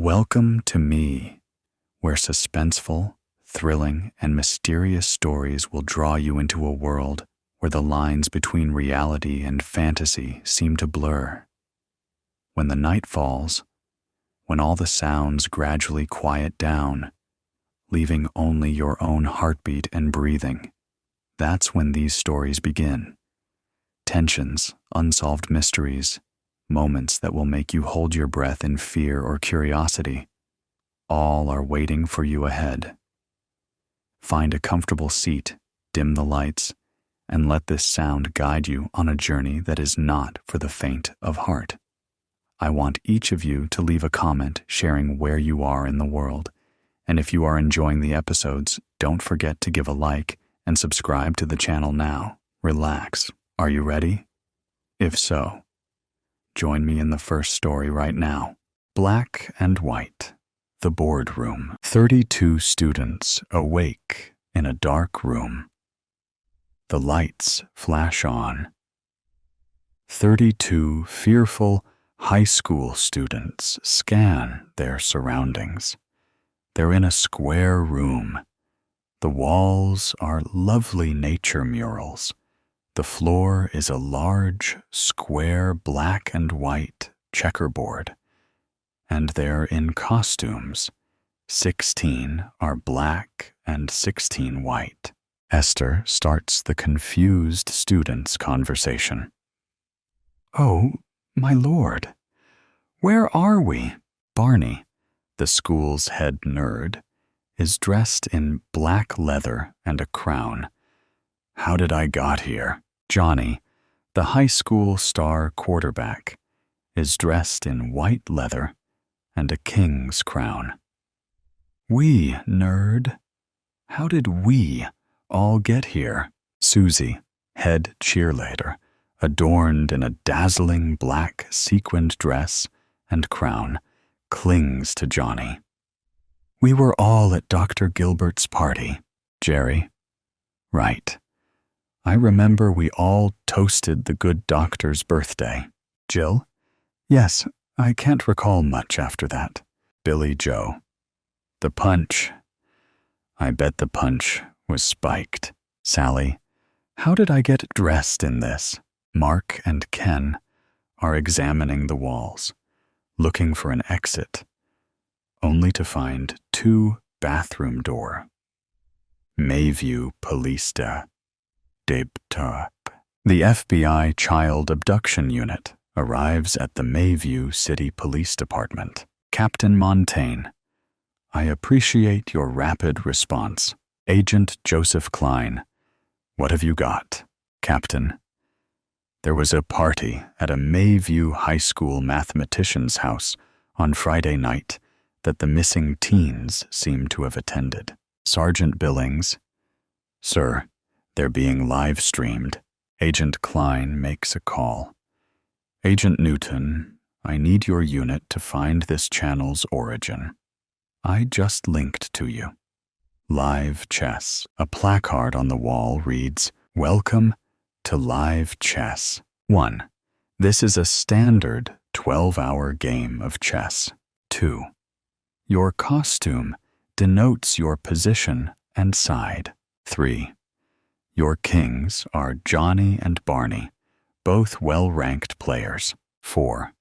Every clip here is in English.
Welcome to me, where suspenseful, thrilling, and mysterious stories will draw you into a world where the lines between reality and fantasy seem to blur. When the night falls, when all the sounds gradually quiet down, leaving only your own heartbeat and breathing, that's when these stories begin. Tensions, unsolved mysteries, moments that will make you hold your breath in fear or curiosity, all are waiting for you ahead. Find a comfortable seat, dim the lights, and let this sound guide you on a journey that is not for the faint of heart. I want each of you to leave a comment sharing where you are in the world, and if you are enjoying the episodes, don't forget to give a like and subscribe to the channel now. Relax. Are you ready? If so, join me in the first story right now. Black and White. The boardroom. 32 students awake in a dark room. The lights flash on. 32 fearful high school students scan their surroundings. They're in a square room. The walls are lovely nature murals. The floor is a large, square black and white checkerboard. And they're in costumes. 16 are black and 16 white. Esther starts the confused students' conversation. "Oh, my lord, where are we?" Barney, the school's head nerd, is dressed in black leather and a crown. "How did I got here?" Johnny, the high school star quarterback, is dressed in white leather and a king's crown. "We, nerd. How did we all get here?" Susie, head cheerleader, adorned in a dazzling black sequined dress and crown, clings to Johnny. "We were all at Dr. Gilbert's party." Jerry, "Right. I remember we all toasted the good doctor's birthday." Jill, "Yes, I can't recall much after that." Billy Joe, "The punch. I bet the punch was spiked." Sally, "How did I get dressed in this?" Mark and Ken are examining the walls, looking for an exit, only to find 2 bathroom door. Mayview Police The FBI Child Abduction Unit arrives at the Mayview City Police Department. Captain Montaigne, "I appreciate your rapid response." Agent Joseph Klein, "What have you got?" Captain, "There was a party at a Mayview High School mathematician's house on Friday night that the missing teens seem to have attended." Sergeant Billings, "Sir, they're being live-streamed." Agent Klein makes a call. "Agent Newton, I need your unit to find this channel's origin. I just linked to you." Live chess. A placard on the wall reads, "Welcome to live chess. 1. This is a standard 12-hour game of chess. 2. Your costume denotes your position and side. 3. Your kings are Johnny and Barney, both well-ranked players. 4.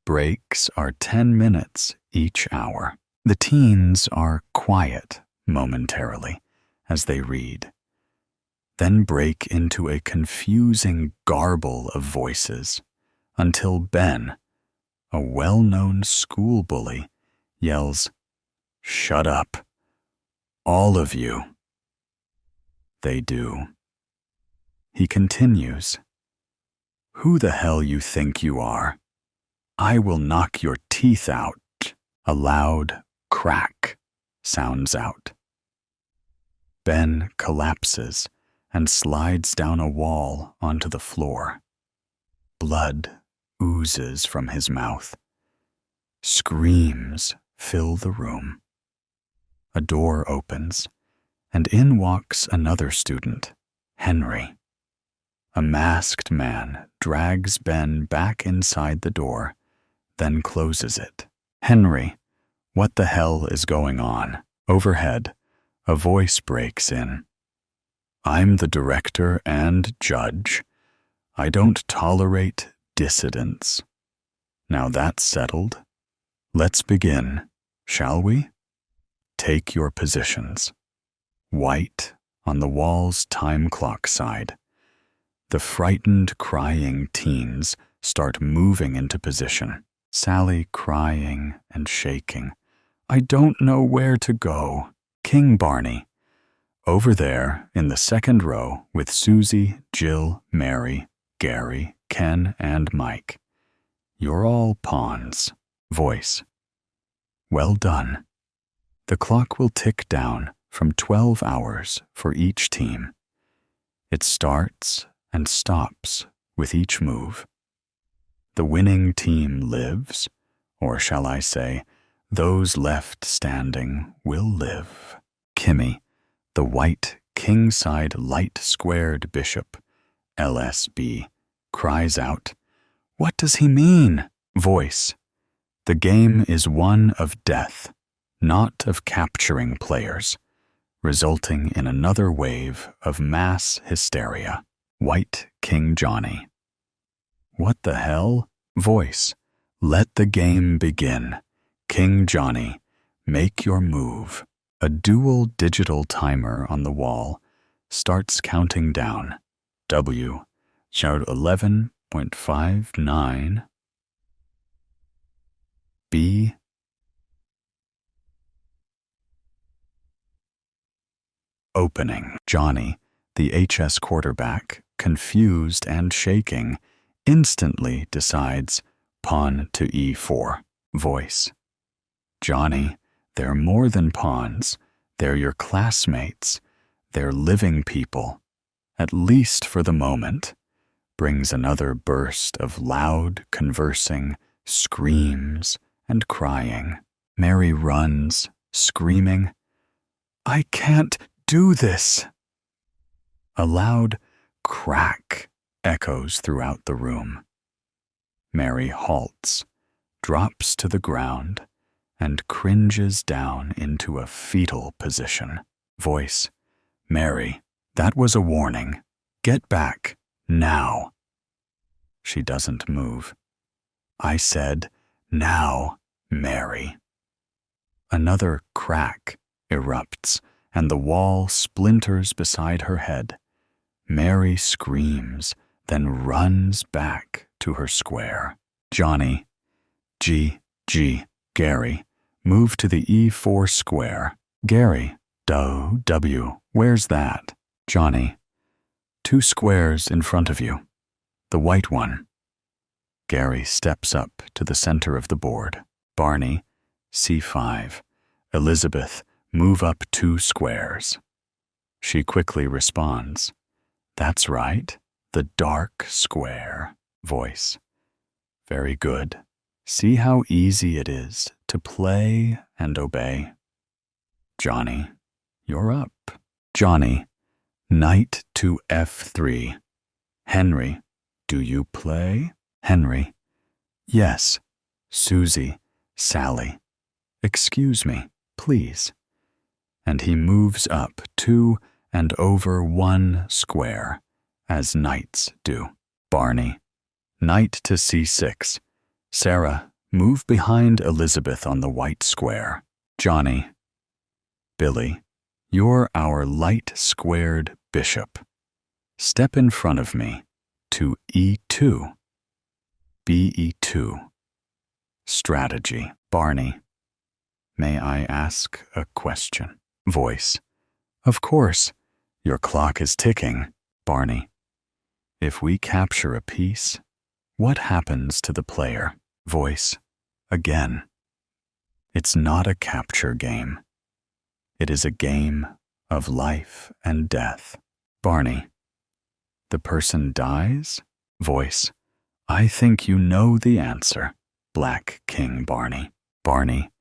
Breaks are 10 minutes each hour. The teens are quiet momentarily as they read, then break into a confusing garble of voices until Ben, a well-known school bully, yells, "Shut up, all of you." They do. He continues, "Who the hell you think you are? I will knock your teeth out." A loud crack sounds out. Ben collapses and slides down a wall onto the floor. Blood oozes from his mouth. Screams fill the room. A door opens, and in walks another student, Henry. A masked man drags Ben back inside the door, then closes it. "Henry, What the hell is going on? Overhead, a voice breaks in. I'm the director and judge. I don't tolerate dissidents. Now that's settled. Let's begin, shall we? Take your positions. White on the wall's time clock side. The frightened, crying teens start moving into position. Sally crying and shaking. I don't know where to go. King Barney. Over there in the second row with Susie, Jill, Mary, Gary, Ken, and Mike. You're all pawns. Voice. Well done. The clock will tick down from 12 hours for each team. It starts and stops with each move. The winning team lives, or shall I say, those left standing will live. Kimmy, the white king-side light-squared bishop, LSB, cries out, What does he mean? Voice. The game is one of death, not of capturing players, resulting in another wave of mass hysteria. White King Johnny. What the hell? Voice. Let the game begin. King Johnny, make your move. A dual digital timer on the wall starts counting down. W. 11.59. B. Opening. Johnny, the HS quarterback, confused and shaking, instantly decides pawn to E4. Voice. Johnny, they're more than pawns. They're your classmates. They're living people, at least for the moment. Brings another burst of loud conversing, screams, and crying. Mary runs, screaming, I can't do this. A loud crack echoes throughout the room. Mary halts, drops to the ground, and cringes down into a fetal position. Voice. Mary, that was a warning. Get back, now. She doesn't move. I said, now, Mary. Another crack erupts, and the wall splinters beside her head. Mary screams, then runs back to her square. Johnny, Gary, move to the E4 square. Gary, W, where's that? Johnny, 2 squares in front of you. The white one. Gary steps up to the center of the board. Barney, C5. Elizabeth, move up 2 squares. She quickly responds. That's right, the dark square. Voice. Very good. See how easy it is to play and obey. Johnny, you're up. Johnny, knight to F3. Henry, do you play? Henry, yes. Susie, Sally, excuse me, please. And he moves up 2 and over 1 square, as knights do. Barney, knight to C6. Sarah, move behind Elizabeth on the white square. Johnny, Billy, you're our light-squared bishop. Step in front of me to E2. BE2. Strategy. Barney, may I ask a question? Voice. Of course. Your clock is ticking. Barney. If we capture a piece, what happens to the player? Voice. Again. It's not a capture game. It is a game of life and death. Barney. The person dies? Voice. I think you know the answer. Black King Barney. Barney.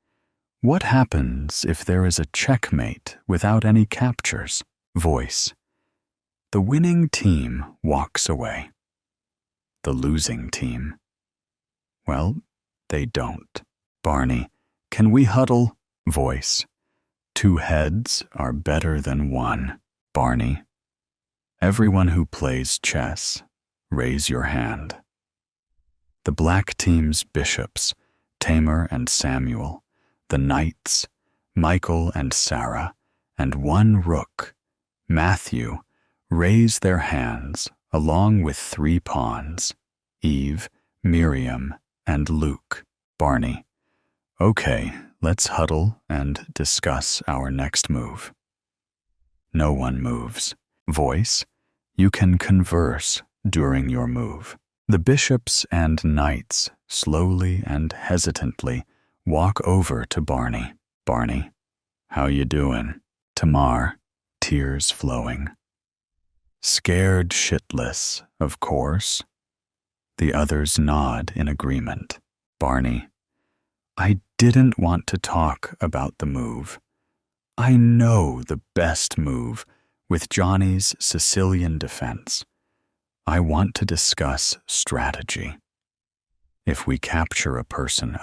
What happens if there is a checkmate without any captures? Voice. The winning team walks away. The losing team. Well, they don't. Barney. Can we huddle? Voice. 2 heads are better than 1. Barney. Everyone who plays chess, raise your hand. The black team's bishops, Tamer and Samuel, the knights, Michael and Sarah, and 1 rook, Matthew, raise their hands along with 3 pawns, Eve, Miriam, and Luke. Barney. Okay, let's huddle and discuss our next move. No one moves. Voice. You can converse during your move. The bishops and knights slowly and hesitantly walk over to Barney. Barney. How you doing? Tamar. Tears flowing. Scared shitless, of course. The others nod in agreement. Barney. I didn't want to talk about the move. I know the best move with Johnny's Sicilian defense. I want to discuss strategy. If we capture a person,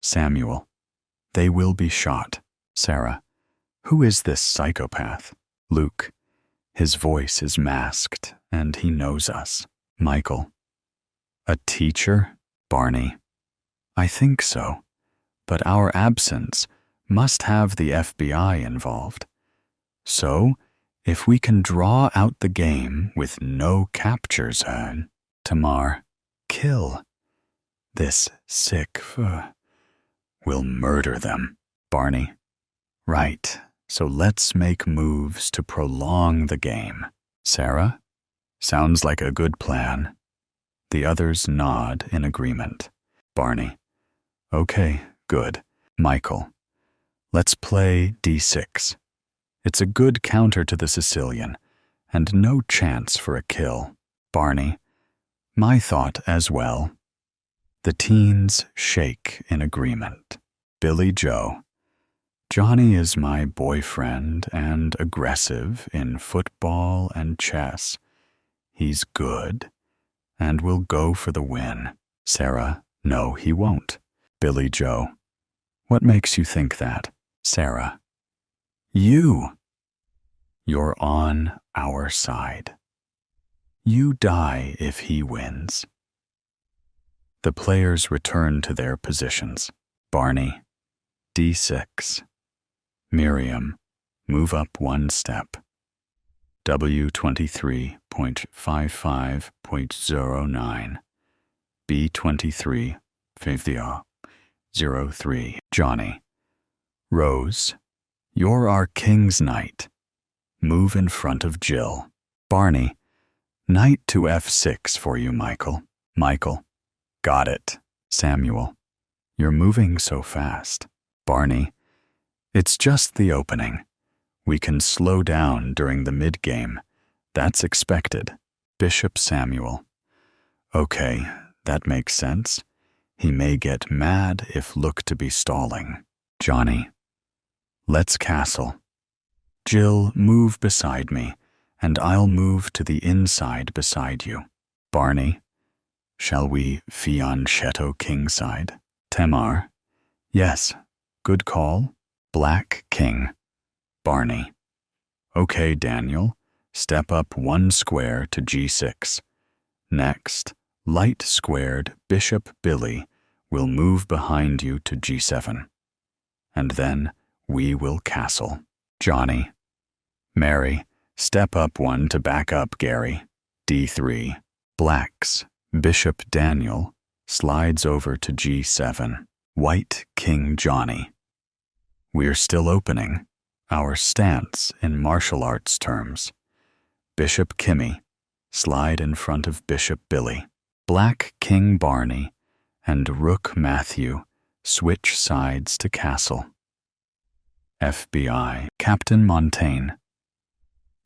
Samuel, they will be shot. Sarah. Who is this psychopath? Luke. His voice is masked, and he knows us. Michael. A teacher? Barney. I think so, but our absence must have the FBI involved. So, if we can draw out the game with no captures, Tamar, kill. This sick will murder them. Barney. Right, so let's make moves to prolong the game. Sarah? Sounds like a good plan. The others nod in agreement. Barney. Okay, good. Michael. Let's play D6. It's a good counter to the Sicilian, and no chance for a kill. Barney. My thought as well. The teens shake in agreement. Billy Joe. Johnny is my boyfriend and aggressive in football and chess. He's good and will go for the win. Sarah. No, he won't. Billy Joe. What makes you think that? Sarah. You. You're on our side. You die if he wins. The players return to their positions. Barney. D6. Miriam. Move up 1 step. W23.55.09. B23. 50.03. Johnny. Rose. You're our king's knight. Move in front of Jill. Barney. Knight to F6 for you, Michael. Michael. Got it. Samuel. You're moving so fast. Barney. It's just the opening. We can slow down during the mid-game. That's expected. Bishop Samuel. Okay, that makes sense. He may get mad if look to be stalling. Johnny. Let's castle. Jill, move beside me, and I'll move to the inside beside you. Barney. Shall we fianchetto kingside? Tamar. Yes, good call. Black king. Barney. Okay, Daniel. Step up 1 square to G6. Next, light squared Bishop Billy will move behind you to G7. And then we will castle. Johnny. Mary, step up 1 to back up Gary. D3. Blacks. Bishop Daniel slides over to G7. White King Johnny. We're still opening. Our stance in martial arts terms. Bishop Kimmy. Slide in front of Bishop Billy. Black King Barney and Rook Matthew switch sides to castle. FBI. Captain Montaigne.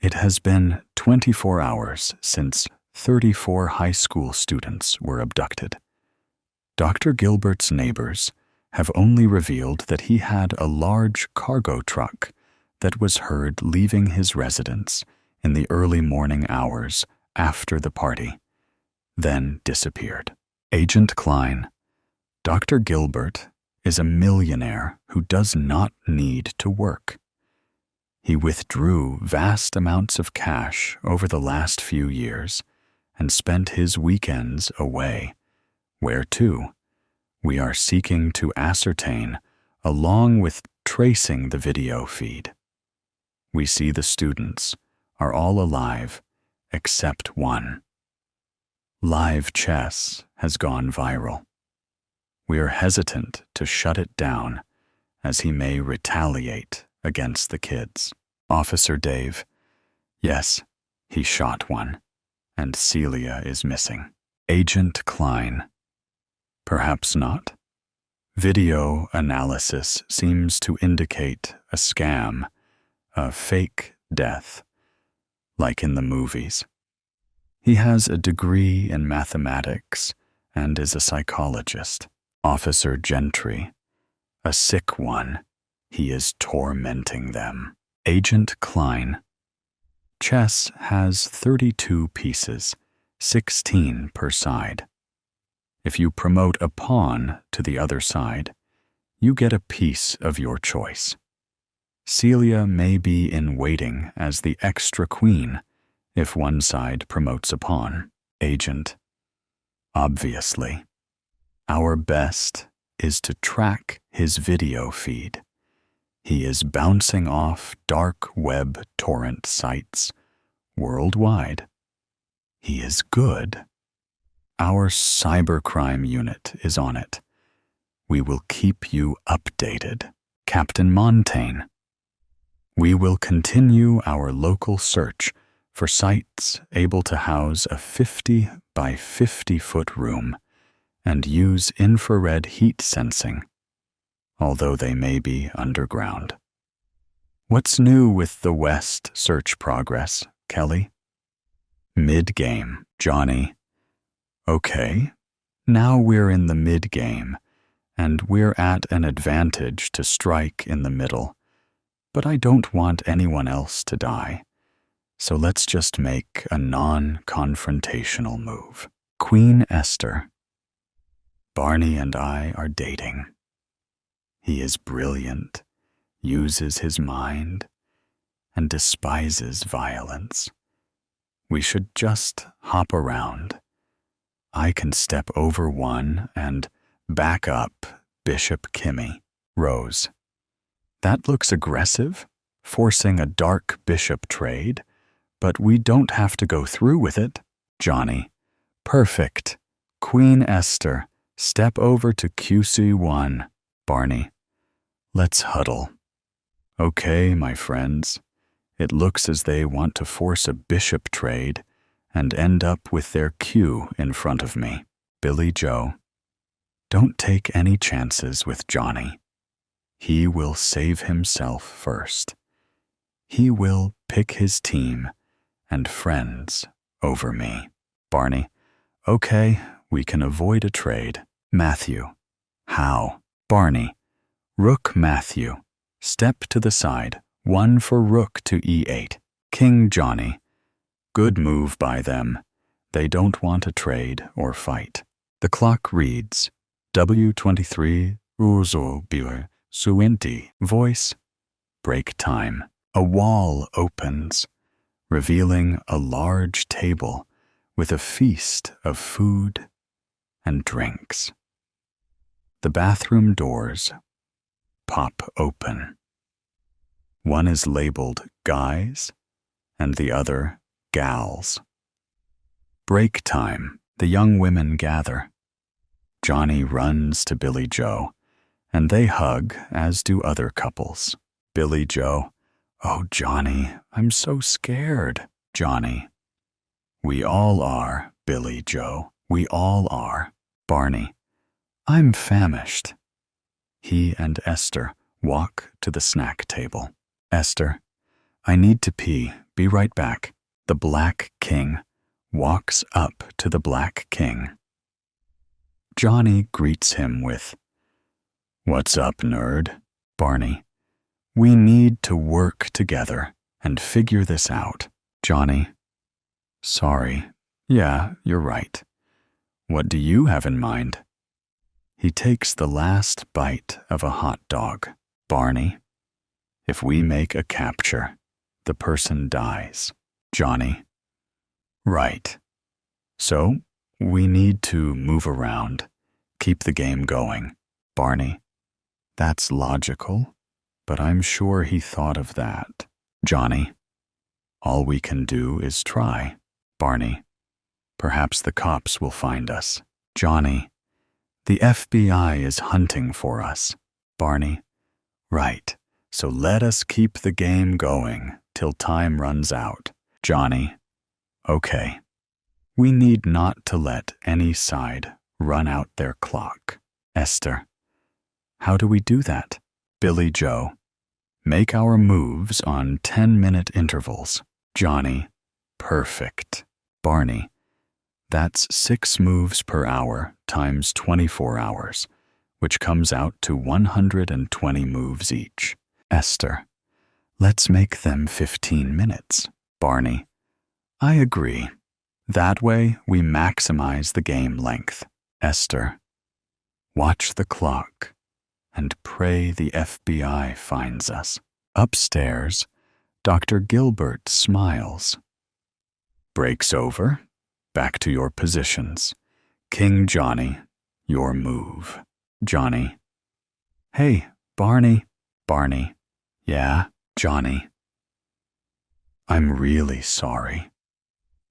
It has been 24 hours since 34 high school students were abducted. Dr. Gilbert's neighbors have only revealed that he had a large cargo truck that was heard leaving his residence in the early morning hours after the party, then disappeared. Agent Klein. Dr. Gilbert is a millionaire who does not need to work. He withdrew vast amounts of cash over the last few years and spent his weekends away, where to, we are seeking to ascertain along with tracing the video feed. We see the students are all alive except one. Live chess has gone viral. We are hesitant to shut it down as he may retaliate against the kids. Officer Dave, yes, he shot one, and Celia is missing. Agent Klein, perhaps not. Video analysis seems to indicate a scam, a fake death, like in the movies. He has a degree in mathematics and is a psychologist. Officer Gentry, a sick one. He is tormenting them. Agent Klein. Chess has 32 pieces, 16 per side. If you promote a pawn to the other side, you get a piece of your choice. Celia may be in waiting as the extra queen if one side promotes a pawn. Agent. Obviously. Our best is to track his video feed. He is bouncing off dark web torrent sites worldwide. He is good. Our cybercrime unit is on it. We will keep you updated. Captain Montaigne. We will continue our local search for sites able to house a 50 by 50-foot room and use infrared heat sensing, although they may be underground. What's new with the West search progress, Kelly? Mid-game, Johnny. Okay, now we're in the mid-game, and we're at an advantage to strike in the middle, but I don't want anyone else to die, so let's just make a non-confrontational move. Queen Esther. Barney and I are dating. He is brilliant, uses his mind, and despises violence. We should just hop around. I can step over one and back up Bishop Kimmy. Rose. That looks aggressive, forcing a dark bishop trade, but we don't have to go through with it. Johnny. Perfect. Queen Esther. Step over to QC1. Barney. Let's huddle. Okay, my friends. It looks as they want to force a bishop trade and end up with their Q in front of me. Billy Joe. Don't take any chances with Johnny. He will save himself first. He will pick his team and friends over me. Barney. Okay, we can avoid a trade. Matthew. How? Barney. Rook Matthew. Step to the side. One for rook to e8. King Johnny. Good move by them. They don't want a trade or fight. The clock reads. W23 Uzo Biller Suinti. Voice. Break time. A wall opens, revealing a large table with a feast of food and drinks. The bathroom doors pop open. One is labeled guys and the other gals. Break time. The young women gather. Johnny runs to Billy Joe, and they hug, as do other couples. Billy Joe. Oh, Johnny, I'm so scared. Johnny. We all are, Billy Joe. We all are. Barney. I'm famished. He and Esther walk to the snack table. Esther. I need to pee. Be right back. The Black King walks up to the Black King. Johnny greets him with, What's up, nerd? Barney. We need to work together and figure this out. Johnny. Sorry. Yeah, you're right. What do you have in mind? He takes the last bite of a hot dog. Barney, if we make a capture, the person dies. Johnny, right. So, we need to move around, keep the game going. Barney, that's logical, but I'm sure he thought of that. Johnny, all we can do is try. Barney, perhaps the cops will find us. Johnny, the FBI is hunting for us. Barney, right, so let us keep the game going till time runs out. Johnny, okay. We need not to let any side run out their clock. Esther, how do we do that? Billy Joe, make our moves on 10-minute intervals. Johnny, perfect. Barney, that's 6 moves per hour times 24 hours, which comes out to 120 moves each. Esther, let's make them 15 minutes. Barney, I agree. That way we maximize the game length. Esther, watch the clock and pray the FBI finds us. Upstairs, Dr. Gilbert smiles. Breaks over. Back to your positions. King Johnny, your move. Johnny. Hey, Barney. Barney. Yeah, Johnny. I'm really sorry.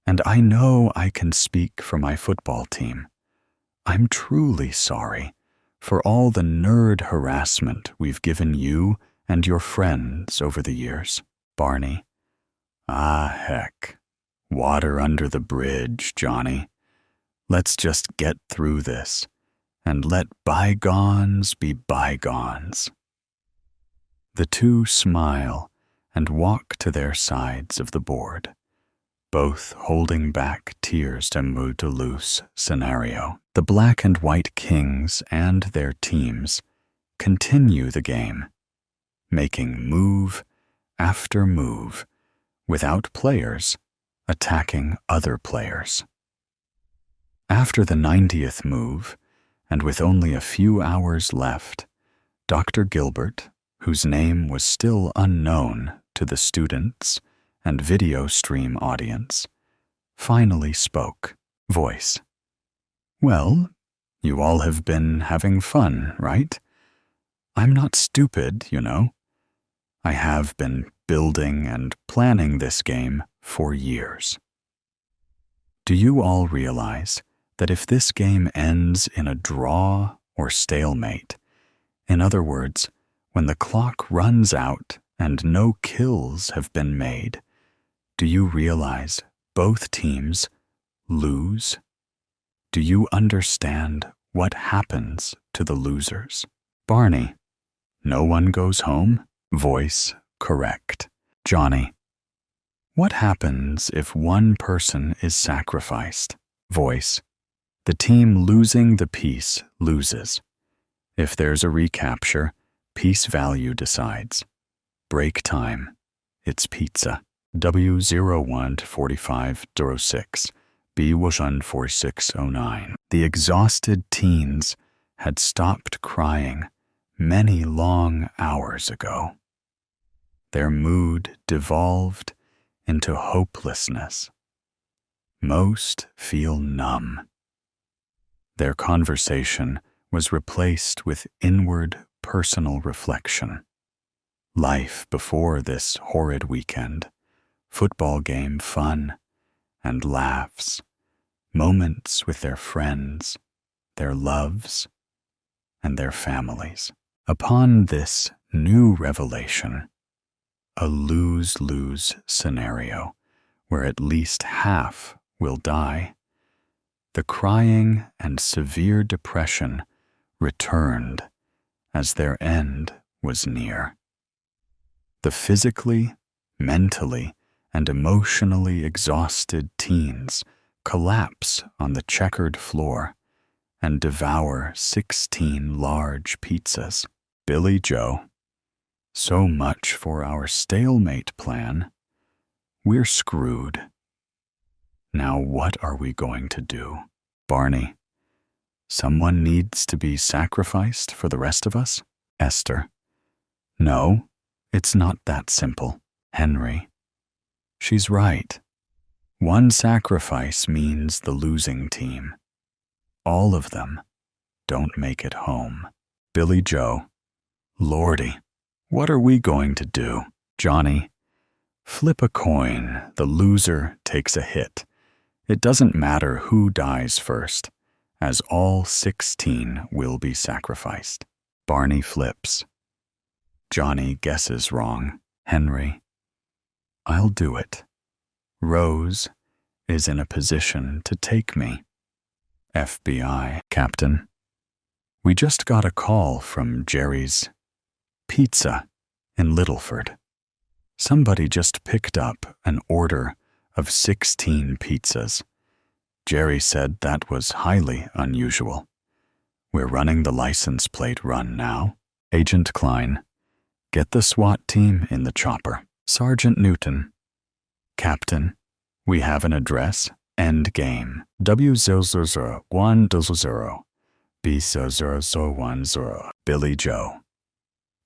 And I know I can speak for my football team. I'm truly sorry for all the nerd harassment we've given you and your friends over the years. Barney. Ah, heck. Water under the bridge, Johnny. Let's just get through this and let bygones be bygones. The two smile and walk to their sides of the board, both holding back tears to move to loose scenario. The black and white kings and their teams continue the game, making move after move without players attacking other players. After the 90th move, and with only a few hours left, Dr. Gilbert, whose name was still unknown to the students and video stream audience, finally spoke. Voice. Well, you all have been having fun, right? I'm not stupid, you know. I have been building and planning this game for years. Do you all realize that if this game ends in a draw or stalemate, in other words, when the clock runs out and no kills have been made, do you realize both teams lose? Do you understand what happens to the losers? Barney, no one goes home? Voice, correct. Johnny, what happens if one person is sacrificed? Voice, the team losing the piece loses. If there's a recapture, piece value decides. Break time. It's pizza. W01 4506. B1 4609. The exhausted teens had stopped crying many long hours ago. Their mood devolved into hopelessness. Most feel numb. Their conversation was replaced with inward personal reflection. Life before this horrid weekend, football game fun and laughs, moments with their friends, their loves, and their families. Upon this new revelation, a lose-lose scenario where at least half will die, the crying and severe depression returned as their end was near. The physically, mentally, and emotionally exhausted teens collapse on the checkered floor and devour 16 large pizzas. Billy Joe, so much for our stalemate plan. We're screwed. Now what are we going to do? Barney, Someone needs to be sacrificed for the rest of us? Esther. No, it's not that simple. Henry. She's right. One sacrifice means the losing team. All of them don't make it home. Billy Joe. Lordy, what are we going to do? Johnny. Flip a coin. The loser takes a hit. It doesn't matter who dies first, as all 16 will be sacrificed. Barney flips. Johnny guesses wrong. Henry. I'll do it. Rose is in a position to take me. FBI. Captain. We just got a call from Jerry's Pizza in Littleford. Somebody just picked up an order of 16 pizzas. Jerry said that was highly unusual. We're running the license plate run now. Agent Klein. Get the SWAT team in the chopper. Sergeant Newton. Captain, we have an address. End game. W000-100. B00010. Billy Joe.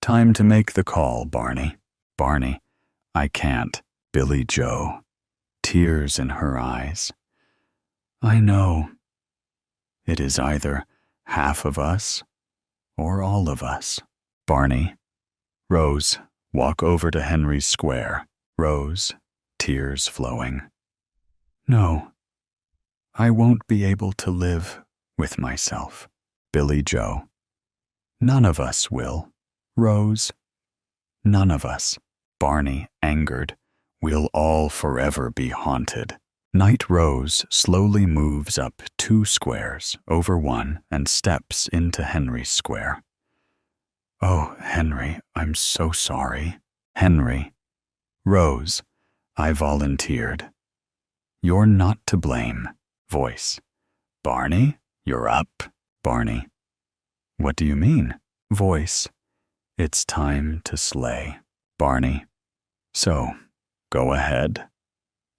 Time to make the call, Barney. Barney. I can't. Billy Joe. Tears in her eyes. I know. It is either half of us or all of us. Barney. Rose, walk over to Henry's Square. Rose, tears flowing. No, I won't be able to live with myself. Billy Joe. None of us will. Rose. None of us. Barney, angered. We'll all forever be haunted. Night Rose slowly moves up 2 squares, over 1, and steps into Henry's Square. Oh, Henry, I'm so sorry. Henry. Rose, I volunteered. You're not to blame. Voice. Barney, you're up. Barney. What do you mean? Voice. It's time to slay. Barney. So, go ahead.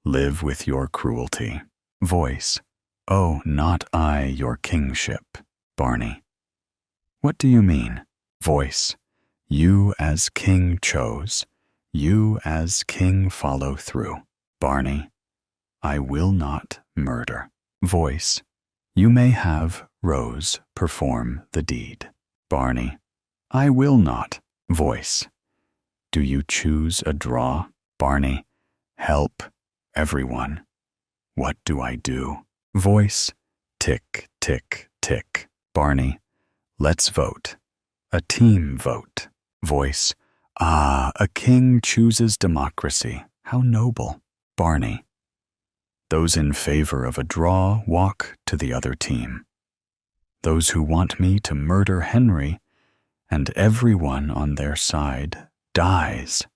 Live with your cruelty. Voice. Oh, not I, your kingship. Barney. What do you mean? Voice. You as king chose. You as king follow through. Barney. I will not murder. Voice. You may have Rose perform the deed. Barney. I will not. Voice. Do you choose a draw? Barney. Help. Everyone. What do I do? Voice. Tick, tick, tick. Barney. Let's vote. A team vote. Voice. Ah, a king chooses democracy. How noble. Barney. Those in favor of a draw walk to the other team. Those who want me to murder Henry and everyone on their side dies.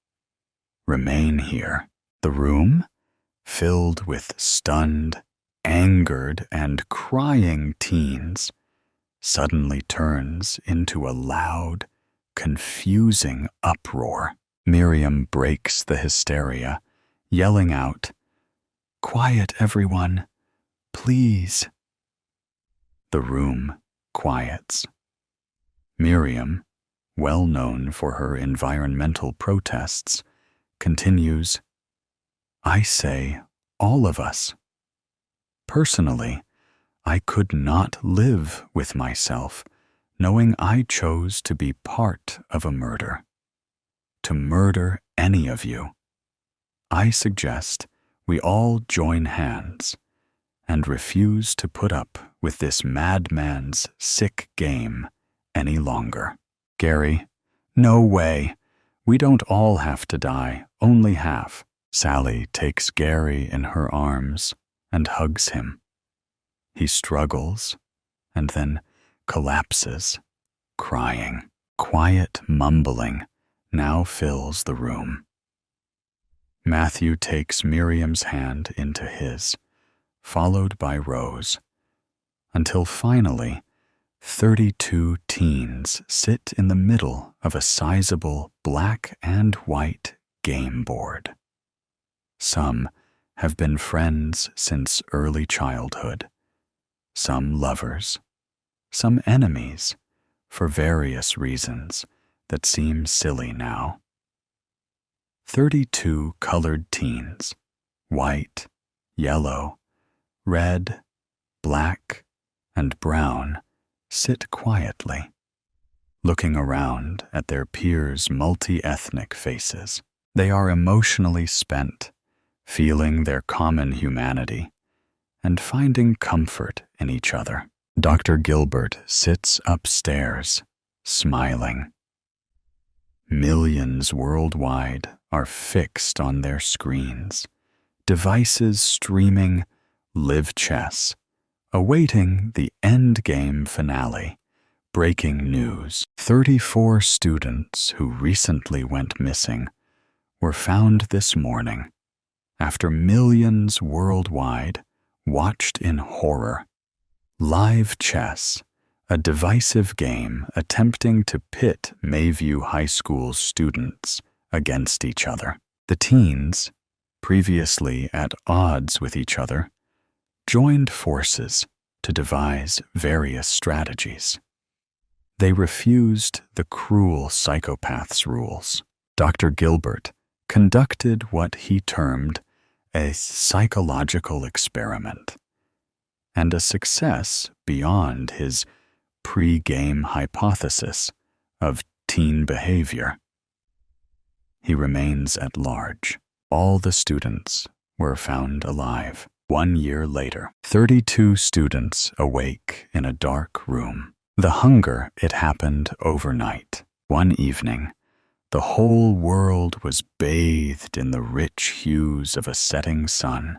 Remain here. The room, filled with stunned, angered, and crying teens, suddenly turns into a loud, confusing uproar. Miriam breaks the hysteria, yelling out, "Quiet, everyone, please." The room quiets. Miriam, well known for her environmental protests, continues, I say all of us. Personally, I could not live with myself knowing I chose to be part of a murder. To murder any of you. I suggest we all join hands and refuse to put up with this madman's sick game any longer. Gary, no way. We don't all have to die, only half. Sally takes Gary in her arms and hugs him. He struggles and then collapses, crying. Quiet mumbling now fills the room. Matthew takes Miriam's hand into his, followed by Rose, until finally 32 teens sit in the middle of a sizable black and white game board. Some have been friends since early childhood, some lovers, some enemies, for various reasons that seem silly now. 32 colored teens, white, yellow, red, black, and brown, sit quietly, looking around at their peers' multi-ethnic faces. They are emotionally spent, feeling their common humanity, and finding comfort in each other. Dr. Gilbert sits upstairs, smiling. Millions worldwide are fixed on their screens, devices streaming live chess, awaiting the endgame finale. Breaking news: 34 students who recently went missing were found this morning after millions worldwide watched in horror. Live chess, a divisive game attempting to pit Mayview High School students against each other. The teens, previously at odds with each other, joined forces to devise various strategies. They refused the cruel psychopath's rules. Dr. Gilbert conducted what he termed a psychological experiment, and a success beyond his pre-game hypothesis of teen behavior. He remains at large. All the students were found alive. 1 year later, 32 students awake in a dark room. The hunger, it happened overnight. One evening, the whole world was bathed in the rich hues of a setting sun,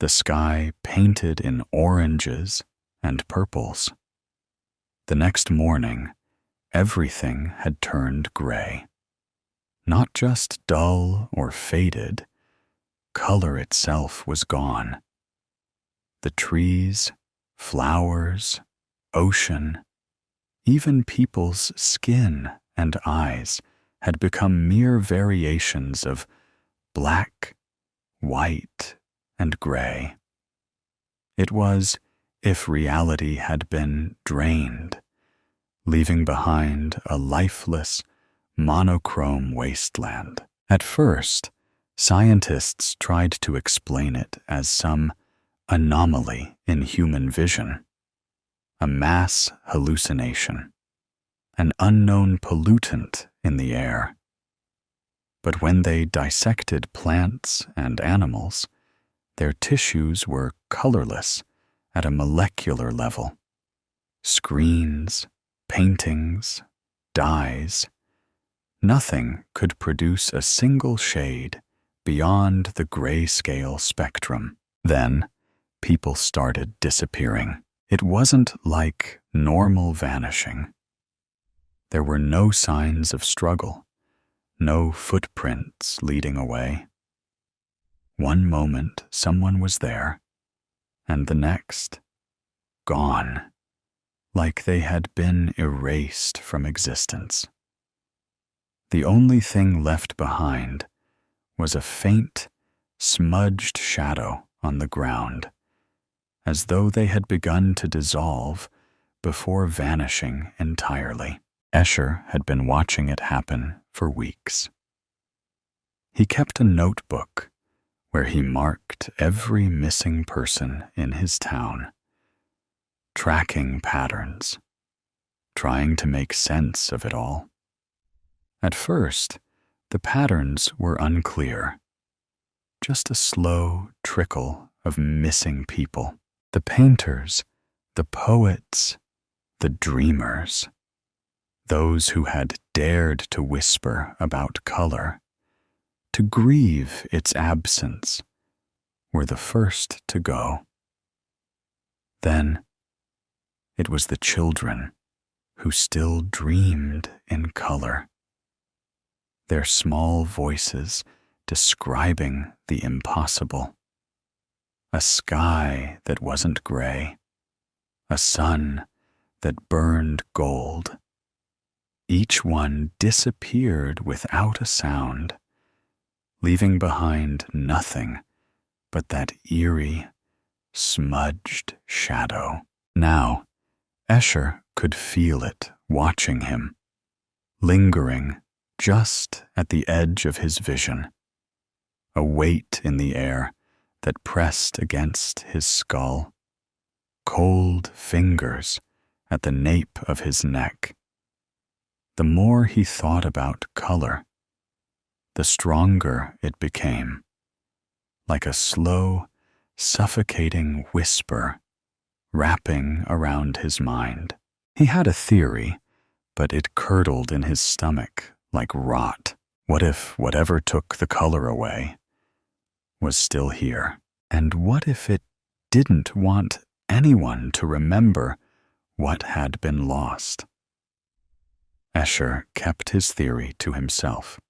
the sky painted in oranges and purples. The next morning, everything had turned gray. Not just dull or faded, color itself was gone. The trees, flowers, ocean, even people's skin and eyes had become mere variations of black, white, and gray. It was if reality had been drained, leaving behind a lifeless, monochrome wasteland. At first, scientists tried to explain it as some anomaly in human vision, a mass hallucination, an unknown pollutant in the air. But when they dissected plants and animals, their tissues were colorless at a molecular level. Screens, paintings, dyes, nothing could produce a single shade beyond the grayscale spectrum. Then, people started disappearing. It wasn't like normal vanishing. There were no signs of struggle, no footprints leading away. One moment someone was there, and the next, gone, like they had been erased from existence. The only thing left behind was a faint, smudged shadow on the ground, as though they had begun to dissolve before vanishing entirely. Escher had been watching it happen for weeks. He kept a notebook where he marked every missing person in his town, tracking patterns, trying to make sense of it all. At first, the patterns were unclear, just a slow trickle of missing people. The painters, the poets, the dreamers, those who had dared to whisper about color, to grieve its absence, were the first to go. Then, it was the children who still dreamed in color, their small voices describing the impossible. A sky that wasn't gray, a sun that burned gold. Each one disappeared without a sound, leaving behind nothing but that eerie, smudged shadow. Now, Escher could feel it watching him, lingering just at the edge of his vision, a weight in the air that pressed against his skull, cold fingers at the nape of his neck. The more he thought about color, the stronger it became, like a slow, suffocating whisper wrapping around his mind. He had a theory, but it curdled in his stomach like rot. What if whatever took the color away was still here? And what if it didn't want anyone to remember what had been lost? Escher kept his theory to himself.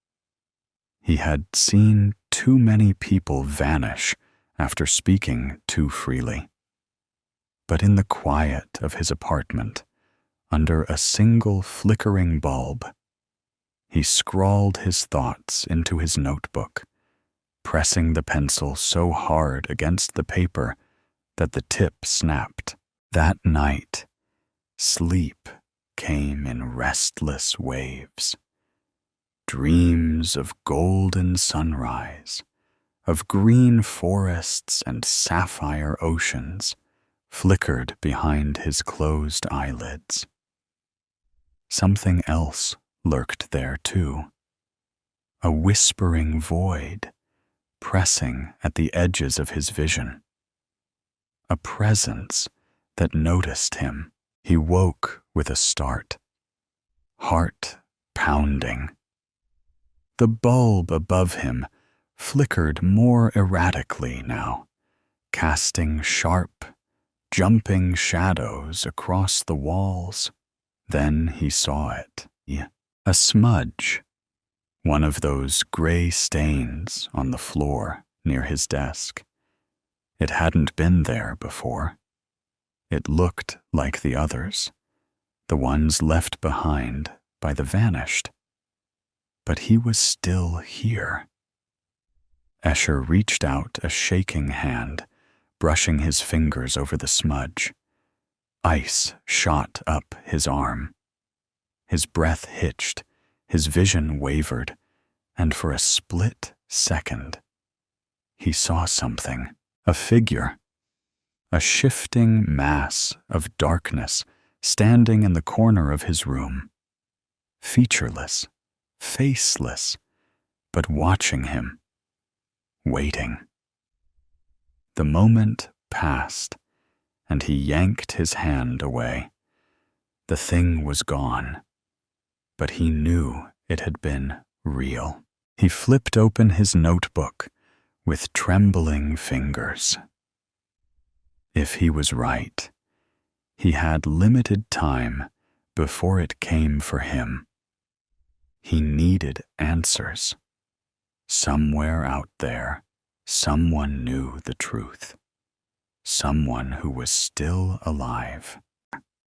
He had seen too many people vanish after speaking too freely. But in the quiet of his apartment, under a single flickering bulb, he scrawled his thoughts into his notebook, pressing the pencil so hard against the paper that the tip snapped. That night, sleep came in restless waves. Dreams of golden sunrise, of green forests and sapphire oceans, flickered behind his closed eyelids. Something else lurked there too, a whispering void pressing at the edges of his vision, a presence that noticed him. He woke with a start, heart pounding. The bulb above him flickered more erratically now, casting sharp, jumping shadows across the walls. Then he saw it, a smudge, one of those gray stains on the floor near his desk. It hadn't been there before. It looked like the others, the ones left behind by the vanished. But he was still here. Escher reached out a shaking hand, brushing his fingers over the smudge. Ice shot up his arm. His breath hitched, his vision wavered, and for a split second, he saw something, a figure, a shifting mass of darkness standing in the corner of his room, featureless, faceless, but watching him, waiting. The moment passed, and he yanked his hand away. The thing was gone, but he knew it had been real. He flipped open his notebook with trembling fingers. If he was right, he had limited time before it came for him. He needed answers. Somewhere out there, someone knew the truth. Someone who was still alive.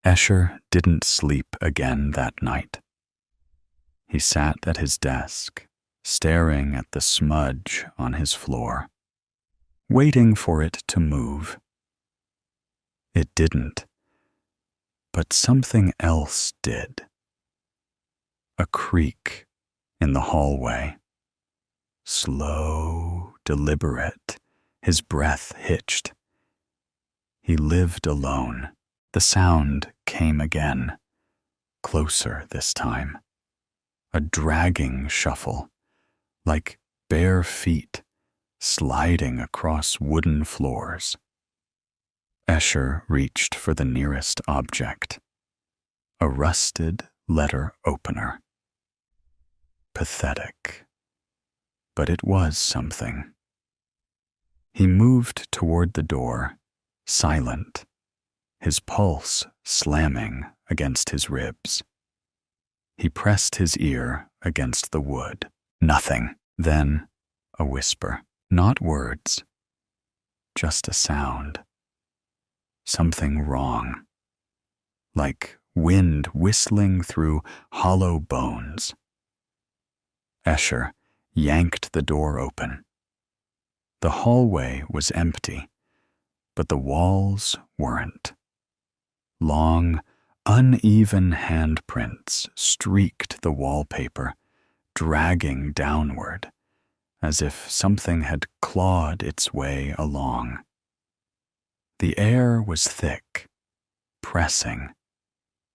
Escher didn't sleep again that night. He sat at his desk, staring at the smudge on his floor, waiting for it to move. It didn't, but something else did. A creak in the hallway. Slow, deliberate, his breath hitched. He lived alone. The sound came again, closer this time. A dragging shuffle, like bare feet sliding across wooden floors. Escher reached for the nearest object, a rusted letter opener. Pathetic, but it was something. He moved toward the door, silent, his pulse slamming against his ribs. He pressed his ear against the wood. Nothing. Then a whisper. Not words, just a sound. Something wrong, like wind whistling through hollow bones. Escher yanked the door open. The hallway was empty, but the walls weren't. Long, Uneven handprints streaked the wallpaper, dragging downward, as if something had clawed its way along. The air was thick, pressing,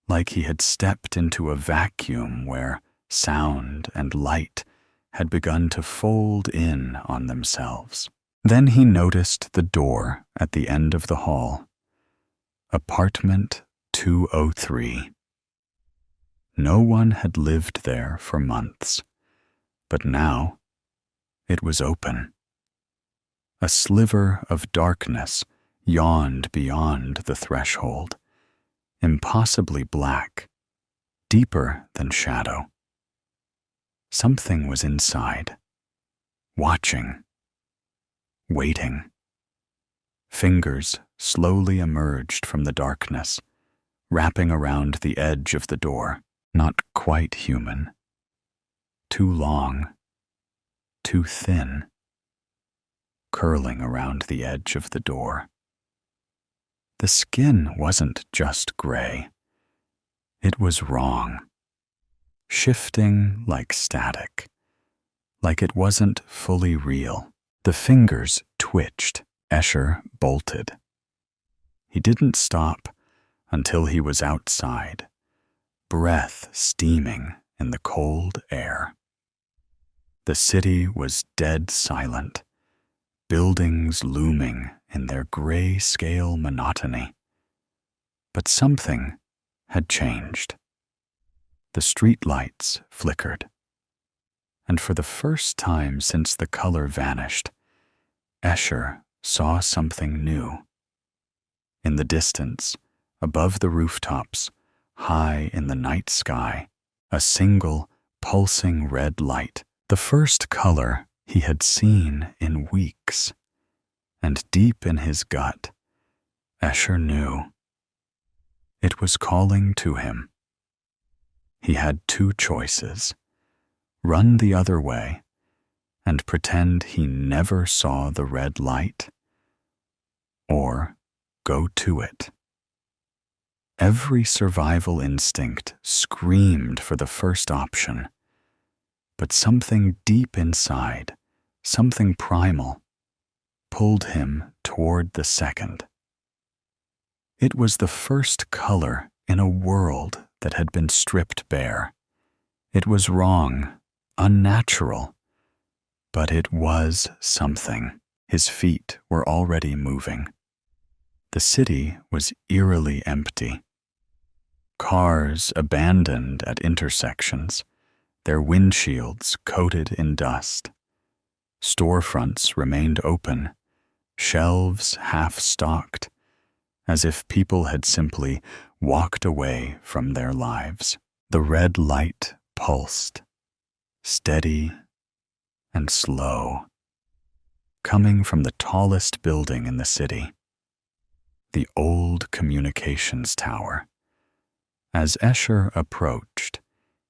like he had stepped into a vacuum where sound and light had begun to fold in on themselves. Then he noticed the door at the end of the hall. Apartment 203. No one had lived there for months, but now it was open. A sliver of darkness yawned beyond the threshold, impossibly black, deeper than shadow. Something was inside, watching, waiting. Fingers slowly emerged from the darkness, wrapping around the edge of the door, not quite human. Too long, too thin, curling around the edge of the door. The skin wasn't just gray. It was wrong, shifting like static, like it wasn't fully real. The fingers twitched. Escher bolted. He didn't stop until he was outside, breath steaming in the cold air. The city was dead silent, buildings looming in their gray-scale monotony. But something had changed. The streetlights flickered, and for the first time since the color vanished, Escher saw something new. In the distance, above the rooftops, high in the night sky, a single, pulsing red light, the first color he had seen in weeks. And deep in his gut, Escher knew. It was calling to him. He had two choices: run the other way and pretend he never saw the red light, or go to it. Every survival instinct screamed for the first option, but something deep inside, something primal, pulled him toward the second. It was the first color in a world that had been stripped bare. It was wrong, unnatural, but it was something. His feet were already moving. The city was eerily empty. Cars abandoned at intersections, their windshields coated in dust. Storefronts remained open, shelves half-stocked, as if people had simply walked away from their lives. The red light pulsed, steady and slow, coming from the tallest building in the city, the old communications tower. As Escher approached,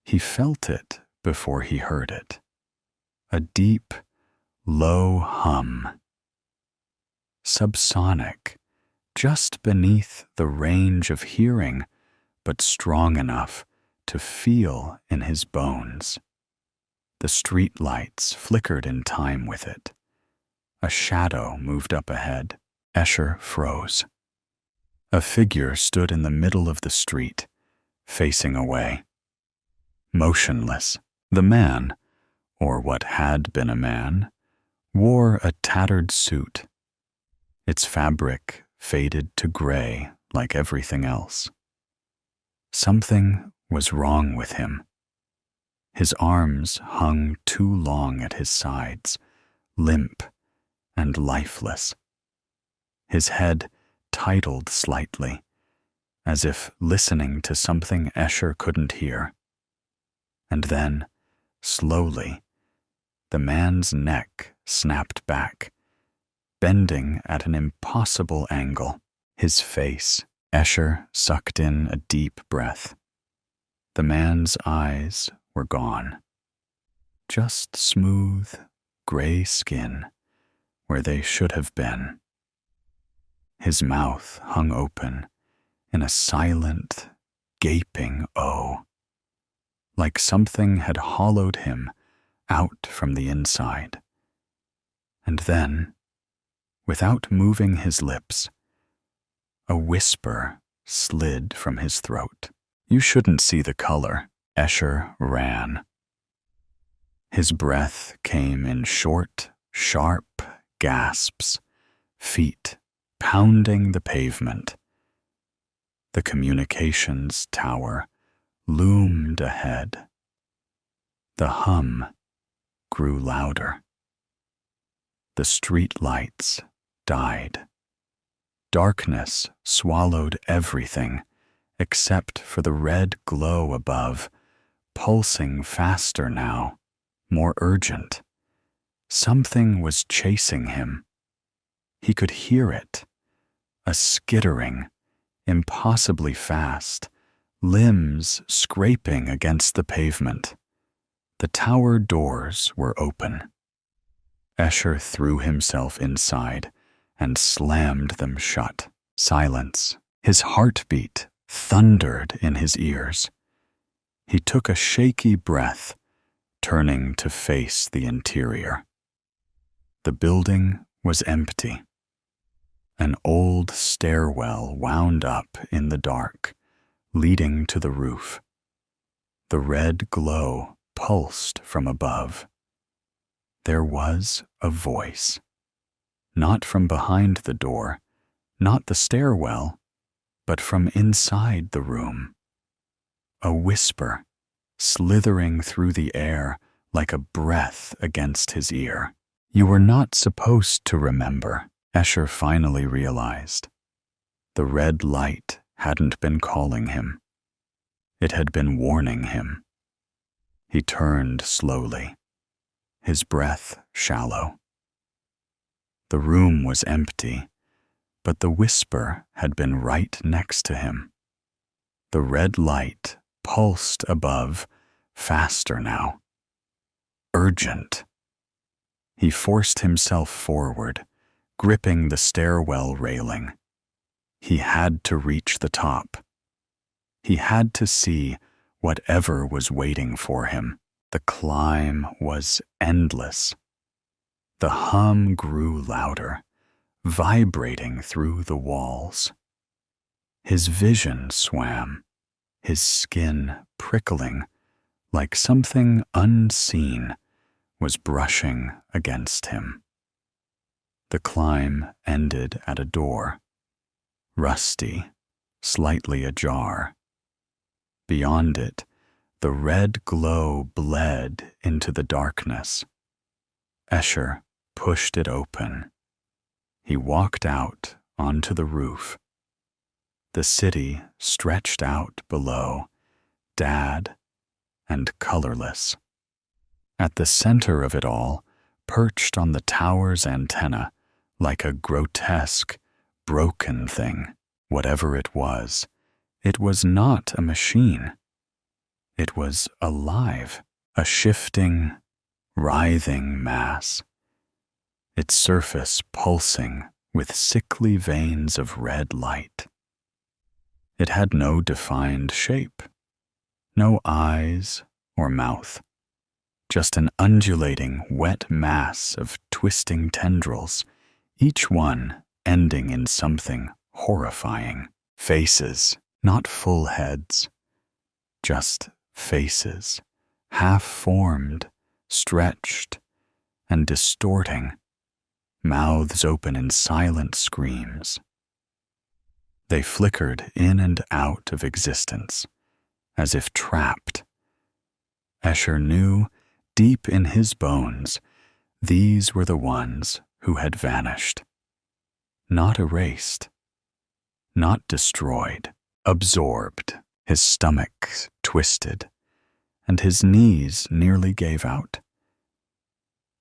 he felt it before he heard it. A deep, low hum. Subsonic, just beneath the range of hearing, but strong enough to feel in his bones. The street lights flickered in time with it. A shadow moved up ahead. Escher froze. A figure stood in the middle of the street, facing away. Motionless, the man, or what had been a man, wore a tattered suit. Its fabric faded to gray like everything else. Something was wrong with him. His arms hung too long at his sides, limp and lifeless. His head titled slightly, as if listening to something Escher couldn't hear. And then, slowly, the man's neck snapped back, bending at an impossible angle. His face. Escher sucked in a deep breath. The man's eyes were gone. Just smooth, gray skin where they should have been. His mouth hung open in a silent, gaping O, like something had hollowed him out from the inside. And then, without moving his lips, a whisper slid from his throat. "You shouldn't see the color." Escher ran. His breath came in short, sharp gasps, feet pounding the pavement. The communications tower loomed ahead. The hum grew louder. The street lights died. Darkness swallowed everything except for the red glow above, pulsing faster now, more urgent. Something was chasing him. He could hear it, a skittering, impossibly fast, limbs scraping against the pavement. The tower doors were open. Escher threw himself inside and slammed them shut. Silence. His heartbeat thundered in his ears. He took a shaky breath, turning to face the interior. The building was empty. An old stairwell wound up in the dark, leading to the roof. The red glow pulsed from above. There was a voice. Not from behind the door, not the stairwell, but from inside the room. A whisper, slithering through the air like a breath against his ear. "You were not supposed to remember," Escher finally realized. The red light hadn't been calling him. It had been warning him. He turned slowly, his breath shallow. The room was empty, but the whisper had been right next to him. The red light pulsed above, faster now. Urgent. He forced himself forward, gripping the stairwell railing. He had to reach the top. He had to see whatever was waiting for him. The climb was endless. The hum grew louder, vibrating through the walls. His vision swam, his skin prickling, like something unseen was brushing against him. The climb ended at a door, rusty, slightly ajar. Beyond it, the red glow bled into the darkness. Escher pushed it open. He walked out onto the roof. The city stretched out below, dead and colorless. At the center of it all, perched on the tower's antenna, like a grotesque, broken thing, whatever it was not a machine. It was alive, a shifting, writhing mass, its surface pulsing with sickly veins of red light. It had no defined shape, no eyes or mouth, just an undulating, wet mass of twisting tendrils, each one ending in something horrifying. Faces, not full heads, just faces, half-formed, stretched, and distorting, mouths open in silent screams. They flickered in and out of existence, as if trapped. Escher knew, deep in his bones, these were the ones who had vanished. Not erased, not destroyed, absorbed. His stomach twisted, and his knees nearly gave out.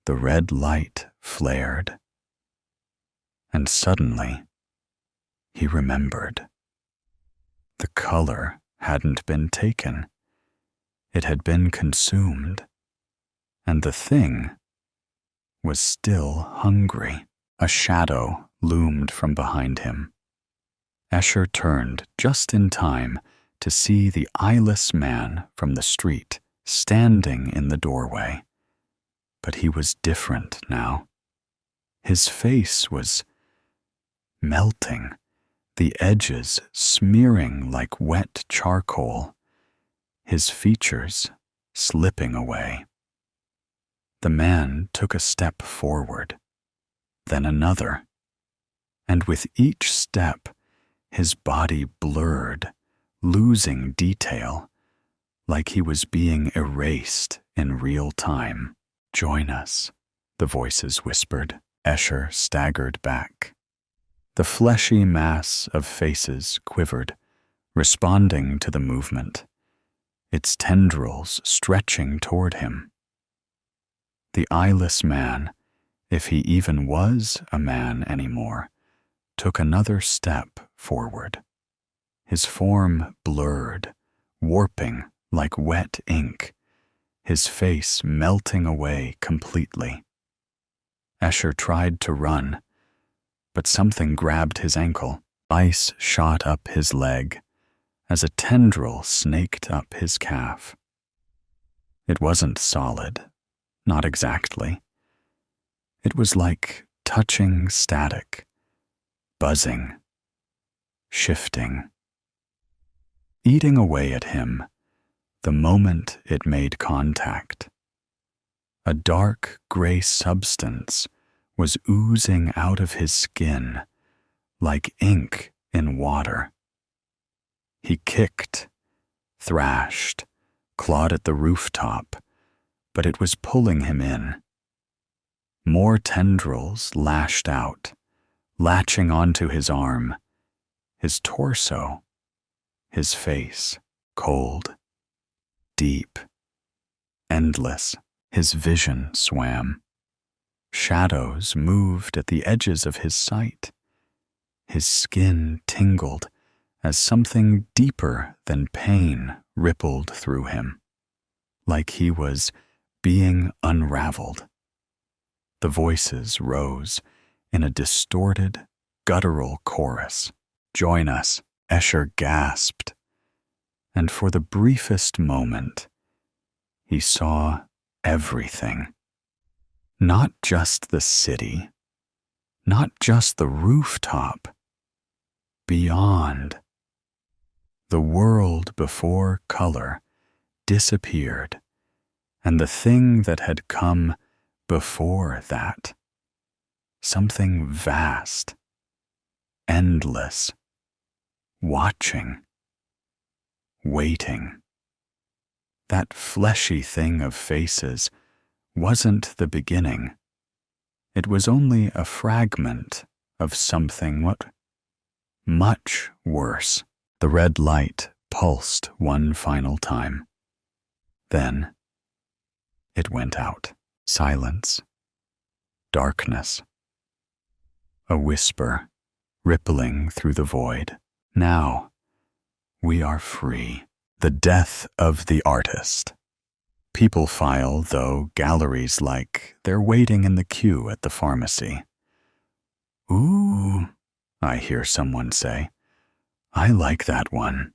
The red light flared, and suddenly he remembered. The color hadn't been taken. It had been consumed, and the thing was still hungry. A shadow loomed from behind him. Escher turned just in time to see the eyeless man from the street standing in the doorway. But he was different now. His face was melting, the edges smearing like wet charcoal, his features slipping away. The man took a step forward, then another, and with each step, his body blurred, losing detail, like he was being erased in real time. "Join us," the voices whispered. Escher staggered back. The fleshy mass of faces quivered, responding to the movement, its tendrils stretching toward him. The eyeless man, if he even was a man anymore, took another step forward. His form blurred, warping like wet ink, his face melting away completely. Escher tried to run, but something grabbed his ankle. Ice shot up his leg as a tendril snaked up his calf. It wasn't solid, not exactly. It was like touching static, buzzing, shifting, eating away at him the moment it made contact. A dark gray substance was oozing out of his skin like ink in water. He kicked, thrashed, clawed at the rooftop, but it was pulling him in. More tendrils lashed out, latching onto his arm, his torso, his face, cold, deep, endless. His vision swam. Shadows moved at the edges of his sight. His skin tingled as something deeper than pain rippled through him, like he was being unraveled. The voices rose in a distorted, guttural chorus. "Join us," Escher gasped. And for the briefest moment, he saw everything. Not just the city, not just the rooftop. Beyond. The world before color disappeared, and the thing that had come before that. Something vast, endless, watching, waiting. That fleshy thing of faces wasn't the beginning. It was only a fragment of something much worse. The red light pulsed one final time. Then it went out. Silence. Darkness. A whisper rippling through the void. Now we are free. The death of the artist. People file, though, galleries like they're waiting in the queue at the pharmacy. "Ooh," I hear someone say. "I like that one,"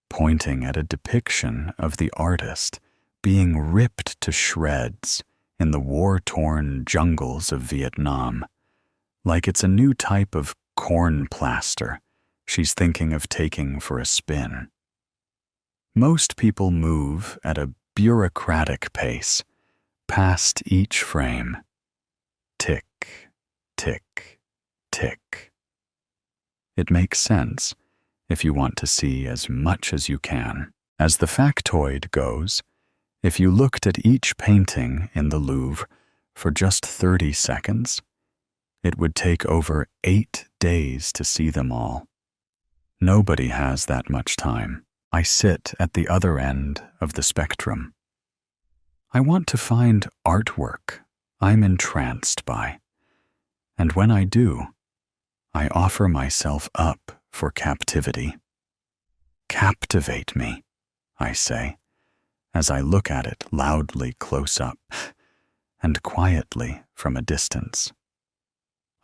pointing at a depiction of the artist being ripped to shreds in the war-torn jungles of Vietnam, like it's a new type of corn plaster she's thinking of taking for a spin. Most people move at a bureaucratic pace, past each frame. Tick, tick, tick. It makes sense if you want to see as much as you can. As the factoid goes, if you looked at each painting in the Louvre for just 30 seconds, it would take over 8 days to see them all. Nobody has that much time. I sit at the other end of the spectrum. I want to find artwork I'm entranced by, and when I do, I offer myself up for captivity. "Captivate me," I say, as I look at it loudly close up and quietly from a distance.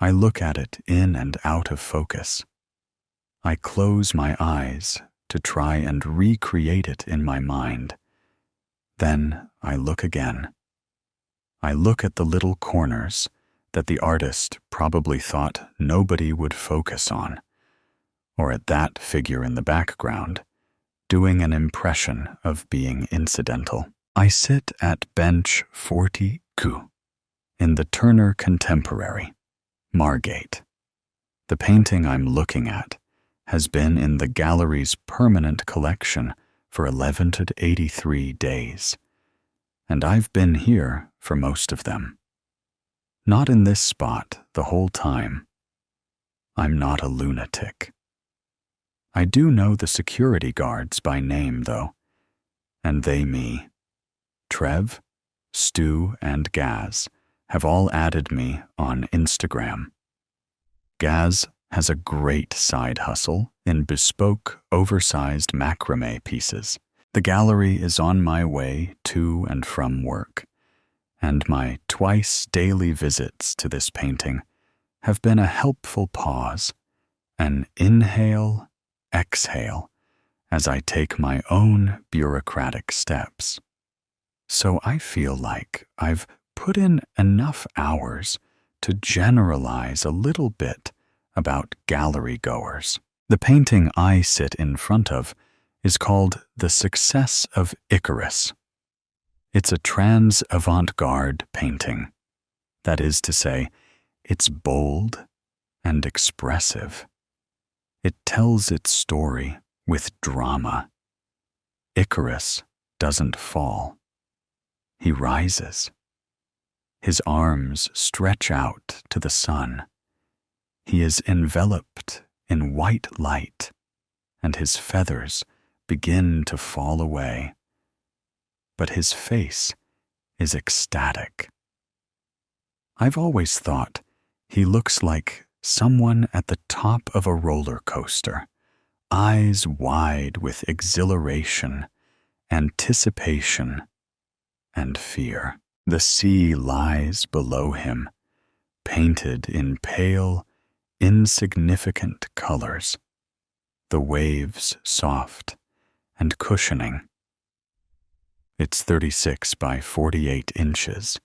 I look at it in and out of focus. I close my eyes to try and recreate it in my mind. Then I look again. I look at the little corners that the artist probably thought nobody would focus on, or at that figure in the background, doing an impression of being incidental. I sit at bench 40Q in the Turner Contemporary, Margate. The painting I'm looking at has been in the gallery's permanent collection for 1183 days, and I've been here for most of them. Not in this spot the whole time. I'm not a lunatic. I do know the security guards by name, though, and they me. Trev, Stu, and Gaz have all added me on Instagram. Gaz has a great side hustle in bespoke, oversized macrame pieces. The gallery is on my way to and from work, and my twice daily visits to this painting have been a helpful pause, an inhale, exhale, as I take my own bureaucratic steps. So I feel like I've put in enough hours to generalize a little bit about gallery goers. The painting I sit in front of is called The Success of Icarus. It's a trans avant-garde painting. That is to say, it's bold and expressive. It tells its story with drama. Icarus doesn't fall. He rises. His arms stretch out to the sun. He is enveloped in white light, and his feathers begin to fall away. But his face is ecstatic. I've always thought he looks like someone at the top of a roller coaster, eyes wide with exhilaration, anticipation, and fear. The sea lies below him, painted in pale, insignificant colors, the waves soft and cushioning. It's 36 by 48 inches,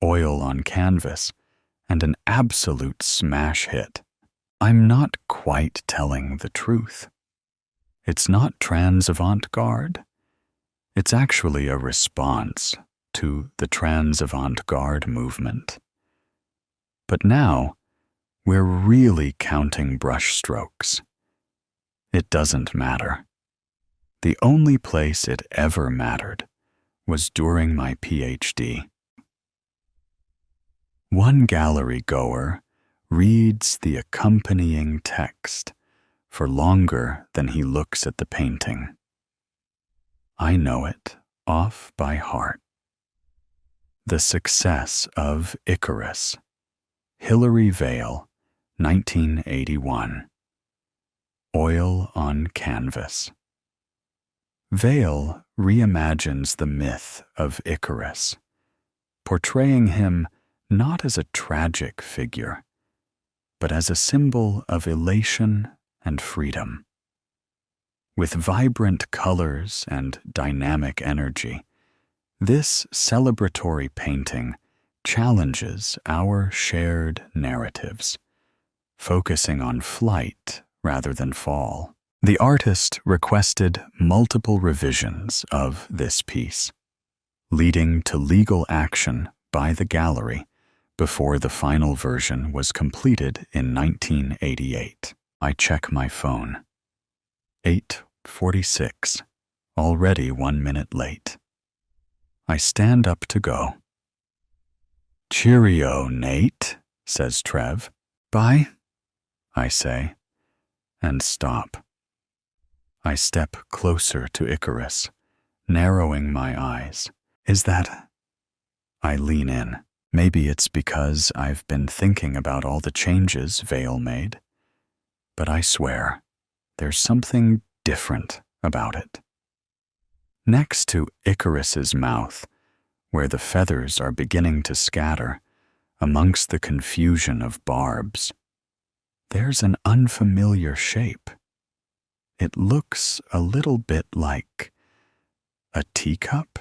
oil on canvas, and an absolute smash hit. I'm not quite telling the truth. It's not trans avant-garde. It's actually a response to the trans avant-garde movement. But now, we're really counting brushstrokes. It doesn't matter. The only place it ever mattered was during my PhD. One gallery goer reads the accompanying text for longer than he looks at the painting. I know it off by heart. The Success of Icarus, Hilary Vale, 1981. Oil on canvas. Vale reimagines the myth of Icarus, portraying him not as a tragic figure, but as a symbol of elation and freedom. With vibrant colors and dynamic energy, this celebratory painting challenges our shared narratives, focusing on flight rather than fall. The artist requested multiple revisions of this piece, leading to legal action by the gallery before the final version was completed in 1988. I check my phone. 8:46, already 1 minute late. I stand up to go. "Cheerio, Nate," says Trev. "Bye," I say, and stop. I step closer to Icarus, narrowing my eyes. Is that... I lean in. Maybe it's because I've been thinking about all the changes Vale made. But I swear, there's something different about it. Next to Icarus's mouth, where the feathers are beginning to scatter amongst the confusion of barbs, there's an unfamiliar shape. It looks a little bit like a teacup.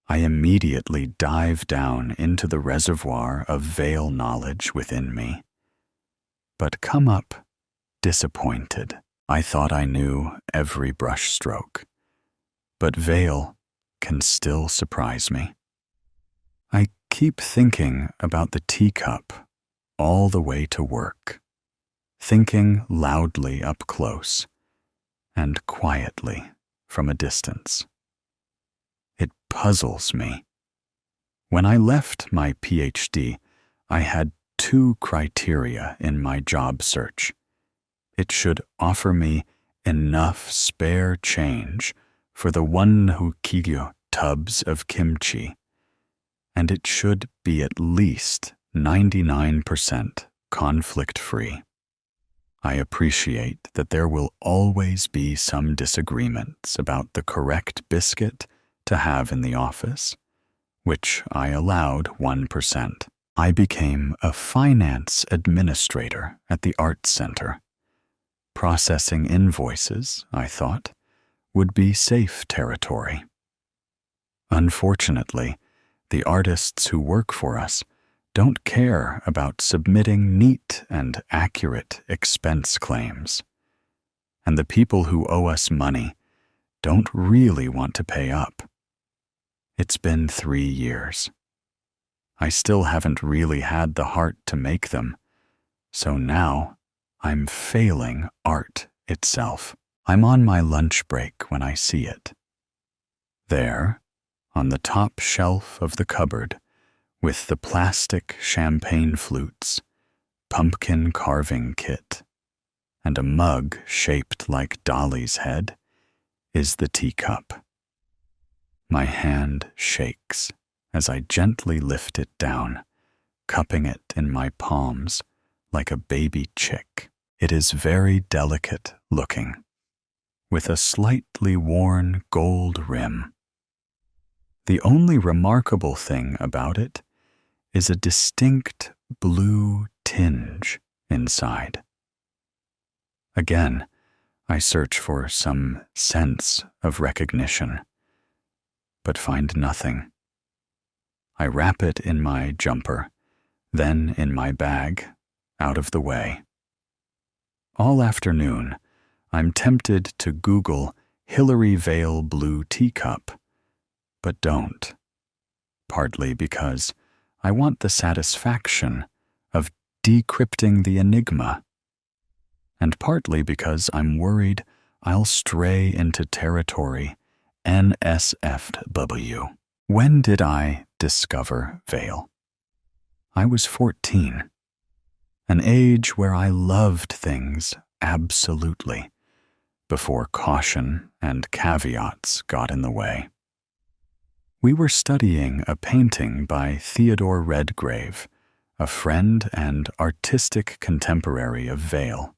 I immediately dive down into the reservoir of veil knowledge within me, but come up disappointed. I thought I knew every brush stroke, but veil can still surprise me. I keep thinking about the teacup all the way to work, thinking loudly up close and quietly from a distance. It puzzles me. When I left my PhD, I had 2 criteria in my job search. It should offer me enough spare change for the 1 kilo tubs of kimchi, and it should be at least 99% conflict-free. I appreciate that there will always be some disagreements about the correct biscuit to have in the office, which I allowed 1%. I became a finance administrator at the Arts Center. Processing invoices, I thought, would be safe territory. Unfortunately, the artists who work for us don't care about submitting neat and accurate expense claims. And the people who owe us money don't really want to pay up. It's been 3 years. I still haven't really had the heart to make them, so now I'm failing art itself. I'm on my lunch break when I see it. There, on the top shelf of the cupboard, with the plastic champagne flutes, pumpkin carving kit, and a mug shaped like Dolly's head, is the teacup. My hand shakes as I gently lift it down, cupping it in my palms like a baby chick. It is very delicate looking, with a slightly worn gold rim. The only remarkable thing about it is a distinct blue tinge inside. Again, I search for some sense of recognition, but find nothing. I wrap it in my jumper, then in my bag, out of the way. All afternoon, I'm tempted to Google Hillary Vale blue teacup, but don't, partly because I want the satisfaction of decrypting the enigma, and partly because I'm worried I'll stray into territory NSFW. When did I discover Vale? I was 14, an age where I loved things absolutely, before caution and caveats got in the way. We were studying a painting by Theodore Redgrave, a friend and artistic contemporary of Vale.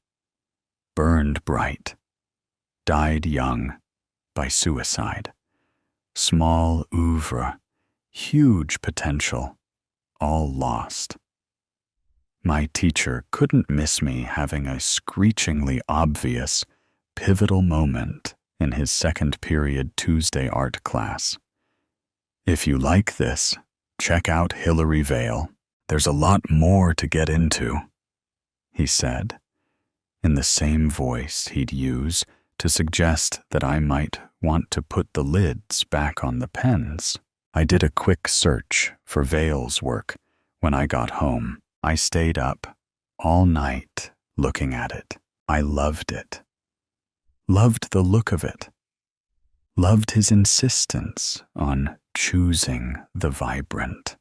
Burned bright, died young, by suicide. Small oeuvre, huge potential, all lost. My teacher couldn't miss me having a screechingly obvious, pivotal moment in his second period Tuesday art class. If you like this, check out Hillary Vale. There's a lot more to get into, he said, in the same voice he'd use to suggest that I might want to put the lids back on the pens. I did a quick search for Vale's work when I got home. I stayed up all night looking at it. I loved it. Loved the look of it. Loved his insistence on choosing the vibrant.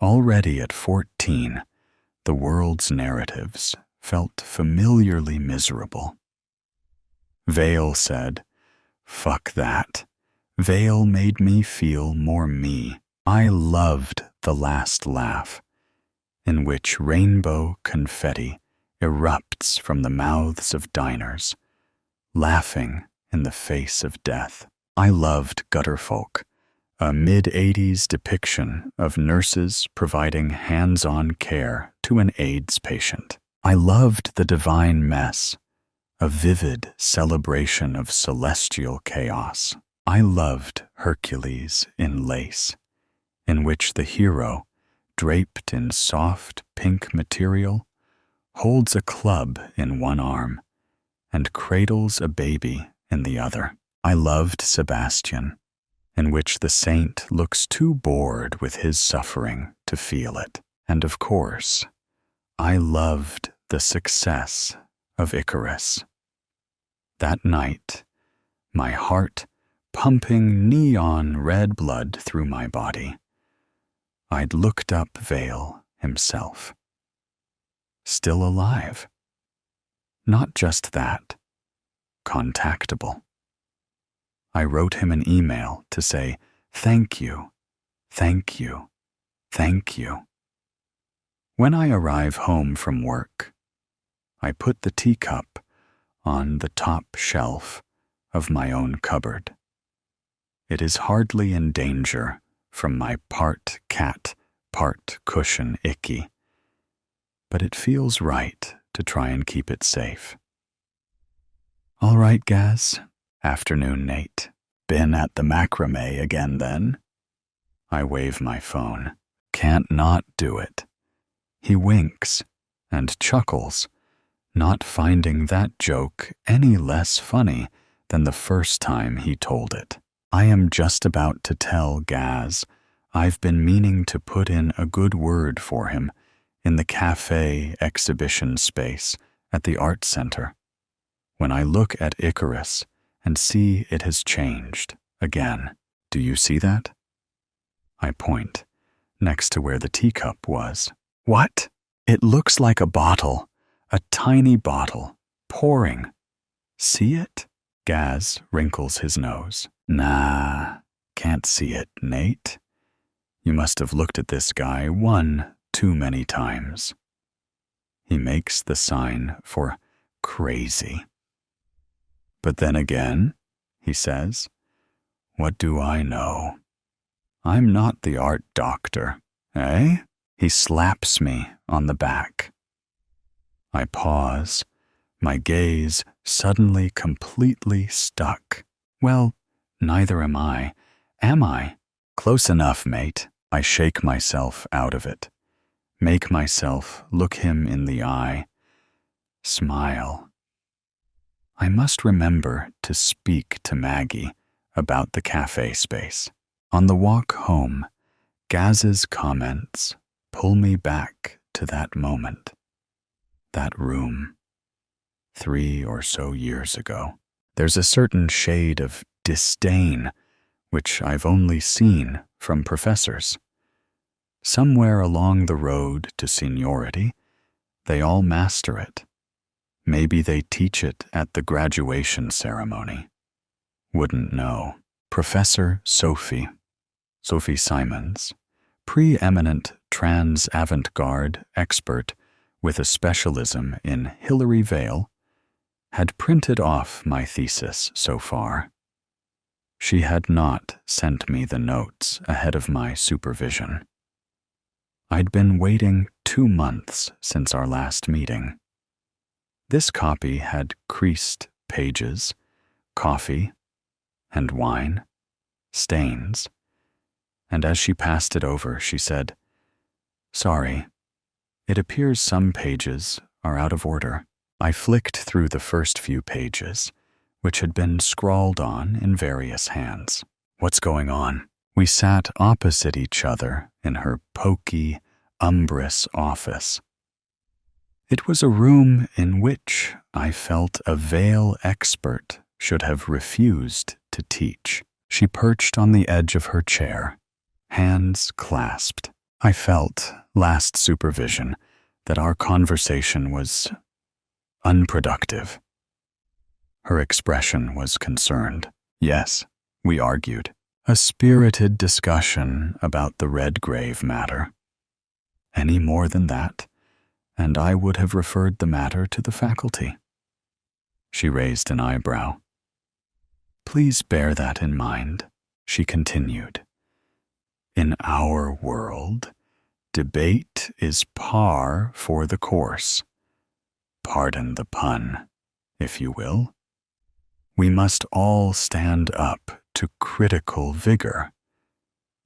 Already at 14, the world's narratives felt familiarly miserable. Vale said, "Fuck that." Vale made me feel more me. I loved The Last Laugh, in which rainbow confetti erupts from the mouths of diners, laughing in the face of death. I loved Gutterfolk, a mid-'80s depiction of nurses providing hands-on care to an AIDS patient. I loved The Divine Mess, a vivid celebration of celestial chaos. I loved Hercules in Lace, in which the hero, draped in soft pink material, holds a club in one arm and cradles a baby in the other. I loved Sebastian, in which the saint looks too bored with his suffering to feel it. And of course, I loved the success of Icarus. That night, my heart pumping neon red blood through my body, I'd looked up Vale himself. Still alive. Not just that, contactable. I wrote him an email to say, "Thank you, thank you, thank you." When I arrive home from work, I put the teacup on the top shelf of my own cupboard. It is hardly in danger from my part cat, part cushion Icky, but it feels right to try and keep it safe. All right, Gaz. Afternoon, Nate. Been at the macrame again, then? I wave my phone. Can't not do it. He winks and chuckles, not finding that joke any less funny than the first time he told it. I am just about to tell Gaz I've been meaning to put in a good word for him in the cafe exhibition space at the Art Center, when I look at Icarus and see it has changed again. Do you see that? I point next to where the teacup was. What? It looks like a bottle, a tiny bottle, pouring. See it? Gaz wrinkles his nose. Nah, can't see it, Nate. You must have looked at this guy one too many times. He makes the sign for crazy. But then again, he says, what do I know? I'm not the art doctor, eh? He slaps me on the back. I pause, my gaze suddenly completely stuck. Well, neither am I. Am I? Close enough, mate. I shake myself out of it. Make myself look him in the eye. Smile. I must remember to speak to Maggie about the cafe space. On the walk home, Gaz's comments pull me back to that moment, that room, 3 or so years ago. There's a certain shade of disdain which I've only seen from professors. Somewhere along the road to seniority, they all master it. Maybe they teach it at the graduation ceremony. Wouldn't know. Professor Sophie Simons, preeminent trans avant-garde expert with a specialism in Hilary Vale, had printed off my thesis so far. She had not sent me the notes ahead of my supervision. I'd been waiting 2 months since our last meeting. This copy had creased pages, coffee, and wine, stains, and as she passed it over, she said, "Sorry, it appears some pages are out of order." I flicked through the first few pages, which had been scrawled on in various hands. What's going on? We sat opposite each other in her poky, umbrous office. It was a room in which I felt a Vale expert should have refused to teach. She perched on the edge of her chair, hands clasped. I felt, last supervision, that our conversation was unproductive. Her expression was concerned. Yes, we argued. A spirited discussion about the Redgrave matter. Any more than that, and I would have referred the matter to the faculty. She raised an eyebrow. Please bear that in mind, she continued. In our world, debate is par for the course. Pardon the pun. if you will. We must all stand up to critical vigor.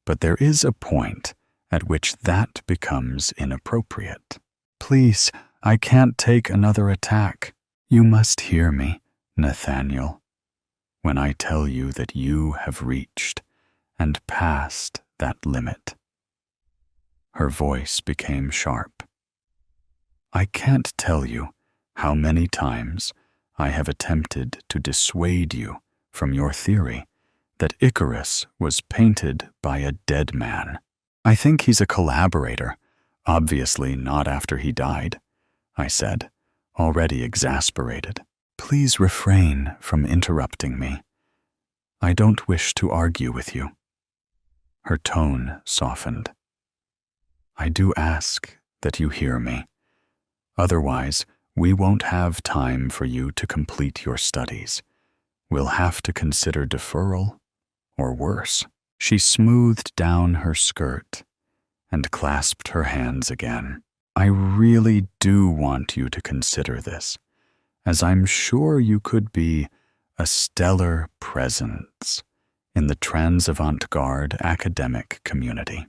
But there is a point at which that becomes inappropriate. Please, I can't take another attack. You must hear me, Nathaniel, when I tell you that you have reached and passed that limit. Her voice became sharp. I can't tell you how many times I have attempted to dissuade you from your theory that Icarus was painted by a dead man. I think he's a collaborator, obviously not after he died, I said, already exasperated. Please refrain from interrupting me. I don't wish to argue with you. Her tone softened. I do ask that you hear me. Otherwise, we won't have time for you to complete your studies. We'll have to consider deferral, or worse. She smoothed down her skirt and clasped her hands again. I really do want you to consider this, as I'm sure you could be a stellar presence in the trans-avant-garde academic community.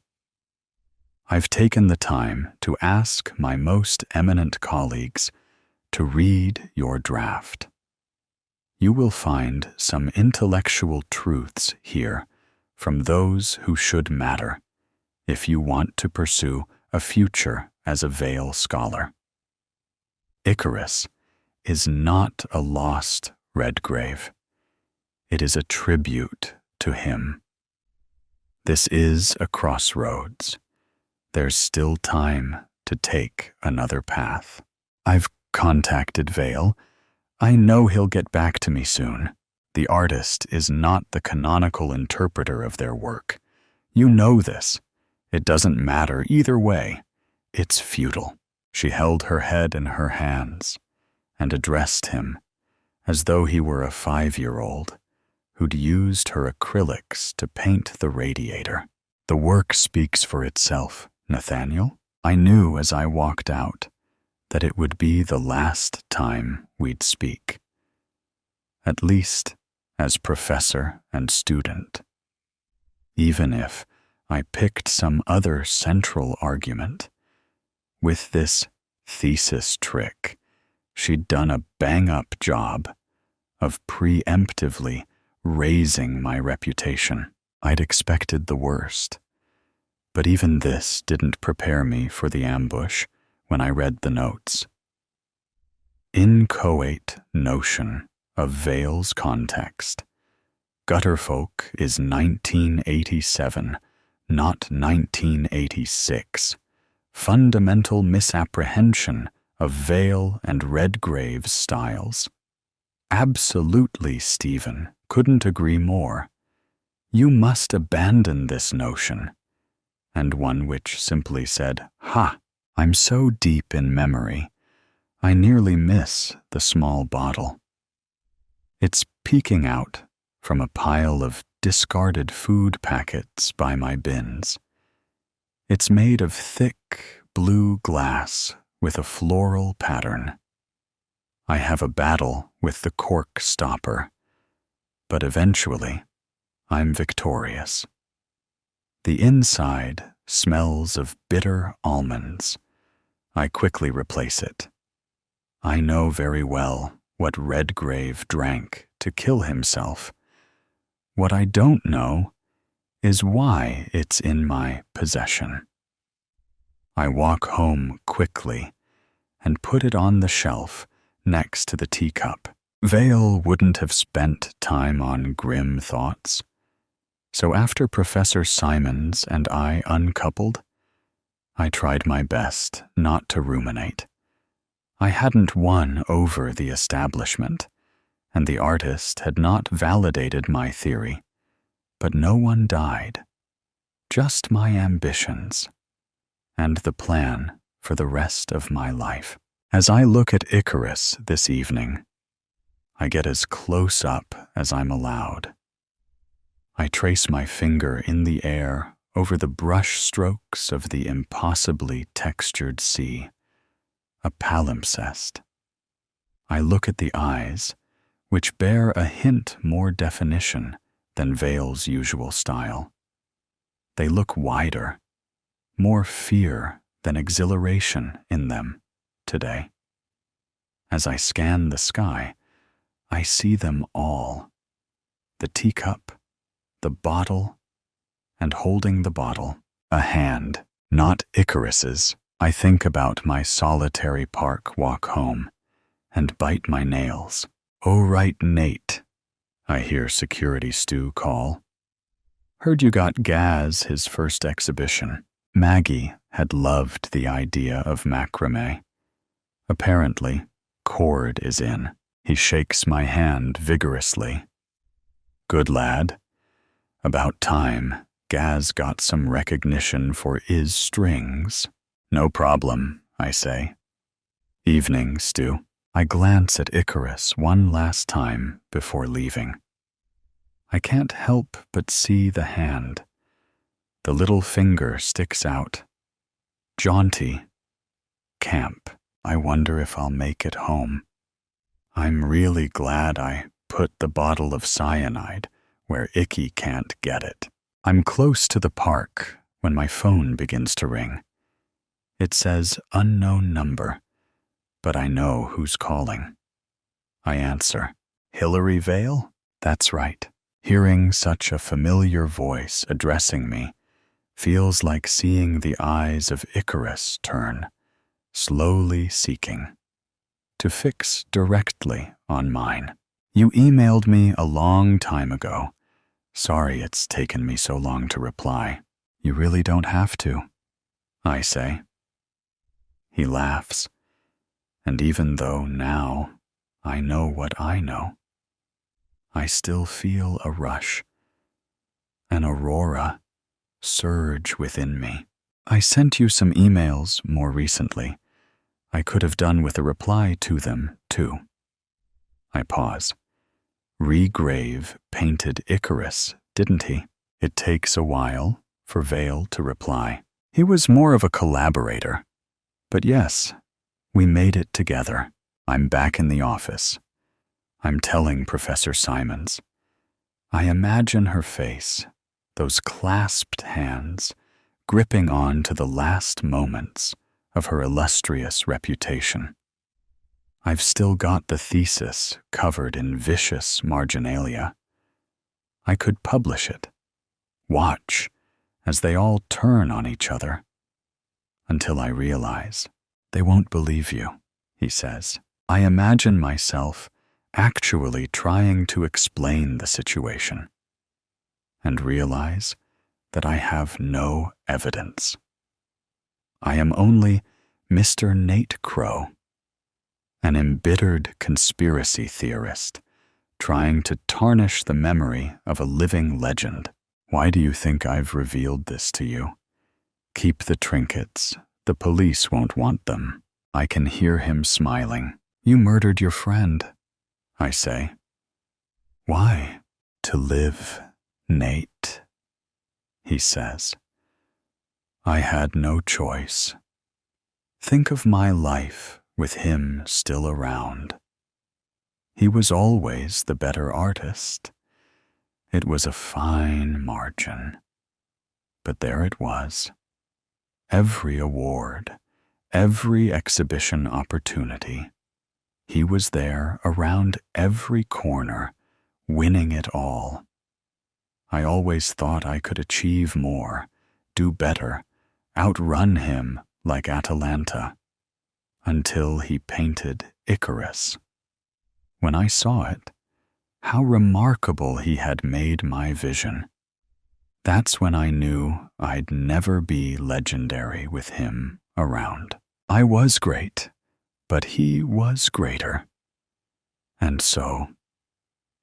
I've taken the time to ask my most eminent colleagues to read your draft. You will find some intellectual truths here from those who should matter if you want to pursue a future as a Veil scholar. Icarus is not a lost Redgrave. It is a tribute to him. This is a crossroads. There's still time to take another path. I've contacted Veil. I know he'll get back to me soon. The artist is not the canonical interpreter of their work. You know this. It doesn't matter either way. It's futile. She held her head in her hands and addressed him as though he were a 5-year-old who'd used her acrylics to paint the radiator. The work speaks for itself, Nathaniel. I knew as I walked out that it would be the last time we'd speak, at least as professor and student. Even if I picked some other central argument, with this thesis trick, she'd done a bang-up job of preemptively raising my reputation. I'd expected the worst, but even this didn't prepare me for the ambush when I read the notes. Inchoate notion of Veil's context. Gutterfolk is 1987, not 1986. Fundamental misapprehension of Veil and Redgrave's styles. Absolutely, Stephen. Couldn't agree more. You must abandon this notion. And one which simply said, "Ha, I'm so deep in memory, I nearly miss the small bottle. It's peeking out from a pile of discarded food packets by my bins. It's made of thick blue glass with a floral pattern. I have a battle with the cork stopper, but eventually I'm victorious. The inside smells of bitter almonds. I quickly replace it. I know very well what Redgrave drank to kill himself. What I don't know is why it's in my possession. I walk home quickly and put it on the shelf next to the teacup. Veil wouldn't have spent time on grim thoughts. So after Professor Simons and I uncoupled, I tried my best not to ruminate. I hadn't won over the establishment, and the artist had not validated my theory, but no one died. Just my ambitions, and the plan for the rest of my life. As I look at Icarus this evening, I get as close up as I'm allowed. I trace my finger in the air over the brush strokes of the impossibly textured sea, a palimpsest. I look at the eyes, which bear a hint more definition than Vale's usual style. They look wider, more fear than exhilaration in them today. As I scan the sky, I see them all. The teacup, the bottle, and holding the bottle, a hand, not Icarus's. I think about my solitary park walk home and bite my nails. "Oh, right, Nate," I hear Security Stu call. "Heard you got Gaz his first exhibition." Maggie had loved the idea of macrame. Apparently, cord is in. He shakes my hand vigorously. "Good lad. About time Gaz got some recognition for his strings." "No problem," I say. "Evening, Stu." I glance at Icarus one last time before leaving. I can't help but see the hand. The little finger sticks out. Jaunty. Camp. I wonder if I'll make it home. I'm really glad I put the bottle of cyanide where Icky can't get it. I'm close to the park when my phone begins to ring. It says unknown number, but I know who's calling. I answer. "Hillary Vale?" That's right. Hearing such a familiar voice addressing me feels like seeing the eyes of Icarus turn, slowly seeking, to fix directly on mine. "You emailed me a long time ago. Sorry it's taken me so long to reply." "You really don't have to," I say. He laughs, and even though now I know what I know, I still feel a rush, an aurora surge within me. "I sent you some emails more recently. I could have done with a reply to them, too." I pause. Regrave painted Icarus, didn't he? It takes a while for Vale to reply. He was more of a collaborator. But yes, we made it together. I'm back in the office. I'm telling Professor Simons. I imagine her face, those clasped hands, gripping on to the last moments of her illustrious reputation. I've still got the thesis covered in vicious marginalia. I could publish it. Watch as they all turn on each other. Until I realize, "They won't believe you," he says. I imagine myself actually trying to explain the situation, and realize that I have no evidence. I am only Mr. Nate Crow, an embittered conspiracy theorist trying to tarnish the memory of a living legend. "Why do you think I've revealed this to you? Keep the trinkets. The police won't want them." I can hear him smiling. "You murdered your friend," I say. "Why?" "To live, Nate," he says. "I had no choice. Think of my life with him still around. He was always the better artist. It was a fine margin. But there it was. Every award, every exhibition opportunity. He was there around every corner, winning it all. I always thought I could achieve more, do better, outrun him like Atalanta, until he painted Icarus. When I saw it, how remarkable he had made my vision. That's when I knew I'd never be legendary with him around. I was great, but he was greater. And so,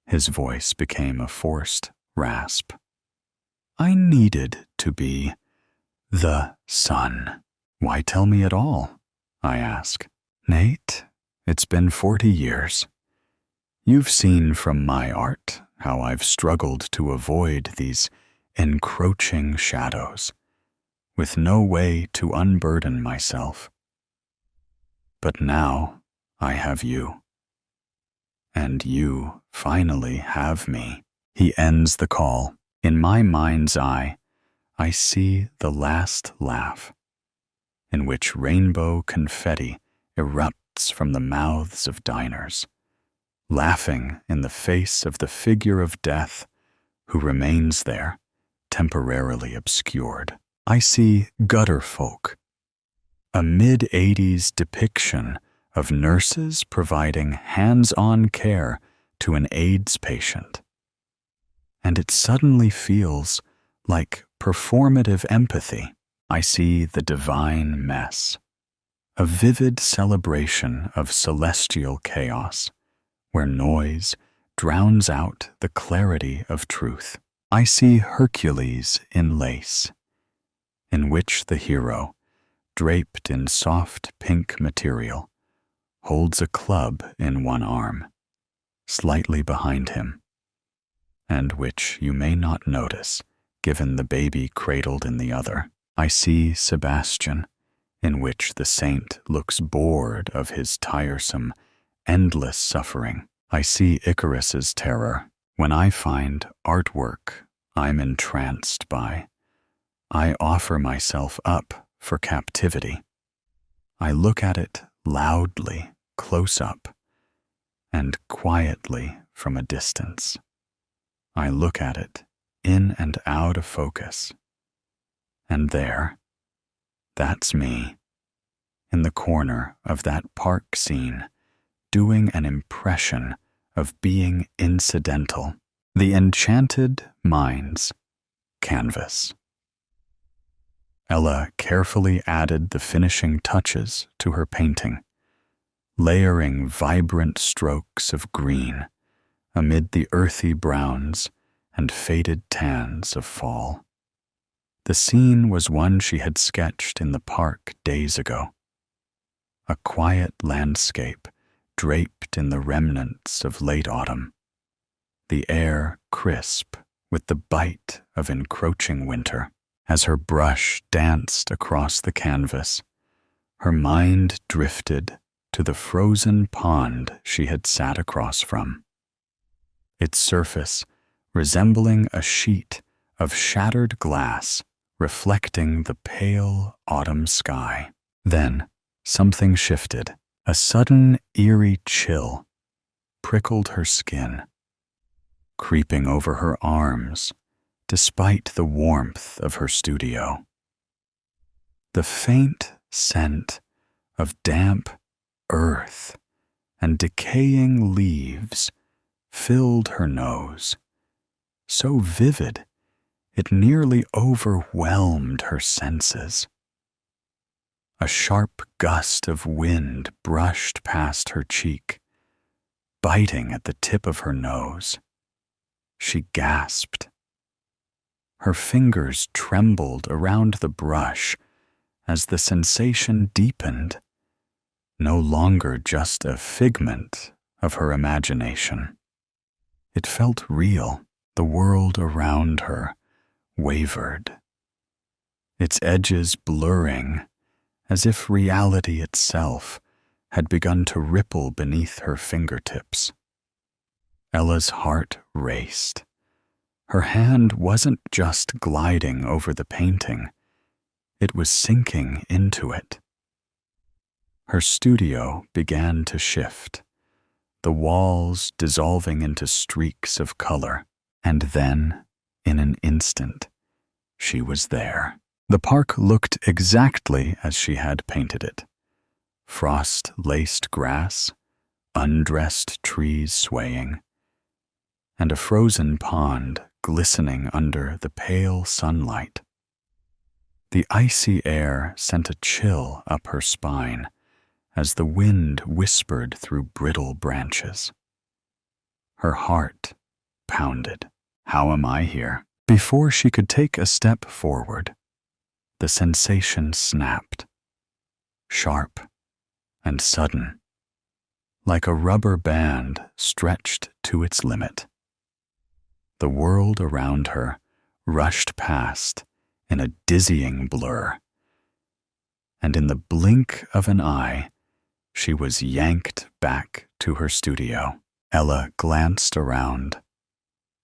his voice became a forced rasp. I needed to be the sun. "Why tell me at all?" I ask. "Nate, it's been 40 years. You've seen from my art how I've struggled to avoid these encroaching shadows, with no way to unburden myself. But now I have you. And you finally have me. He ends the call. In my mind's eye, I see the last laugh, in which rainbow confetti erupts from the mouths of diners, laughing in the face of the figure of death who remains there, temporarily obscured. I see gutter folk, a mid-'80s depiction of nurses providing hands-on care to an AIDS patient. And it suddenly feels like performative empathy. I see the divine mess, a vivid celebration of celestial chaos, where noise drowns out the clarity of truth. I see Hercules in lace, in which the hero, draped in soft pink material, holds a club in one arm, slightly behind him, and which you may not notice, given the baby cradled in the other. I see Sebastian, in which the saint looks bored of his tiresome, endless suffering. I see Icarus's terror. When I find artwork I'm entranced by, I offer myself up for captivity. I look at it loudly, close up, and quietly from a distance. I look at it in and out of focus. And there, that's me, in the corner of that park scene, doing an impression of being incidental, the enchanted mind's canvas. Ella carefully added the finishing touches to her painting, layering vibrant strokes of green amid the earthy browns and faded tans of fall. The scene was one she had sketched in the park days ago, a quiet landscape draped in the remnants of late autumn, the air crisp with the bite of encroaching winter. As her brush danced across the canvas, her mind drifted to the frozen pond she had sat across from, its surface resembling a sheet of shattered glass reflecting the pale autumn sky. Then something shifted. A sudden eerie chill prickled her skin, creeping over her arms despite the warmth of her studio. The faint scent of damp earth and decaying leaves filled her nose, so vivid it nearly overwhelmed her senses. A sharp gust of wind brushed past her cheek, biting at the tip of her nose. She gasped. Her fingers trembled around the brush as the sensation deepened, no longer just a figment of her imagination. It felt real. The world around her wavered, its edges blurring as if reality itself had begun to ripple beneath her fingertips. Ella's heart raced. Her hand wasn't just gliding over the painting, it was sinking into it. Her studio began to shift, the walls dissolving into streaks of color, and then, in an instant, she was there. The park looked exactly as she had painted it. Frost-laced grass, undressed trees swaying, and a frozen pond glistening under the pale sunlight. The icy air sent a chill up her spine as the wind whispered through brittle branches. Her heart pounded. How am I here? Before she could take a step forward, the sensation snapped, sharp and sudden, like a rubber band stretched to its limit. The world around her rushed past in a dizzying blur, and in the blink of an eye, she was yanked back to her studio. Ella glanced around,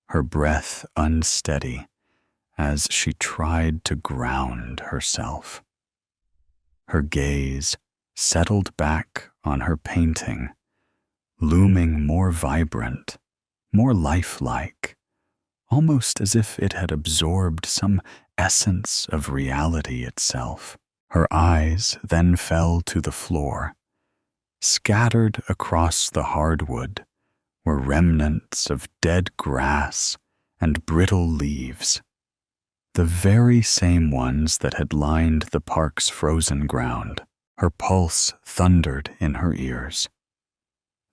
her breath unsteady as she tried to ground herself. Her gaze settled back on her painting, looming more vibrant, more lifelike, almost as if it had absorbed some essence of reality itself. Her eyes then fell to the floor. Scattered across the hardwood were remnants of dead grass and brittle leaves, the very same ones that had lined the park's frozen ground. Her pulse thundered in her ears.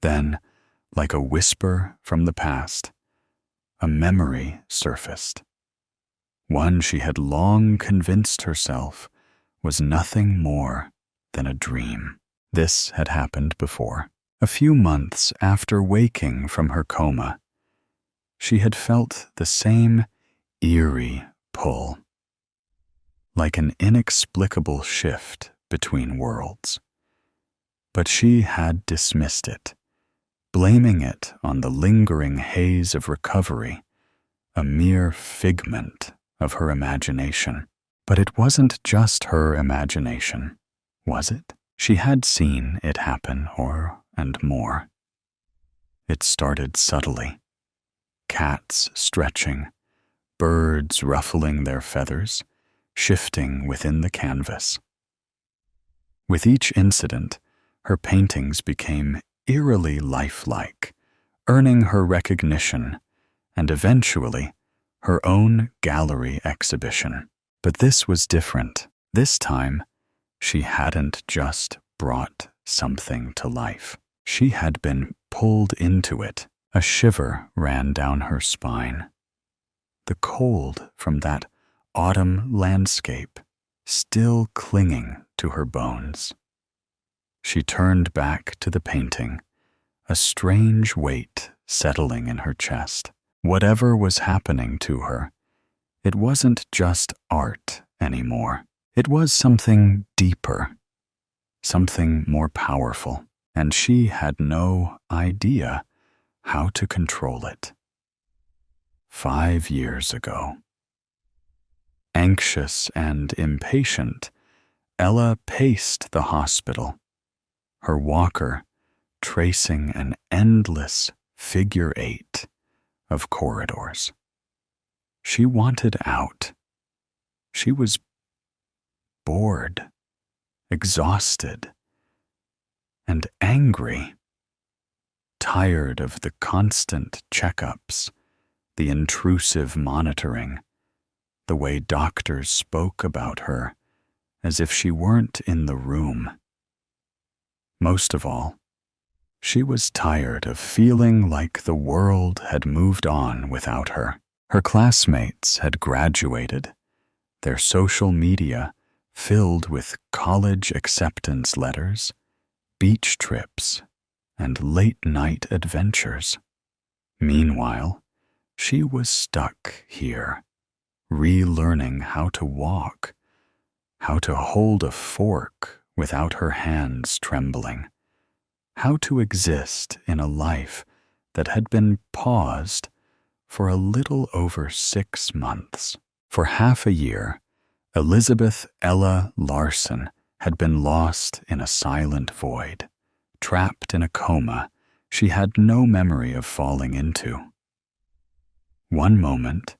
Then, like a whisper from the past, a memory surfaced, one she had long convinced herself was nothing more than a dream. This had happened before. A few months after waking from her coma, she had felt the same eerie pull, like an inexplicable shift between worlds. But she had dismissed it, blaming it on the lingering haze of recovery, a mere figment of her imagination. But it wasn't just her imagination, was it? She had seen it happen, and more. It started subtly. Cats stretching, birds ruffling their feathers, shifting within the canvas. With each incident, her paintings became eerily lifelike, earning her recognition and eventually her own gallery exhibition. But this was different. This time, she hadn't just brought something to life. She had been pulled into it. A shiver ran down her spine. The cold from that autumn landscape still clinging to her bones. She turned back to the painting, a strange weight settling in her chest. Whatever was happening to her, it wasn't just art anymore. It was something deeper, something more powerful, and she had no idea how to control it. 5 years ago. Anxious and impatient, Ella paced the hospital, her walker tracing an endless figure 8 of corridors. She wanted out. She was bored, exhausted, and angry, tired of the constant checkups, the intrusive monitoring, the way doctors spoke about her as if she weren't in the room. Most of all, she was tired of feeling like the world had moved on without her. Her classmates had graduated, their social media filled with college acceptance letters, beach trips, and late-night adventures. Meanwhile, she was stuck here, relearning how to walk, how to hold a fork without her hands trembling, how to exist in a life that had been paused for a little over 6 months. For half a year, Elizabeth Ella Larson had been lost in a silent void, trapped in a coma she had no memory of falling into. One moment,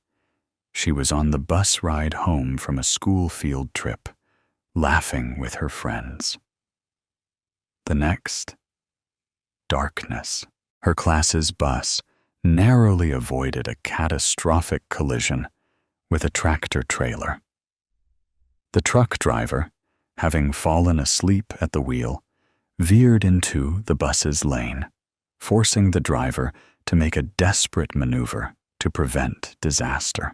she was on the bus ride home from a school field trip, laughing with her friends. The next, darkness. Her class's bus narrowly avoided a catastrophic collision with a tractor-trailer. The truck driver, having fallen asleep at the wheel, veered into the bus's lane, forcing the driver to make a desperate maneuver to prevent disaster.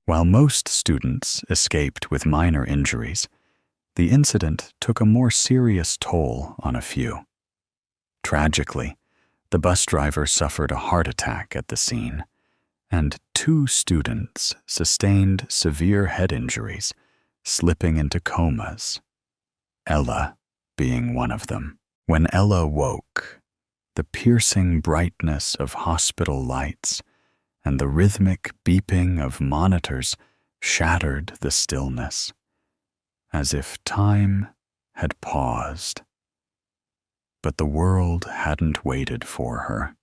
While most students escaped with minor injuries, the incident took a more serious toll on a few. Tragically, the bus driver suffered a heart attack at the scene, and 2 students sustained severe head injuries, slipping into comas, Ella being one of them. When Ella woke, The piercing brightness of hospital lights and the rhythmic beeping of monitors shattered the stillness, as if time had paused. But the world hadn't waited for her.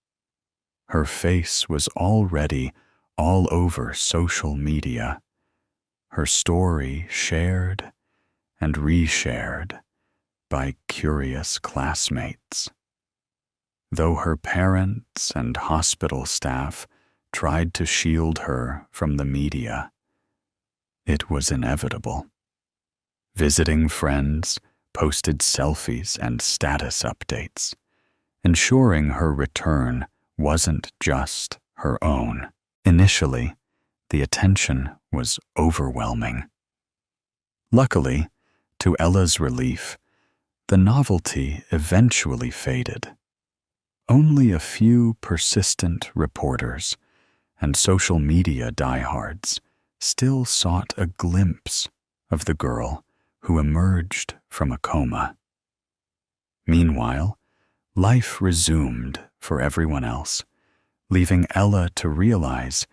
Her face was already all over social media, her story shared and reshared by curious classmates. Though her parents and hospital staff tried to shield her from the media, it was inevitable. Visiting friends posted selfies and status updates, ensuring her return wasn't just her own. Initially, the attention was overwhelming. Luckily, to Ella's relief, the novelty eventually faded. Only a few persistent reporters and social media diehards still sought a glimpse of the girl who emerged from a coma. Meanwhile, life resumed for everyone else, leaving Ella to realize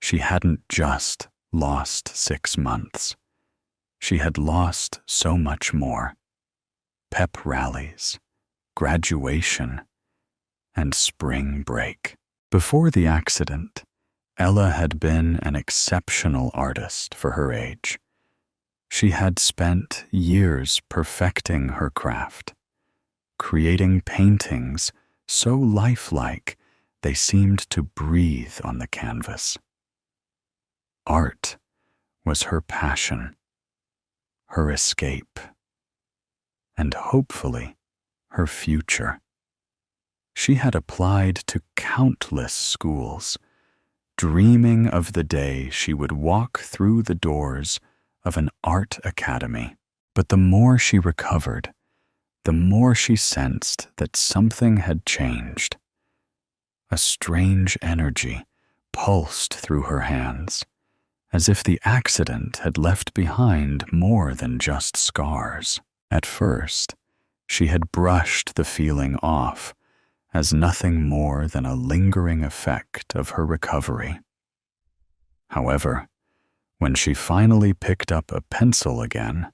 she hadn't just lost 6 months. She had lost so much more. Pep rallies, graduation, and spring break. Before the accident, Ella had been an exceptional artist for her age. She had spent years perfecting her craft, creating paintings so lifelike they seemed to breathe on the canvas. Art was her passion, her escape, and hopefully her future. She had applied to countless schools, dreaming of the day she would walk through the doors of an art academy. But the more she recovered, the more she sensed that something had changed. A strange energy pulsed through her hands, as if the accident had left behind more than just scars. At first, she had brushed the feeling off as nothing more than a lingering effect of her recovery. However, when she finally picked up a pencil again,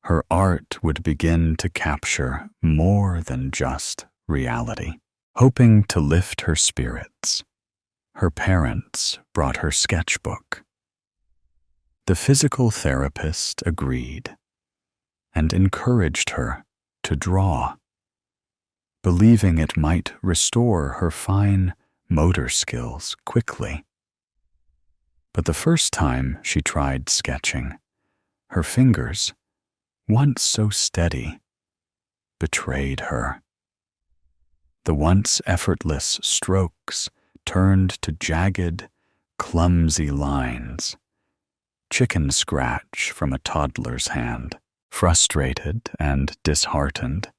her art would begin to capture more than just reality. Hoping to lift her spirits, her parents brought her sketchbook. The physical therapist agreed and encouraged her to draw, believing it might restore her fine motor skills quickly. But the first time she tried sketching, her fingers, once so steady, betrayed her. The once effortless strokes turned to jagged, clumsy lines, chicken scratch from a toddler's hand. Frustrated and disheartened,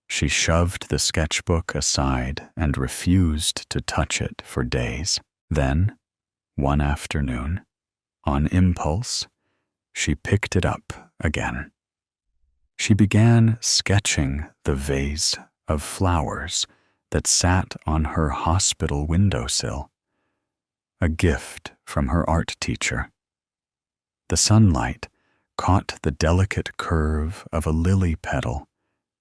she shoved the sketchbook aside and refused to touch it for days. Then, one afternoon, on impulse, she picked it up again. She began sketching the vase of flowers that sat on her hospital windowsill, a gift from her art teacher. The sunlight caught the delicate curve of a lily petal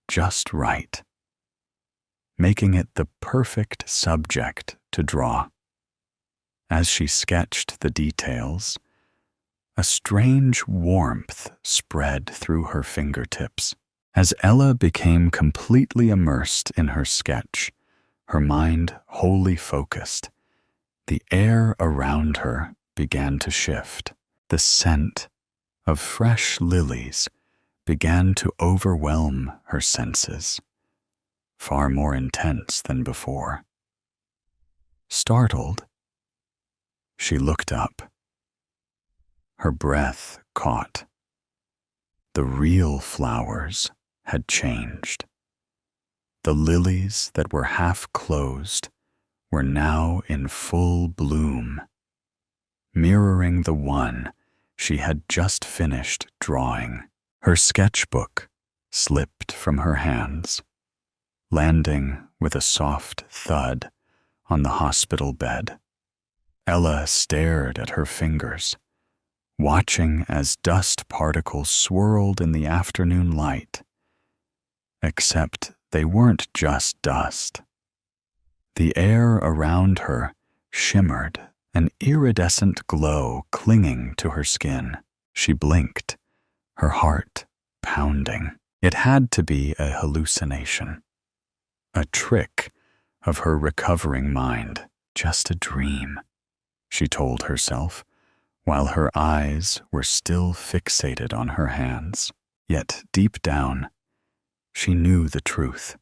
just right, making it the perfect subject to draw. As she sketched the details, a strange warmth spread through her fingertips. As Ella became completely immersed in her sketch, her mind wholly focused, the air around her began to shift. The scent of fresh lilies began to overwhelm her senses, far more intense than before. Startled, she looked up. Her breath caught. The real flowers had changed. The lilies that were half closed were now in full bloom, mirroring the one she had just finished drawing. Her sketchbook slipped from her hands, landing with a soft thud on the hospital bed. Ella stared at her fingers, watching as dust particles swirled in the afternoon light. Except they weren't just dust. The air around her shimmered, an iridescent glow clinging to her skin. She blinked, her heart pounding. It had to be a hallucination, a trick of her recovering mind, just a dream, she told herself, while her eyes were still fixated on her hands. Yet deep down, she knew the truth.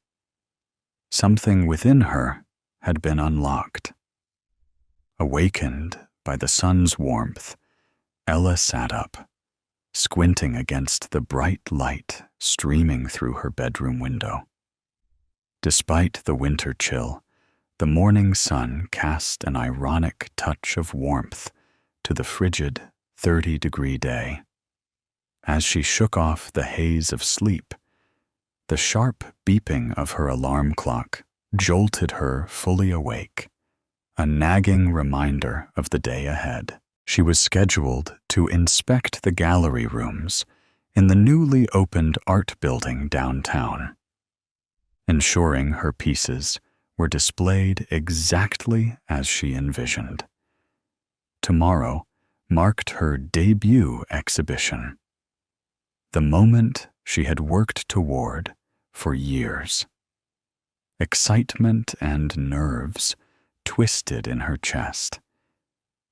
Something within her had been unlocked. Awakened by the sun's warmth, Ella sat up, squinting against the bright light streaming through her bedroom window. Despite the winter chill, the morning sun cast an ironic touch of warmth to the frigid 30-degree day. As she shook off the haze of sleep, the sharp beeping of her alarm clock jolted her fully awake, a nagging reminder of the day ahead. She was scheduled to inspect the gallery rooms in the newly opened art building downtown, ensuring her pieces were displayed exactly as she envisioned. Tomorrow marked her debut exhibition, the moment she had worked toward for years. Excitement and nerves twisted in her chest.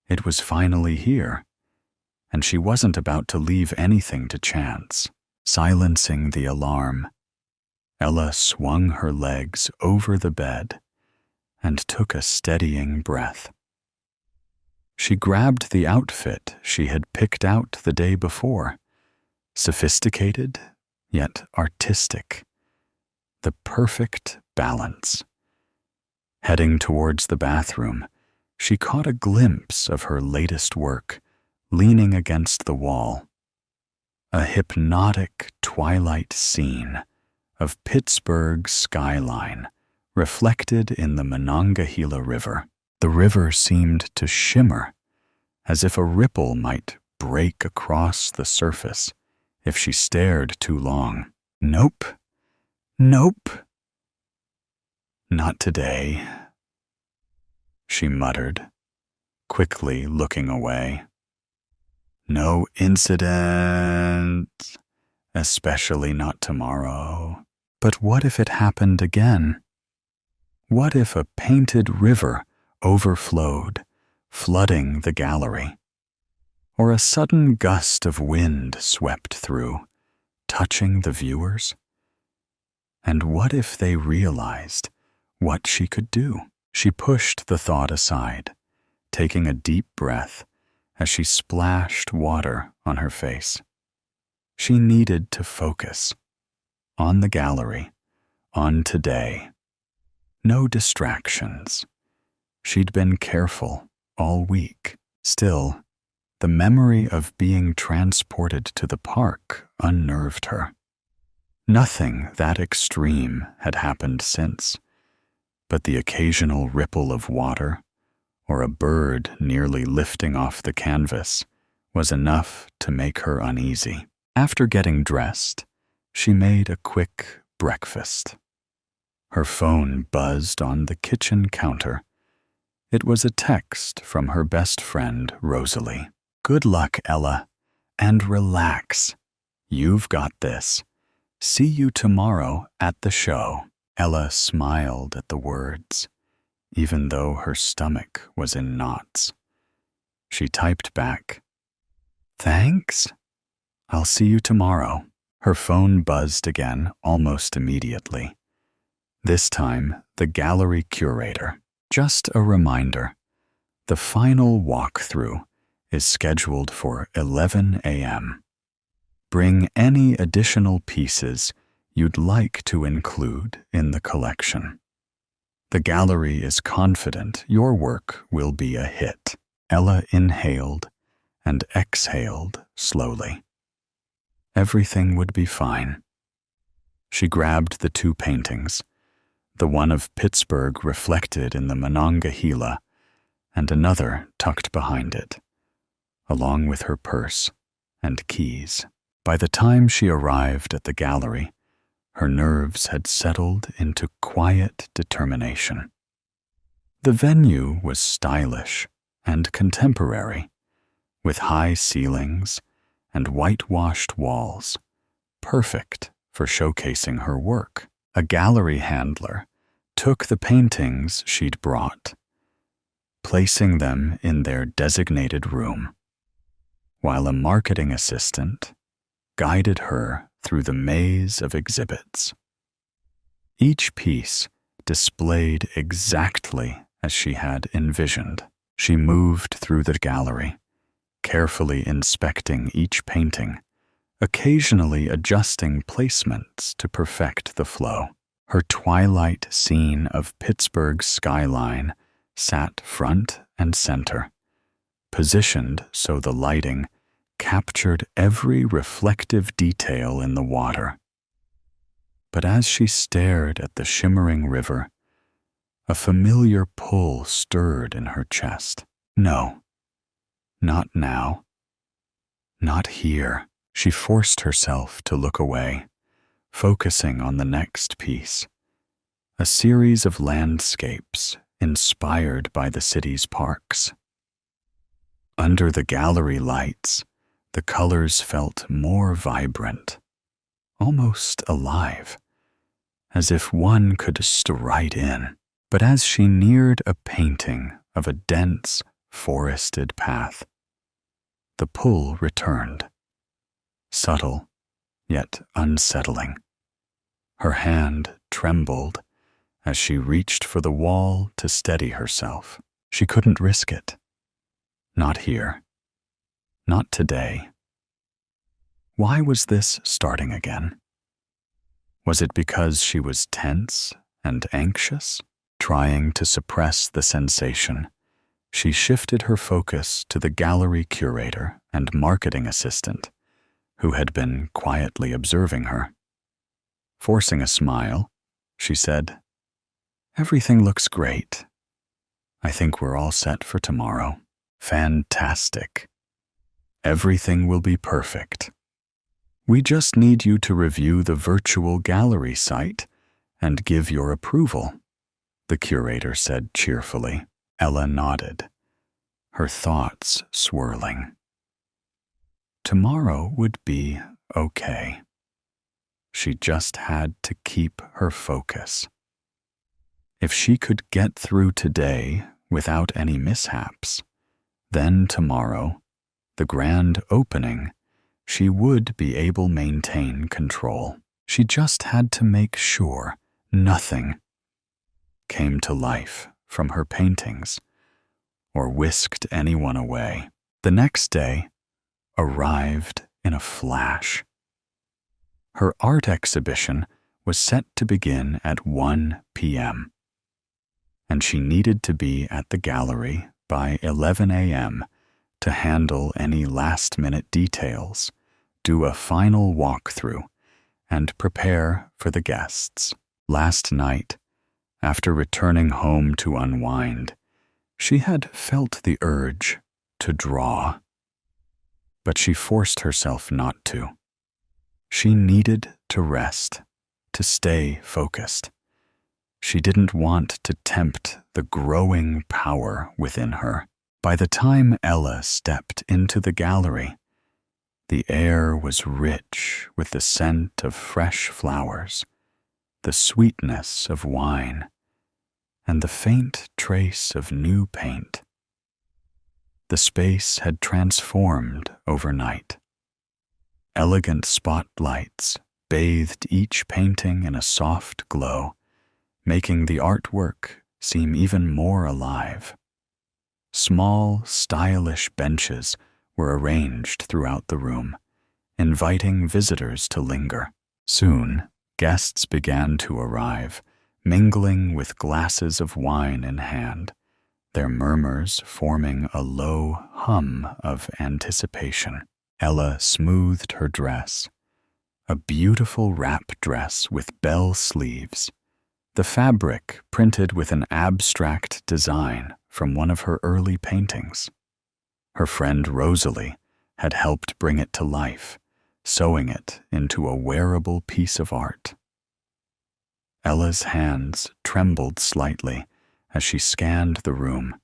It was finally here, and she wasn't about to leave anything to chance. Silencing the alarm, Ella swung her legs over the bed and took a steadying breath. She grabbed the outfit she had picked out the day before, sophisticated yet artistic, the perfect balance. Heading towards the bathroom, she caught a glimpse of her latest work leaning against the wall, a hypnotic twilight scene of Pittsburgh's skyline reflected in the Monongahela River. The river seemed to shimmer, as if a ripple might break across the surface if she stared too long. Nope. Nope. Not today, she muttered, quickly looking away. No incident, especially not tomorrow. But what if it happened again? What if a painted river overflowed, flooding the gallery? Or a sudden gust of wind swept through, touching the viewers? And what if they realized what she could do? She pushed the thought aside, taking a deep breath as she splashed water on her face. She needed to focus on the gallery, on today. No distractions. She'd been careful all week. Still, the memory of being transported to the park unnerved her. Nothing that extreme had happened since, but the occasional ripple of water or a bird nearly lifting off the canvas was enough to make her uneasy. After getting dressed, she made a quick breakfast. Her phone buzzed on the kitchen counter. It was a text from her best friend, Rosalie. Good luck, Ella, and relax. You've got this. See you tomorrow at the show. Ella smiled at the words, even though her stomach was in knots. She typed back, "Thanks. I'll see you tomorrow." Her phone buzzed again almost immediately. This time, the gallery curator. Just a reminder, the final walkthrough is scheduled for 11 a.m. Bring any additional pieces you'd like to include in the collection. The gallery is confident your work will be a hit. Ella inhaled and exhaled slowly. Everything would be fine. She grabbed the two paintings, the one of Pittsburgh reflected in the Monongahela, and another tucked behind it, along with her purse and keys. By the time she arrived at the gallery, her nerves had settled into quiet determination. The venue was stylish and contemporary, with high ceilings and whitewashed walls, perfect for showcasing her work. A gallery handler took the paintings she'd brought, placing them in their designated room, while a marketing assistant guided her through the maze of exhibits. Each piece displayed exactly as she had envisioned. She moved through the gallery, carefully inspecting each painting, occasionally adjusting placements to perfect the flow. Her twilight scene of Pittsburgh's skyline sat front and center, positioned so the lighting captured every reflective detail in the water. But as she stared at the shimmering river, a familiar pull stirred in her chest. No, not now. Not here. She forced herself to look away, focusing on the next piece, a series of landscapes inspired by the city's parks. Under the gallery lights, the colors felt more vibrant, almost alive, as if one could stride in. But as she neared a painting of a dense, forested path, the pull returned, subtle yet unsettling. Her hand trembled as she reached for the wall to steady herself. She couldn't risk it. Not here. Not today. Why was this starting again? Was it because she was tense and anxious? Trying to suppress the sensation, she shifted her focus to the gallery curator and marketing assistant, who had been quietly observing her. Forcing a smile, she said, "Everything looks great. I think we're all set for tomorrow." "Fantastic. Everything will be perfect. We just need you to review the virtual gallery site and give your approval," the curator said cheerfully. Ella nodded, her thoughts swirling. Tomorrow would be okay. She just had to keep her focus. If she could get through today without any mishaps, then tomorrow, the grand opening, she would be able to maintain control. She just had to make sure nothing came to life from her paintings or whisked anyone away. The next day arrived in a flash. Her art exhibition was set to begin at 1 p.m., and she needed to be at the gallery by 11 a.m. to handle any last-minute details, do a final walkthrough, and prepare for the guests. Last night, after returning home to unwind, she had felt the urge to draw, but she forced herself not to. She needed to rest, to stay focused. She didn't want to tempt the growing power within her. By the time Ella stepped into the gallery, the air was rich with the scent of fresh flowers, the sweetness of wine, and the faint trace of new paint. The space had transformed overnight. Elegant spotlights bathed each painting in a soft glow, making the artwork seem even more alive. Small, stylish benches were arranged throughout the room, inviting visitors to linger. Soon, guests began to arrive, mingling with glasses of wine in hand, their murmurs forming a low hum of anticipation. Ella smoothed her dress, a beautiful wrap dress with bell sleeves, the fabric printed with an abstract design from one of her early paintings. Her friend Rosalie had helped bring it to life, sewing it into a wearable piece of art. Ella's hands trembled slightly as she scanned the room,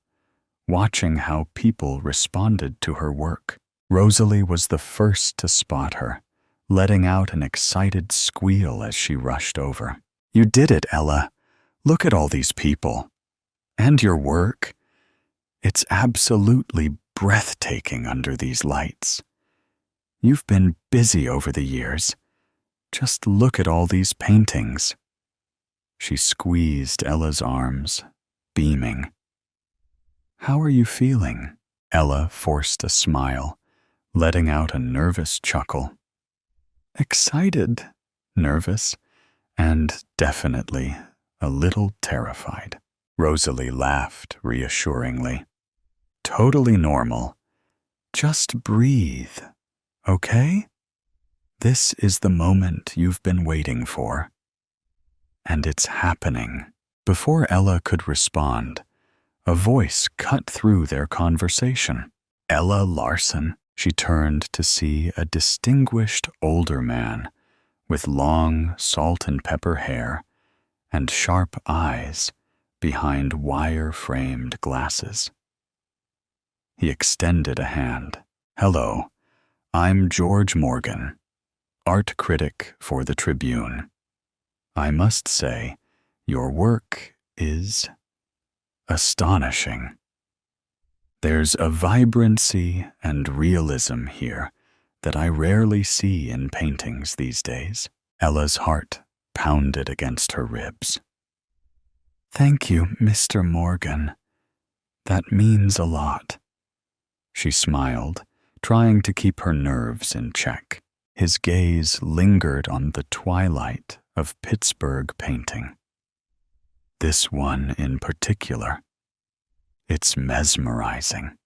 watching how people responded to her work. Rosalie was the first to spot her, letting out an excited squeal as she rushed over. "You did it, Ella. Look at all these people. And your work. It's absolutely breathtaking under these lights. You've been busy over the years. Just look at all these paintings." She squeezed Ella's arms, beaming. "How are you feeling?" Ella forced a smile, letting out a nervous chuckle. "Excited, nervous, and definitely a little terrified." Rosalie laughed reassuringly. "Totally normal. Just breathe, okay? This is the moment you've been waiting for. And it's happening." Before Ella could respond, a voice cut through their conversation. "Ella Larson." She turned to see a distinguished older man with long salt and pepper hair and sharp eyes behind wire-framed glasses. He extended a hand. "Hello, I'm George Morgan, art critic for the Tribune. I must say, your work is astonishing. There's a vibrancy and realism here that I rarely see in paintings these days." Ella's heart pounded against her ribs. "Thank you, Mr. Morgan. That means a lot." She smiled, trying to keep her nerves in check. His gaze lingered on the twilight of Pittsburgh painting. This one in particular. It's mesmerizing.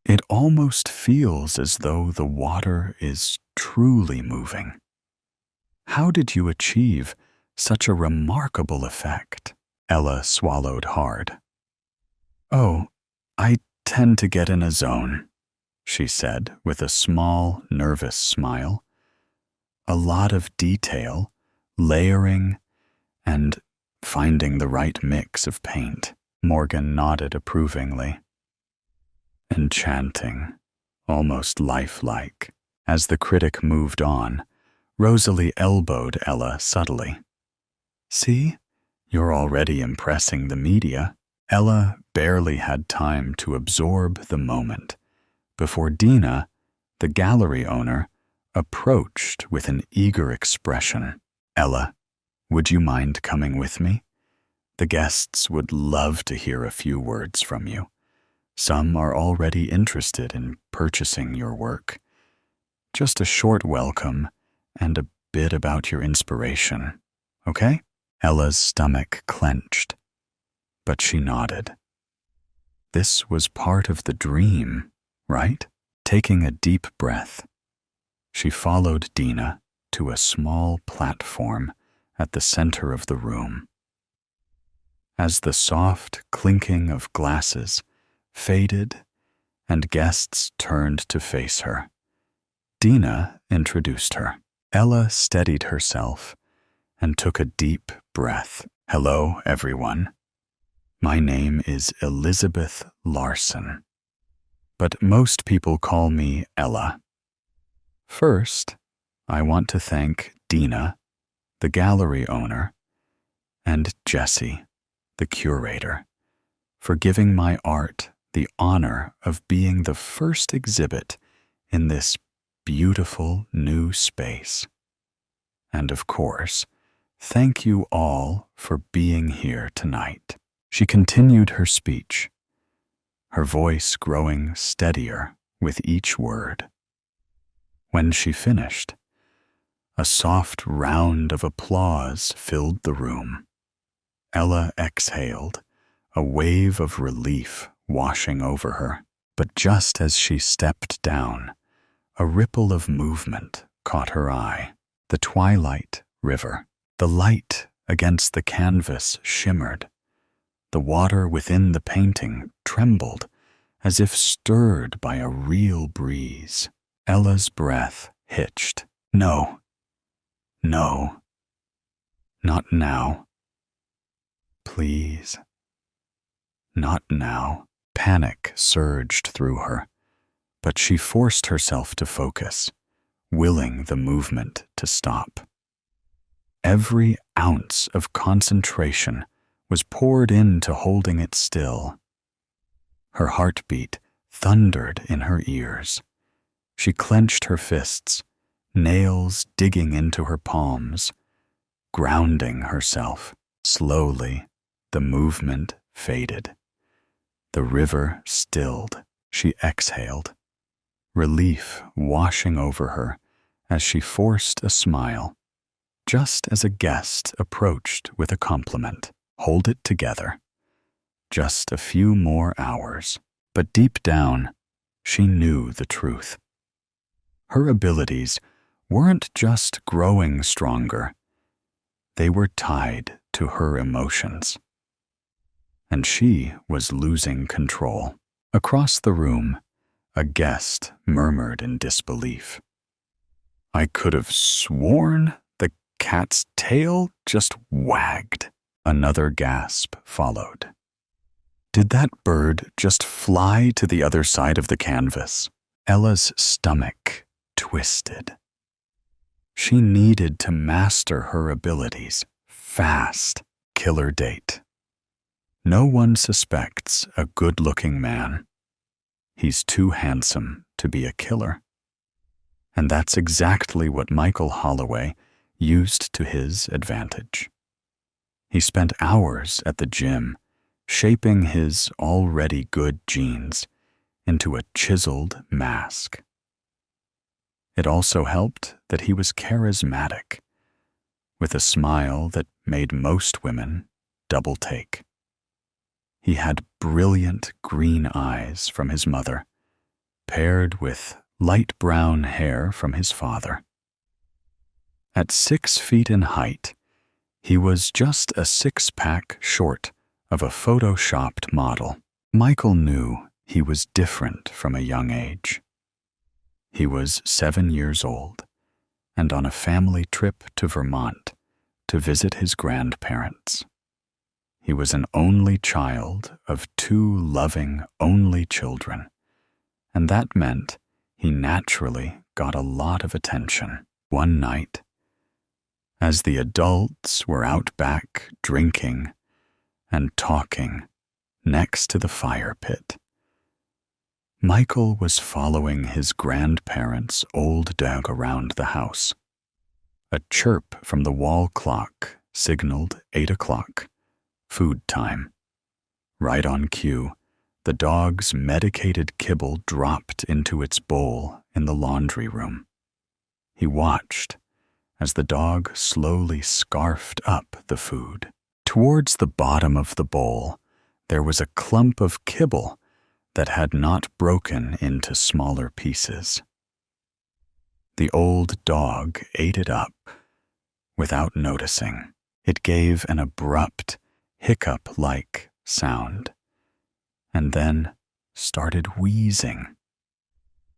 It almost feels as though the water is truly moving. How did you achieve such a remarkable effect? Ella swallowed hard. "Oh, I tend to get in a zone," she said with a small, nervous smile. "A lot of detail, layering, and finding the right mix of paint." Morgan nodded approvingly. "Enchanting, almost lifelike." As the critic moved on, Rosalie elbowed Ella subtly. "See, you're already impressing the media." Ella barely had time to absorb the moment before Dina, the gallery owner, approached with an eager expression. "Ella, would you mind coming with me? The guests would love to hear a few words from you. Some are already interested in purchasing your work. Just a short welcome and a bit about your inspiration, okay?" Ella's stomach clenched, but she nodded. This was part of the dream, right? Taking a deep breath, she followed Dina to a small platform at the center of the room. As the soft clinking of glasses faded and guests turned to face her, Dina introduced her. Ella steadied herself and took a deep breath. "Hello, everyone. My name is Elizabeth Larson, but most people call me Ella. First, I want to thank Dina, the gallery owner, and Jessie, the curator, for giving my art the honor of being the first exhibit in this beautiful new space. And of course, thank you all for being here tonight." She continued her speech, her voice growing steadier with each word. When she finished, a soft round of applause filled the room. Ella exhaled, a wave of relief washing over her. But just as she stepped down, a ripple of movement caught her eye. The twilight river, the light against the canvas shimmered. The water within the painting trembled, as if stirred by a real breeze. Ella's breath hitched. No. No. Not now. Please. Not now. Panic surged through her, but she forced herself to focus, willing the movement to stop. Every ounce of concentration was poured into holding it still. Her heartbeat thundered in her ears. She clenched her fists, nails digging into her palms, grounding herself. Slowly, the movement faded. The river stilled. She exhaled, relief washing over her as she forced a smile, just as a guest approached with a compliment. Hold it together. Just a few more hours. But deep down, she knew the truth. Her abilities weren't just growing stronger. They were tied to her emotions. And she was losing control. Across the room, a guest murmured in disbelief. I could have sworn the cat's tail just wagged. Another gasp followed. Did that bird just fly to the other side of the canvas? Ella's stomach twisted. She needed to master her abilities fast. Killer date. No one suspects a good-looking man. He's too handsome to be a killer. And that's exactly what Michael Holloway used to his advantage. He spent hours at the gym, shaping his already good genes into a chiseled mask. It also helped that he was charismatic, with a smile that made most women double take. He had brilliant green eyes from his mother, paired with light brown hair from his father. At 6 feet in height, he was just a six-pack short of a photoshopped model. Michael knew he was different from a young age. He was 7 years old and on a family trip to Vermont to visit his grandparents. He was an only child of 2 loving only children, and that meant he naturally got a lot of attention. One night, as the adults were out back drinking and talking next to the fire pit, Michael was following his grandparents' old dog around the house. A chirp from the wall clock signaled 8 o'clock. Food time. Right on cue, the dog's medicated kibble dropped into its bowl in the laundry room. He watched as the dog slowly scarfed up the food. Towards the bottom of the bowl, there was a clump of kibble that had not broken into smaller pieces. The old dog ate it up without noticing. It gave an abrupt, hiccup-like sound, and then started wheezing.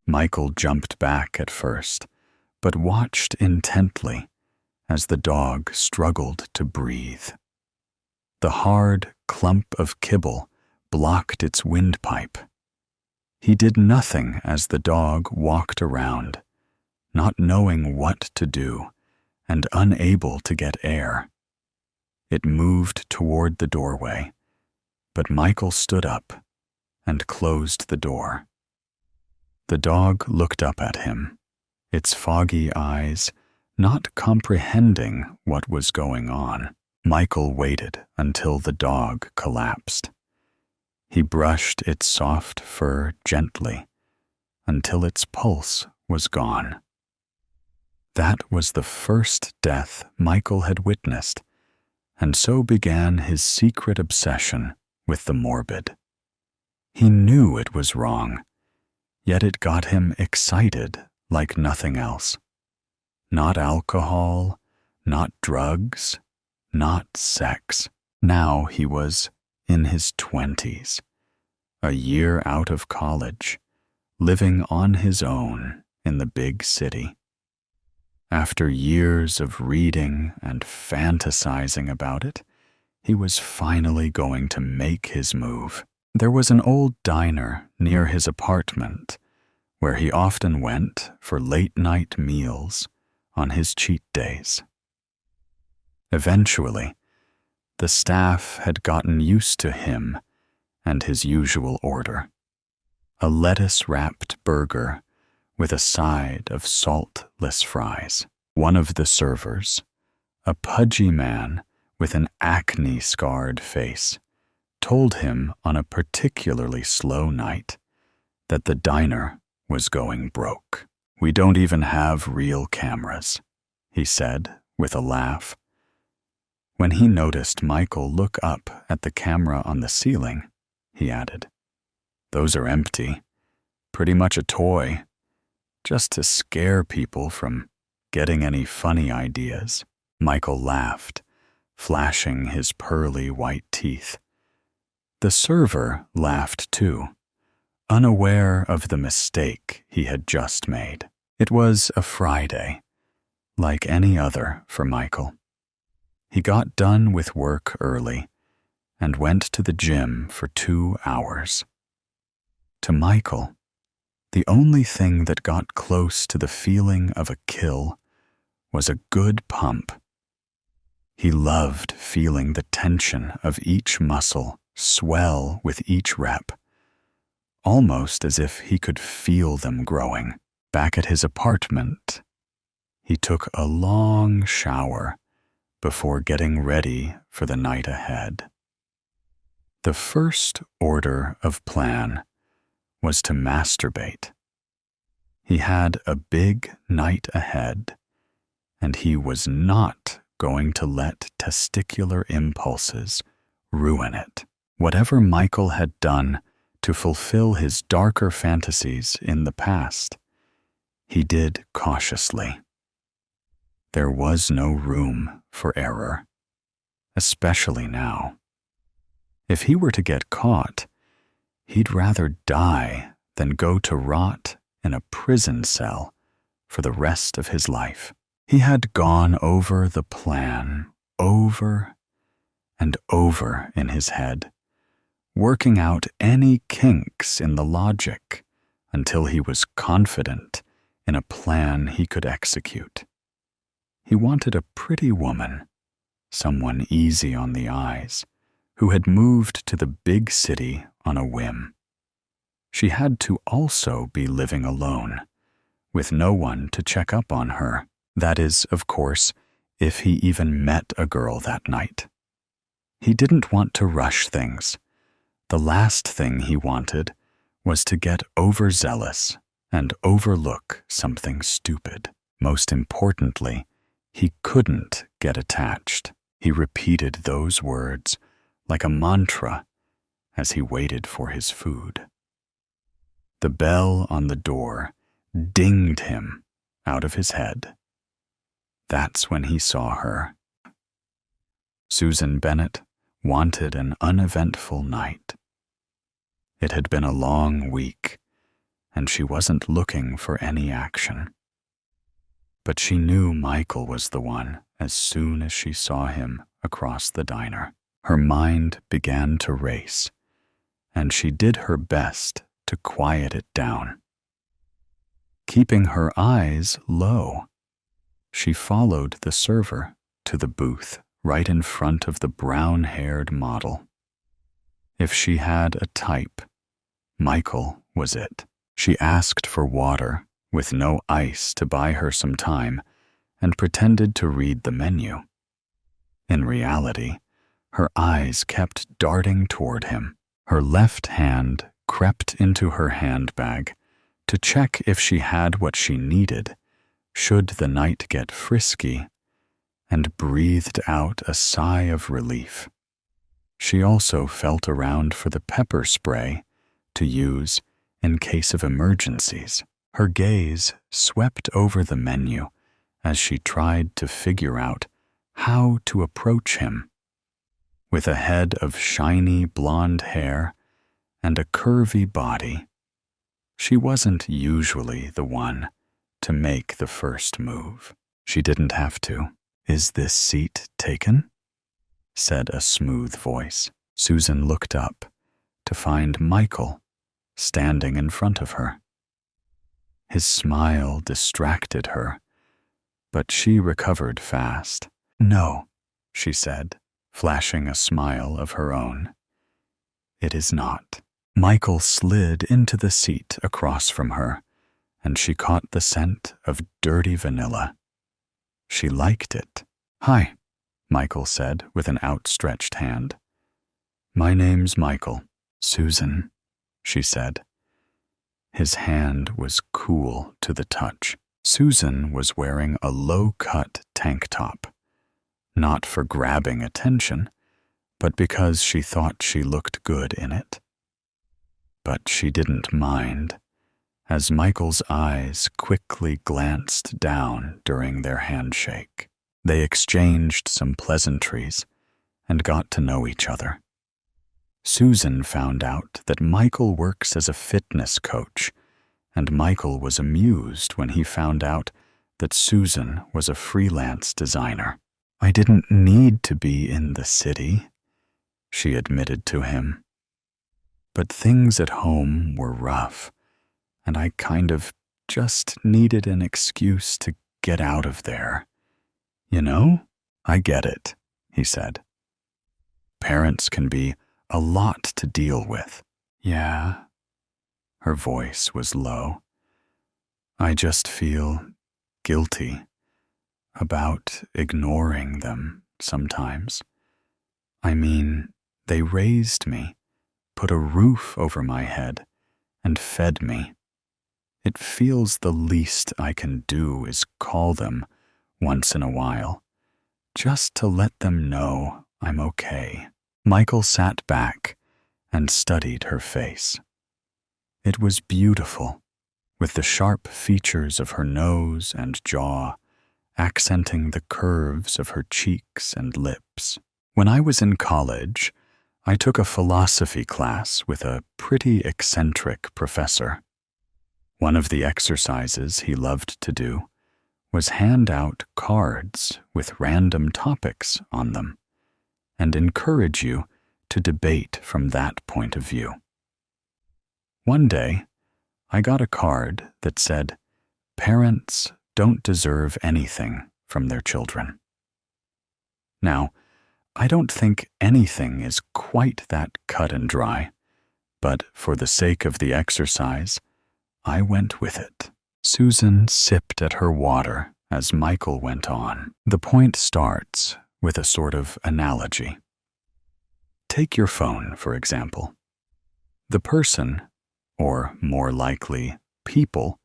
Michael jumped back at first, but watched intently as the dog struggled to breathe. The hard clump of kibble blocked its windpipe. He did nothing as the dog walked around, not knowing what to do and unable to get air. It moved toward the doorway, but Michael stood up and closed the door. The dog looked up at him, its foggy eyes not comprehending what was going on. Michael waited until the dog collapsed. He brushed its soft fur gently until its pulse was gone. That was the first death Michael had witnessed, and so began his secret obsession with the morbid. He knew it was wrong, yet it got him excited like nothing else. Not alcohol, not drugs, not sex. Now he was in his 20s, a year out of college, living on his own in the big city. After years of reading and fantasizing about it, he was finally going to make his move. There was an old diner near his apartment where he often went for late-night meals on his cheat days. Eventually, the staff had gotten used to him and his usual order: a lettuce-wrapped burger with a side of saltless fries. One of the servers, a pudgy man with an acne-scarred face, told him on a particularly slow night that the diner was going broke. "We don't even have real cameras," he said with a laugh. When he noticed Michael look up at the camera on the ceiling, he added, "Those are empty. Pretty much a toy, just to scare people from getting any funny ideas." Michael laughed, flashing his pearly white teeth. The server laughed too, unaware of the mistake he had just made. It was a Friday, like any other for Michael. He got done with work early and went to the gym for 2 hours. To Michael, the only thing that got close to the feeling of a kill was a good pump. He loved feeling the tension of each muscle swell with each rep, almost as if he could feel them growing. Back at his apartment, he took a long shower before getting ready for the night ahead. The first order of plan was to masturbate. He had a big night ahead, and he was not going to let testicular impulses ruin it. Whatever Michael had done to fulfill his darker fantasies in the past, he did cautiously. There was no room for error, especially now. If he were to get caught, he'd rather die than go to rot in a prison cell for the rest of his life. He had gone over the plan over and over in his head, working out any kinks in the logic until he was confident in a plan he could execute. He wanted a pretty woman, someone easy on the eyes, who had moved to the big city on a whim. She had to also be living alone, with no one to check up on her. That is, of course, if he even met a girl that night. He didn't want to rush things. The last thing he wanted was to get overzealous and overlook something stupid. Most importantly, he couldn't get attached. He repeated those words like a mantra as he waited for his food. The bell on the door dinged him out of his head. That's when he saw her. Susan Bennett wanted an uneventful night. It had been a long week, and she wasn't looking for any action. But she knew Michael was the one as soon as she saw him across the diner. Her mind began to race, and she did her best to quiet it down. Keeping her eyes low, she followed the server to the booth right in front of the brown-haired model. If she had a type, Michael was it. She asked for water with no ice to buy her some time and pretended to read the menu. In reality, her eyes kept darting toward him. Her left hand crept into her handbag to check if she had what she needed should the night get frisky, and breathed out a sigh of relief. She also felt around for the pepper spray to use in case of emergencies. Her gaze swept over the menu as she tried to figure out how to approach him. With a head of shiny blonde hair and a curvy body, she wasn't usually the one to make the first move. She didn't have to. "Is this seat taken?" said a smooth voice. Susan looked up to find Michael standing in front of her. His smile distracted her, but she recovered fast. "No," she said, flashing a smile of her own. "It is not." Michael slid into the seat across from her, and she caught the scent of dirty vanilla. She liked it. "Hi," Michael said with an outstretched hand. "My name's Michael." "Susan," she said. His hand was cool to the touch. Susan was wearing a low-cut tank top, not for grabbing attention, but because she thought she looked good in it. But she didn't mind, as Michael's eyes quickly glanced down during their handshake. They exchanged some pleasantries and got to know each other. Susan found out that Michael works as a fitness coach, and Michael was amused when he found out that Susan was a freelance designer. "I didn't need to be in the city," she admitted to him. "But things at home were rough, and I kind of just needed an excuse to get out of there. You know?" "I get it," he said. "Parents can be a lot to deal with." "Yeah." Her voice was low. "I just feel guilty about ignoring them sometimes. I mean, they raised me, put a roof over my head, and fed me. It feels the least I can do is call them once in a while, just to let them know I'm okay." Michael sat back and studied her face. It was beautiful, with the sharp features of her nose and jaw accenting the curves of her cheeks and lips. "When I was in college, I took a philosophy class with a pretty eccentric professor. One of the exercises he loved to do was hand out cards with random topics on them and encourage you to debate from that point of view. One day, I got a card that said, 'Parents don't deserve anything from their children.' Now, I don't think anything is quite that cut and dry, but for the sake of the exercise, I went with it." Susan sipped at her water as Michael went on. "The point starts with a sort of analogy. Take your phone, for example. The person, or more likely, people,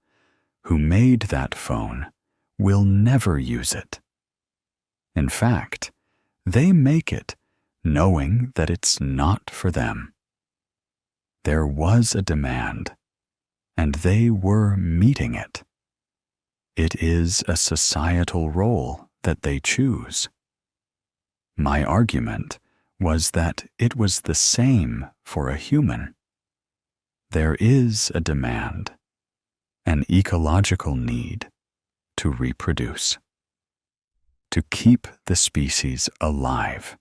who made that phone will never use it. In fact, they make it knowing that it's not for them. There was a demand, and they were meeting it. It is a societal role that they choose. My argument was that it was the same for a human. There is a demand, an ecological need to reproduce, to keep the species alive.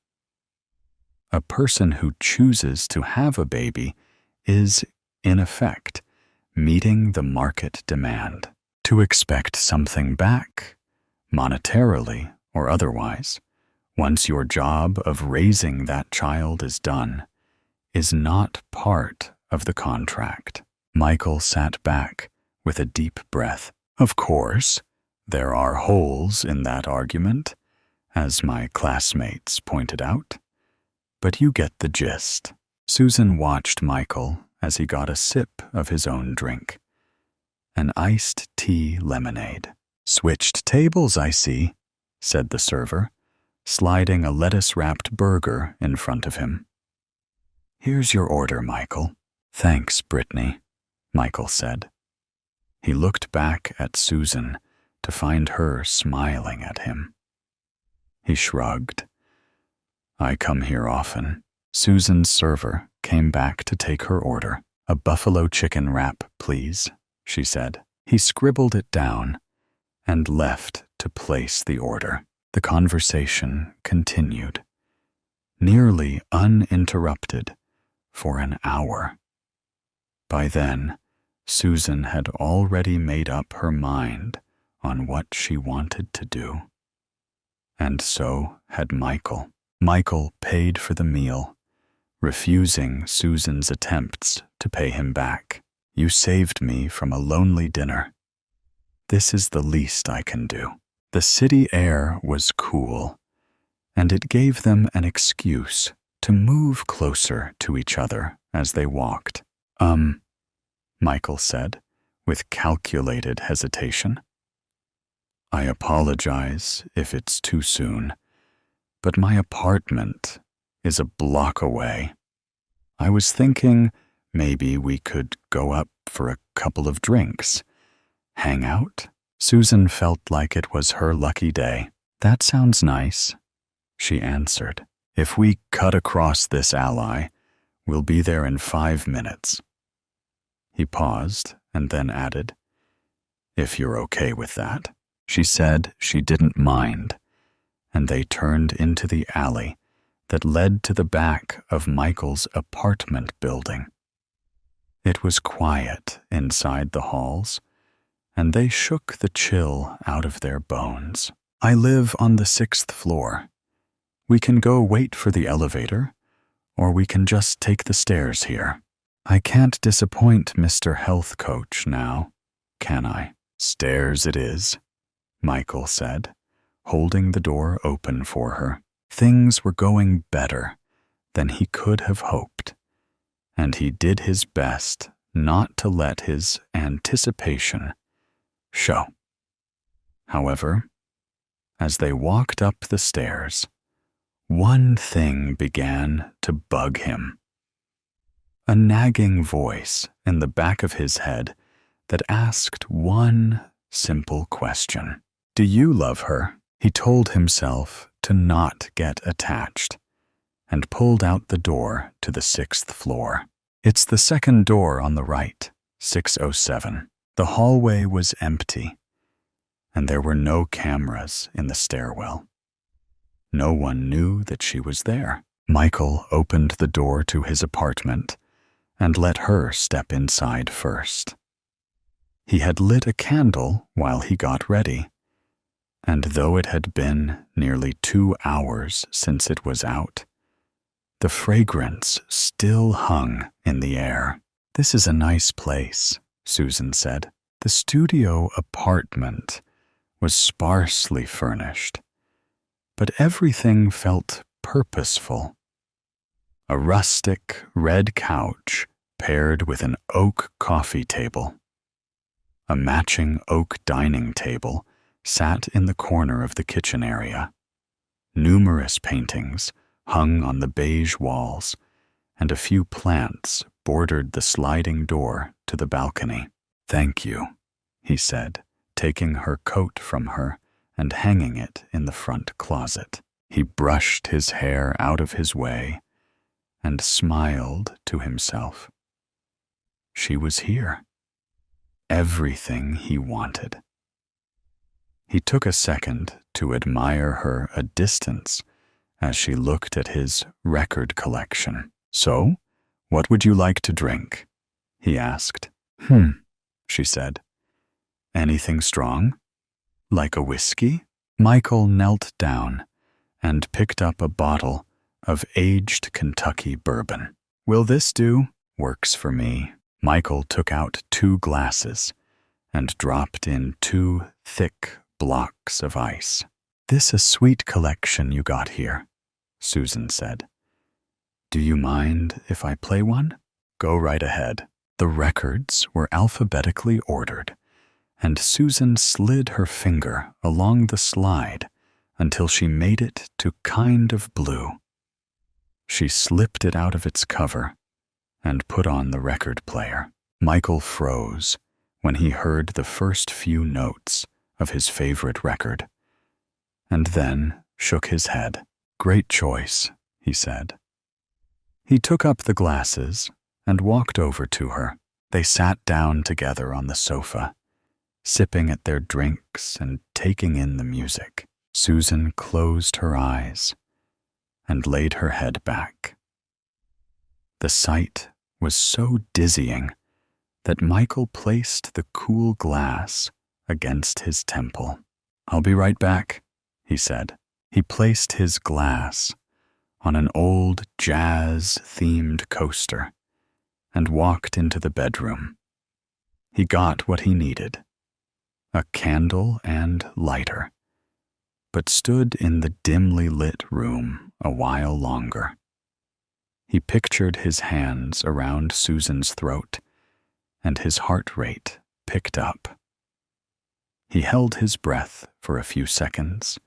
A person who chooses to have a baby is, in effect, meeting the market demand. To expect something back, monetarily or otherwise, once your job of raising that child is done, is not part of the contract." Michael sat back with a deep breath. "Of course, there are holes in that argument, as my classmates pointed out, but you get the gist." Susan watched Michael as he got a sip of his own drink, an iced tea lemonade. "Switched tables, I see," said the server, sliding a lettuce-wrapped burger in front of him. "Here's your order, Michael." "Thanks, Brittany," Michael said. He looked back at Susan to find her smiling at him. He shrugged. I come here often. Susan's server came back to take her order. A buffalo chicken wrap, please, she said. He scribbled it down and left to place the order. The conversation continued, nearly uninterrupted, for an hour. By then, Susan had already made up her mind on what she wanted to do. And so had Michael. Michael paid for the meal, refusing Susan's attempts to pay him back. You saved me from a lonely dinner. This is the least I can do. The city air was cool, and it gave them an excuse to move closer to each other as they walked. Michael said, with calculated hesitation. I apologize if it's too soon, but my apartment is a block away. I was thinking maybe we could go up for a couple of drinks. Hang out? Susan felt like it was her lucky day. That sounds nice, she answered. If we cut across this alley, we'll be there in 5 minutes. He paused and then added, if you're okay with that. She said she didn't mind, and they turned into the alley that led to the back of Michael's apartment building. It was quiet inside the halls, and they shook the chill out of their bones. I live on the 6th floor. We can go wait for the elevator, or we can just take the stairs here. I can't disappoint Mr. Health Coach now, can I? Stairs it is, Michael said, holding the door open for her. Things were going better than he could have hoped, and he did his best not to let his anticipation show. However, as they walked up the stairs, one thing began to bug him. A nagging voice in the back of his head that asked one simple question. Do you love her? He told himself to not get attached and pulled out the door to the 6th floor. It's the second door on the right, 607. The hallway was empty, and there were no cameras in the stairwell. No one knew that she was there. Michael opened the door to his apartment and let her step inside first. He had lit a candle while he got ready, and though it had been nearly 2 hours since it was out, the fragrance still hung in the air. This is a nice place, Susan said. The studio apartment was sparsely furnished, but everything felt purposeful. A rustic red couch paired with an oak coffee table. A matching oak dining table sat in the corner of the kitchen area. Numerous paintings hung on the beige walls, and a few plants bordered the sliding door to the balcony. Thank you, he said, taking her coat from her and hanging it in the front closet. He brushed his hair out of his way and smiled to himself. She was here. Everything he wanted. He took a second to admire her a distance as she looked at his record collection. So, what would you like to drink? He asked. She said. Anything strong? Like a whiskey? Michael knelt down and picked up a bottle of aged Kentucky bourbon. Will this do? Works for me. Michael took out 2 glasses and dropped in 2 thick blocks of ice. This a sweet collection you got here, Susan said. Do you mind if I play one? Go right ahead. The records were alphabetically ordered, and Susan slid her finger along the slide until she made it to Kind of Blue. She slipped it out of its cover and put on the record player. Michael froze when he heard the first few notes of his favorite record, and then shook his head. "Great choice," he said. He took up the glasses and walked over to her. They sat down together on the sofa, sipping at their drinks and taking in the music. Susan closed her eyes and laid her head back. The sight was so dizzying that Michael placed the cool glass against his temple. "I'll be right back," he said. He placed his glass on an old jazz-themed coaster and walked into the bedroom. He got what he needed, a candle and lighter, but stood in the dimly lit room a while longer. He pictured his hands around Susan's throat, and his heart rate picked up. He held his breath for a few seconds,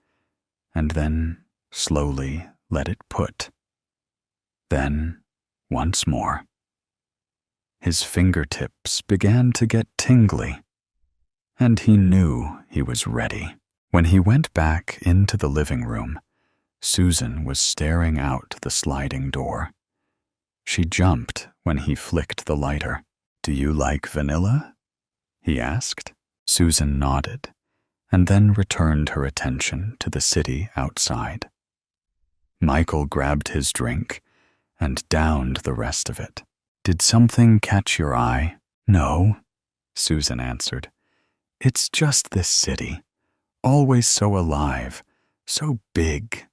and then slowly let it put. Then, once more. His fingertips began to get tingly, and he knew he was ready. When he went back into the living room, Susan was staring out the sliding door. She jumped when he flicked the lighter. "Do you like vanilla?" he asked. Susan nodded, and then returned her attention to the city outside. Michael grabbed his drink and downed the rest of it. "Did something catch your eye?" "No," Susan answered. "It's just this city, always so alive, so big.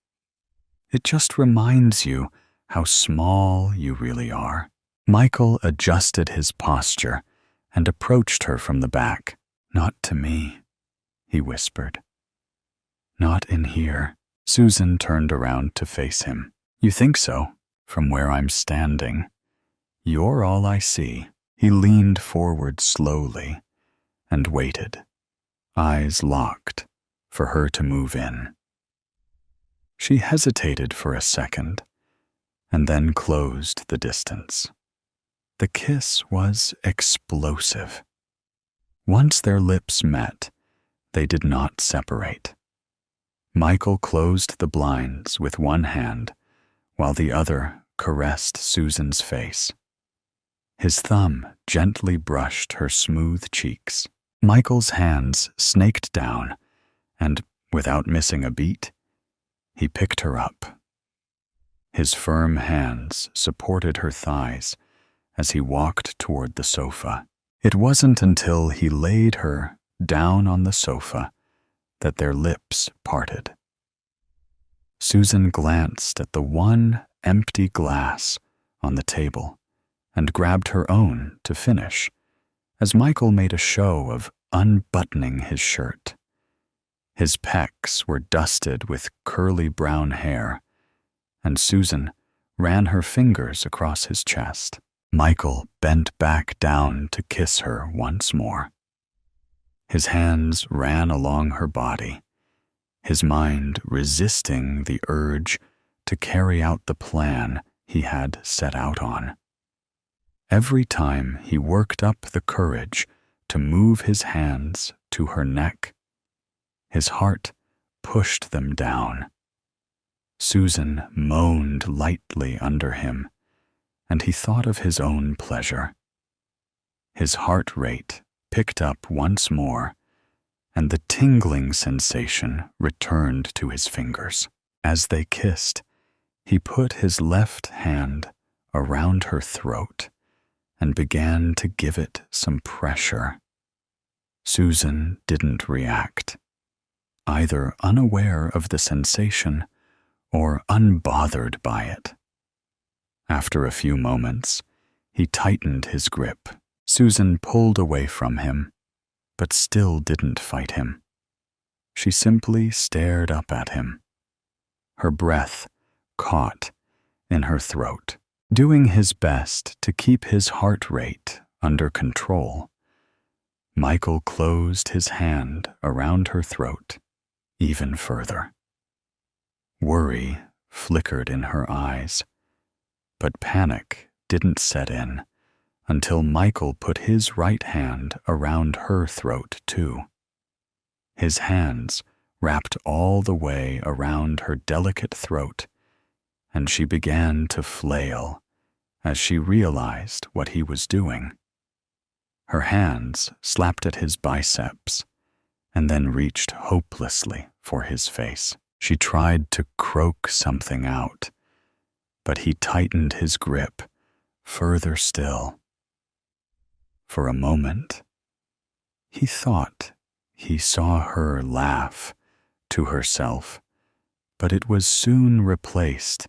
It just reminds you how small you really are." Michael adjusted his posture and approached her from the back. "Not to me," he whispered. "Not in here." Susan turned around to face him. "You think so? From where I'm standing, you're all I see." He leaned forward slowly and waited, eyes locked, for her to move in. She hesitated for a second and then closed the distance. The kiss was explosive. Once their lips met, they did not separate. Michael closed the blinds with one hand, while the other caressed Susan's face. His thumb gently brushed her smooth cheeks. Michael's hands snaked down, and, without missing a beat, he picked her up. His firm hands supported her thighs as he walked toward the sofa. It wasn't until he laid her down on the sofa that their lips parted. Susan glanced at the one empty glass on the table and grabbed her own to finish, as Michael made a show of unbuttoning his shirt. His pecs were dusted with curly brown hair, and Susan ran her fingers across his chest. Michael bent back down to kiss her once more. His hands ran along her body, his mind resisting the urge to carry out the plan he had set out on. Every time he worked up the courage to move his hands to her neck, his heart pushed them down. Susan moaned lightly under him, and he thought of his own pleasure. His heart rate picked up once more, and the tingling sensation returned to his fingers. As they kissed, he put his left hand around her throat and began to give it some pressure. Susan didn't react, either unaware of the sensation or unbothered by it. After a few moments, he tightened his grip. Susan pulled away from him, but still didn't fight him. She simply stared up at him, her breath caught in her throat. Doing his best to keep his heart rate under control, Michael closed his hand around her throat even further. Worry flickered in her eyes, but panic didn't set in until Michael put his right hand around her throat too. His hands wrapped all the way around her delicate throat, and she began to flail as she realized what he was doing. Her hands slapped at his biceps and then reached hopelessly for his face. She tried to croak something out, but he tightened his grip further still. For a moment, he thought he saw her laugh to herself, but it was soon replaced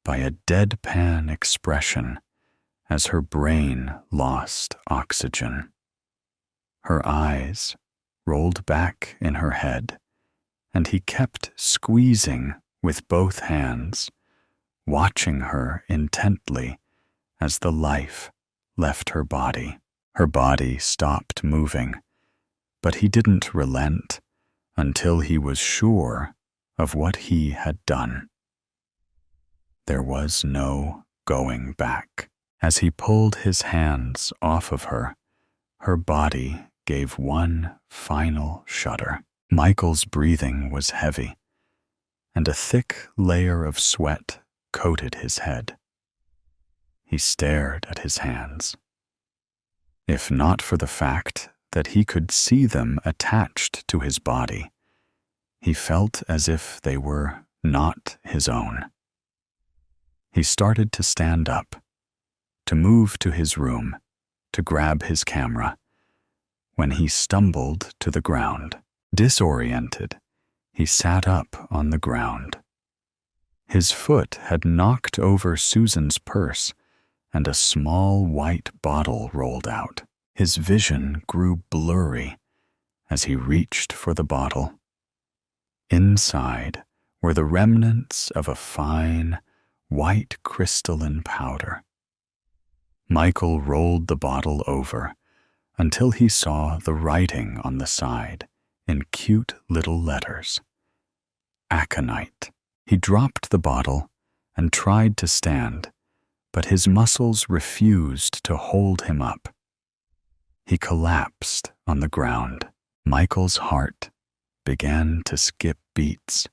by a deadpan expression as her brain lost oxygen. Her eyes rolled back in her head, and he kept squeezing with both hands, watching her intently as the life left her body. Her body stopped moving, but he didn't relent until he was sure of what he had done. There was no going back. As he pulled his hands off of her, her body gave one final shudder. Michael's breathing was heavy, and a thick layer of sweat coated his head. He stared at his hands. If not for the fact that he could see them attached to his body, he felt as if they were not his own. He started to stand up, to move to his room, to grab his camera, when he stumbled to the ground. Disoriented, he sat up on the ground. His foot had knocked over Susan's purse, and a small white bottle rolled out. His vision grew blurry as he reached for the bottle. Inside were the remnants of a fine, white crystalline powder. Michael rolled the bottle over until he saw the writing on the side in cute little letters. Aconite. He dropped the bottle and tried to stand, but his muscles refused to hold him up. He collapsed on the ground. Michael's heart began to skip beats,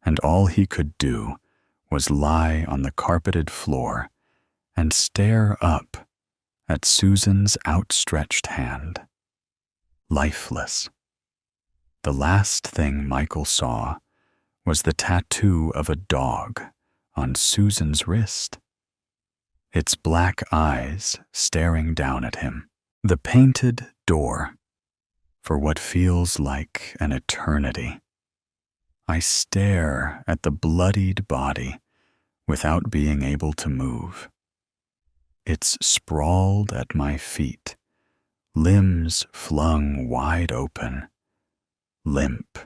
and all he could do was lie on the carpeted floor and stare up at Susan's outstretched hand. Lifeless. The last thing Michael saw was the tattoo of a dog on Susan's wrist, its black eyes staring down at him. The painted door for what feels like an eternity. I stare at the bloodied body without being able to move. It's sprawled at my feet, limbs flung wide open, limp,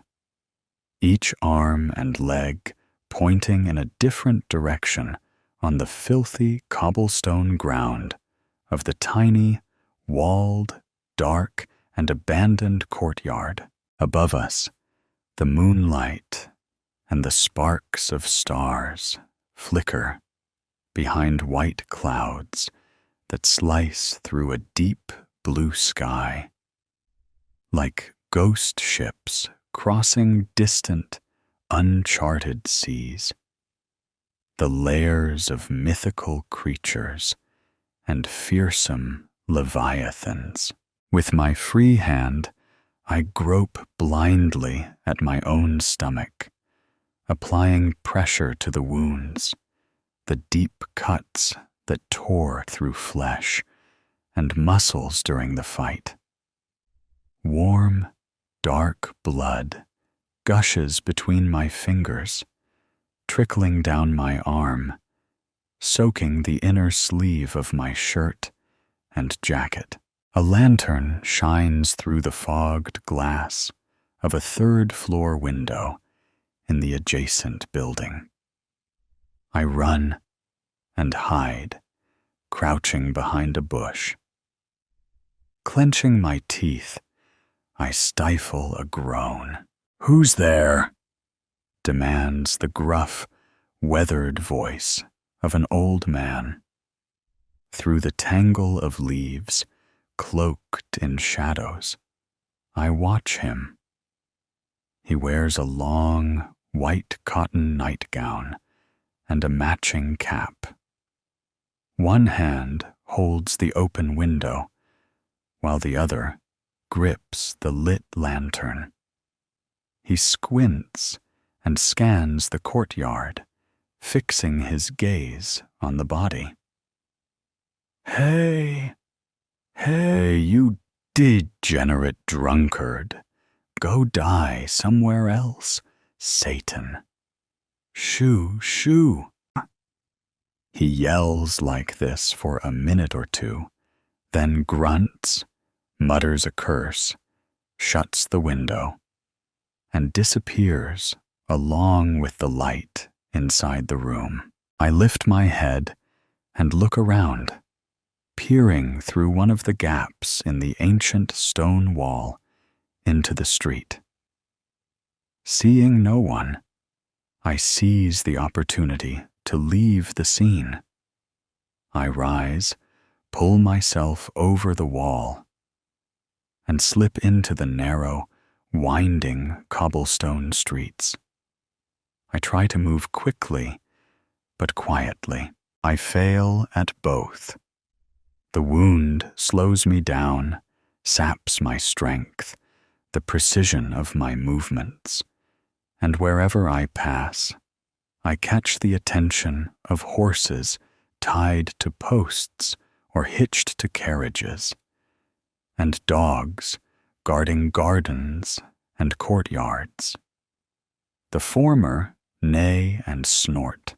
each arm and leg pointing in a different direction on the filthy cobblestone ground of the tiny, walled, dark, and abandoned courtyard. Above us, the moonlight and the sparks of stars flicker behind white clouds that slice through a deep blue sky, like ghost ships crossing distant, uncharted seas. The layers of mythical creatures and fearsome leviathans. With my free hand, I grope blindly at my own stomach, applying pressure to the wounds, the deep cuts that tore through flesh and muscles during the fight. Warm, dark blood gushes between my fingers, trickling down my arm, soaking the inner sleeve of my shirt and jacket. A lantern shines through the fogged glass of a third-floor window in the adjacent building. I run and hide, crouching behind a bush. Clenching my teeth, I stifle a groan. "Who's there?" demands the gruff, weathered voice of an old man. Through the tangle of leaves, cloaked in shadows, I watch him. He wears a long, white cotton nightgown and a matching cap. One hand holds the open window, while the other grips the lit lantern. He squints and scans the courtyard, fixing his gaze on the body. Hey, you degenerate drunkard. Go die somewhere else, Satan. Shoo, shoo. He yells like this for a minute or two, then grunts, mutters a curse, shuts the window, and disappears along with the light inside the room. I lift my head and look around, peering through one of the gaps in the ancient stone wall into the street. Seeing no one, I seize the opportunity to leave the scene. I rise, pull myself over the wall, and slip into the narrow, winding cobblestone streets. I try to move quickly, but quietly. I fail at both. The wound slows me down, saps my strength, the precision of my movements, and wherever I pass, I catch the attention of horses tied to posts or hitched to carriages, and dogs guarding gardens and courtyards. The former neigh and snort,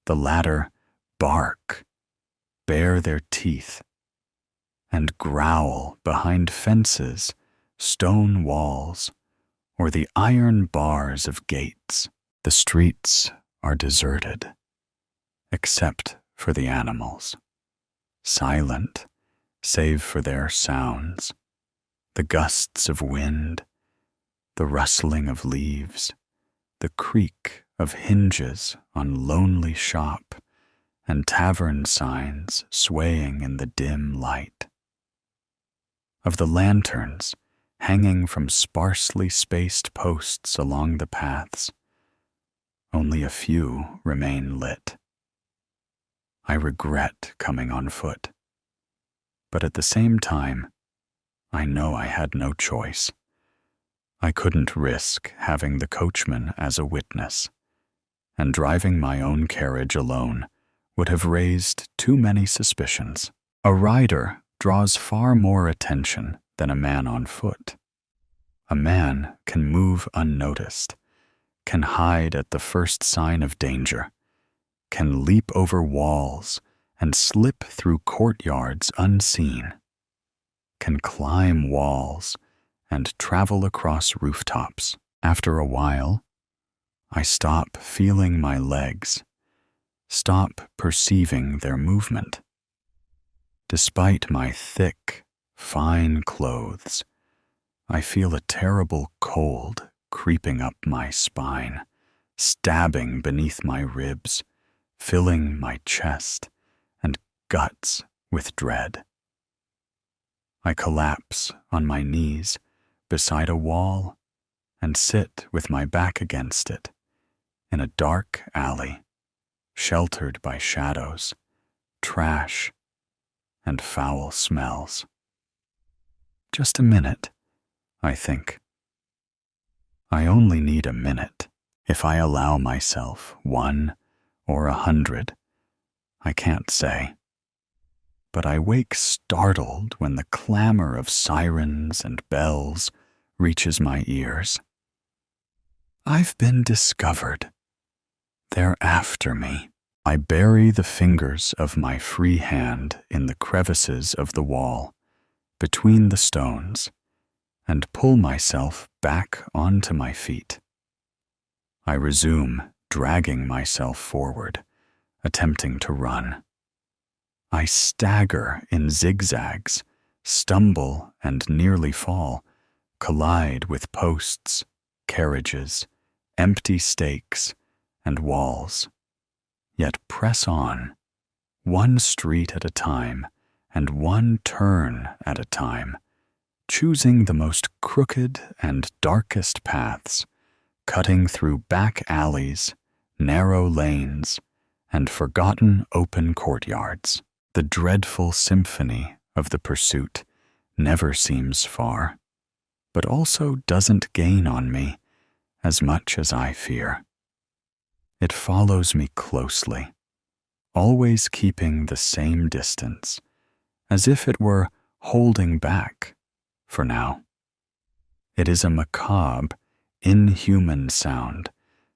the latter bark, bare their teeth, and growl behind fences, stone walls, or the iron bars of gates. The streets are deserted, except for the animals, silent save for their sounds, the gusts of wind, the rustling of leaves, the creak of hinges on lonely shop, and tavern signs swaying in the dim light. Of the lanterns hanging from sparsely spaced posts along the paths, only a few remain lit. I regret coming on foot, but at the same time, I know I had no choice. I couldn't risk having the coachman as a witness, and driving my own carriage alone would have raised too many suspicions. A rider draws far more attention than a man on foot. A man can move unnoticed, can hide at the first sign of danger, can leap over walls and slip through courtyards unseen, can climb walls and travel across rooftops. After a while, I stop feeling my legs, stop perceiving their movement. Despite my thick, fine clothes, I feel a terrible cold creeping up my spine, stabbing beneath my ribs, filling my chest and guts with dread. I collapse on my knees beside a wall and sit with my back against it in a dark alley, sheltered by shadows, trash, and foul smells. Just a minute, I think. I only need a minute. If I allow myself 1 or 100, I can't say. But I wake startled when the clamor of sirens and bells reaches my ears. I've been discovered. They're after me. I bury the fingers of my free hand in the crevices of the wall, between the stones, and pull myself back onto my feet. I resume dragging myself forward, attempting to run. I stagger in zigzags, stumble and nearly fall, collide with posts, carriages, empty stakes, and walls, yet press on, one street at a time and one turn at a time, choosing the most crooked and darkest paths, cutting through back alleys, narrow lanes, and forgotten open courtyards. The dreadful symphony of the pursuit never seems far, but also doesn't gain on me as much as I fear. It follows me closely, always keeping the same distance, as if it were holding back for now. It is a macabre, inhuman sound,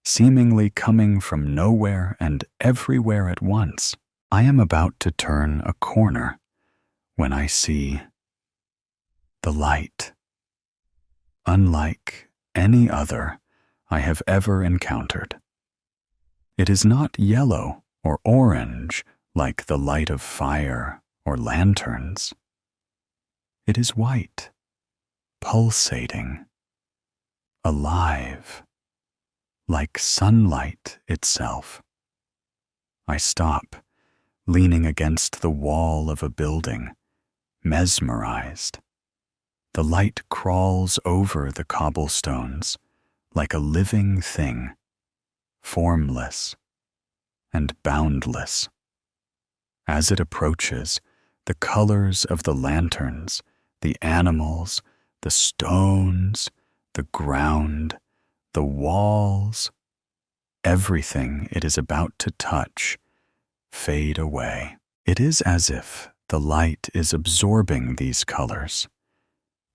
seemingly coming from nowhere and everywhere at once. I am about to turn a corner when I see the light. Unlike any other I have ever encountered. It is not yellow or orange like the light of fire or lanterns. It is white, pulsating, alive, like sunlight itself. I stop, leaning against the wall of a building, mesmerized. The light crawls over the cobblestones like a living thing, formless and boundless. As it approaches, the colors of the lanterns, the animals, the stones, the ground, the walls, everything it is about to touch, fade away. It is as if the light is absorbing these colors,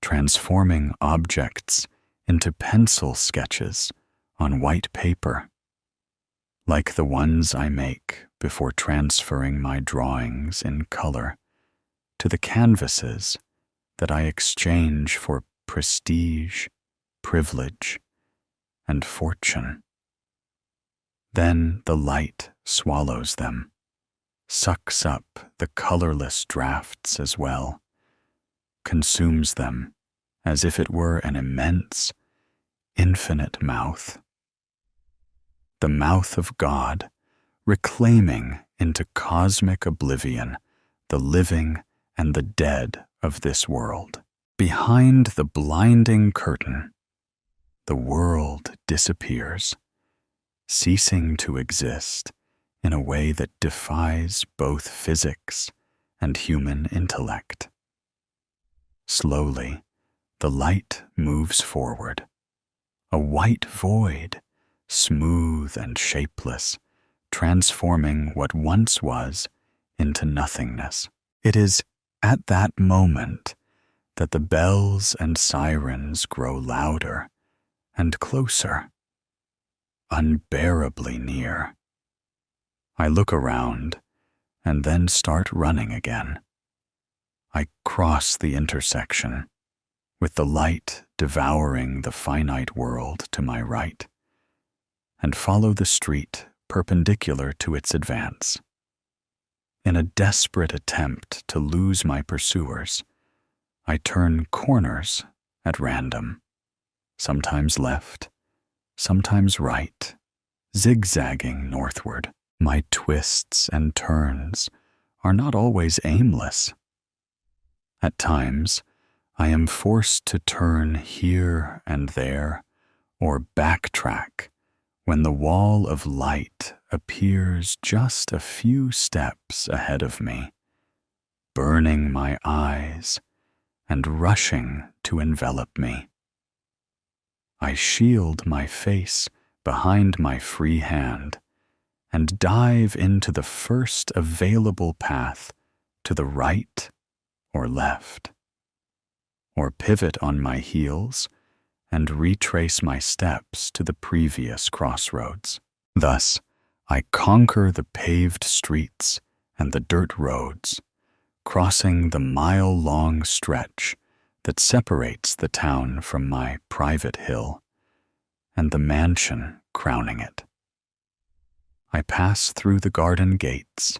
transforming objects into pencil sketches on white paper, like the ones I make before transferring my drawings in color to the canvases that I exchange for prestige, privilege, and fortune. Then the light swallows them, sucks up the colorless drafts as well, consumes them as if it were an immense, infinite mouth. The mouth of God, reclaiming into cosmic oblivion the living and the dead of this world. Behind the blinding curtain, the world disappears, ceasing to exist in a way that defies both physics and human intellect. Slowly, the light moves forward, a white void, smooth and shapeless, transforming what once was into nothingness. It is at that moment that the bells and sirens grow louder and closer, unbearably near. I look around and then start running again. I cross the intersection, with the light devouring the finite world to my right, and follow the street perpendicular to its advance. In a desperate attempt to lose my pursuers, I turn corners at random, sometimes left, sometimes right, zigzagging northward. My twists and turns are not always aimless. At times, I am forced to turn here and there, or backtrack when the wall of light appears just a few steps ahead of me, burning my eyes and rushing to envelop me. I shield my face behind my free hand and dive into the first available path to the right or left, or pivot on my heels and retrace my steps to the previous crossroads. Thus, I conquer the paved streets and the dirt roads, crossing the mile-long stretch that separates the town from my private hill and the mansion crowning it. I pass through the garden gates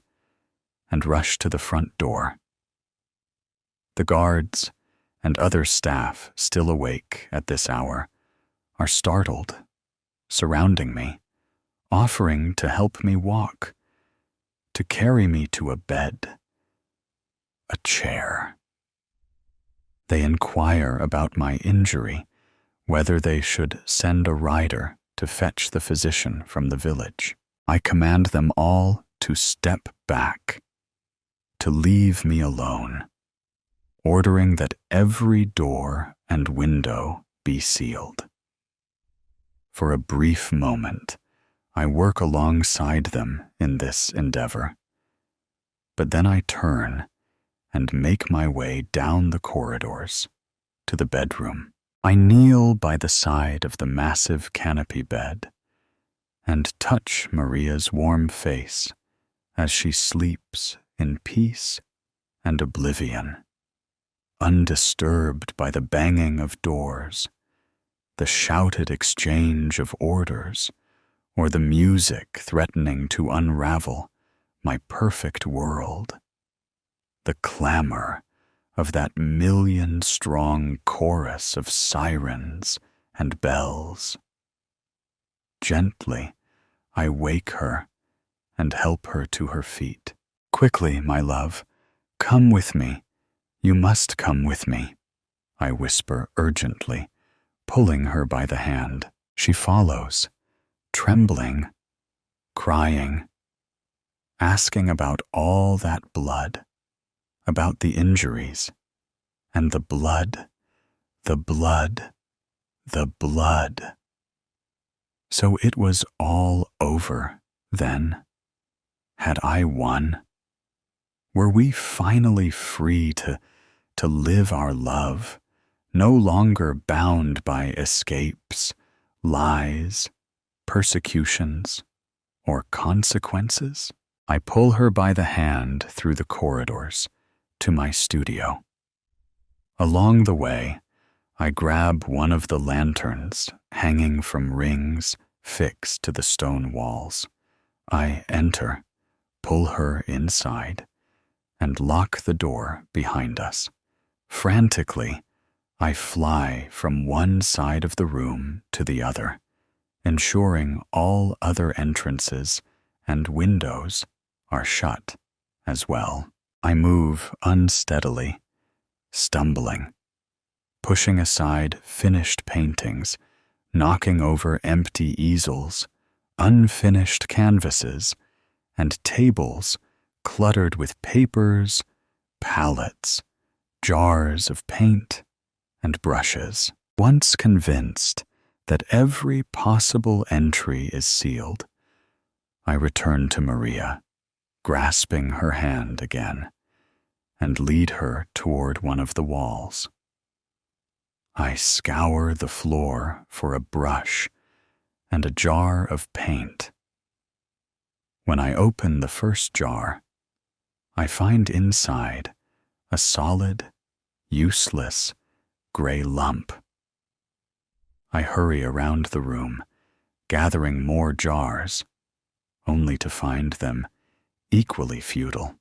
and rush to the front door. The guards and other staff still awake at this hour are startled, surrounding me, offering to help me walk, to carry me to a bed, a chair. They inquire about my injury, whether they should send a rider to fetch the physician from the village. I command them all to step back, to leave me alone, ordering that every door and window be sealed. For a brief moment, I work alongside them in this endeavor, but then I turn and make my way down the corridors to the bedroom. I kneel by the side of the massive canopy bed and touch Maria's warm face as she sleeps in peace and oblivion, undisturbed by the banging of doors, the shouted exchange of orders, or the music threatening to unravel my perfect world. The clamor of that million-strong chorus of sirens and bells. Gently, I wake her and help her to her feet. Quickly, my love, come with me. You must come with me, I whisper urgently, pulling her by the hand. She follows, trembling, crying, asking about all that blood, about the injuries, and the blood, the blood, the blood. So it was all over, then. Had I won? Were we finally free to live our love, no longer bound by escapes, lies, persecutions, or consequences? I pull her by the hand through the corridors to my studio. Along the way, I grab one of the lanterns hanging from rings fixed to the stone walls. I enter, pull her inside, and lock the door behind us. Frantically, I fly from one side of the room to the other, ensuring all other entrances and windows are shut as well. I move unsteadily, stumbling, pushing aside finished paintings, knocking over empty easels, unfinished canvases, and tables cluttered with papers, palettes, jars of paint, and brushes. Once convinced that every possible entry is sealed, I return to Maria, grasping her hand again, and lead her toward one of the walls. I scour the floor for a brush and a jar of paint. When I open the first jar, I find inside a solid, useless, gray lump. I hurry around the room, gathering more jars, only to find them equally futile.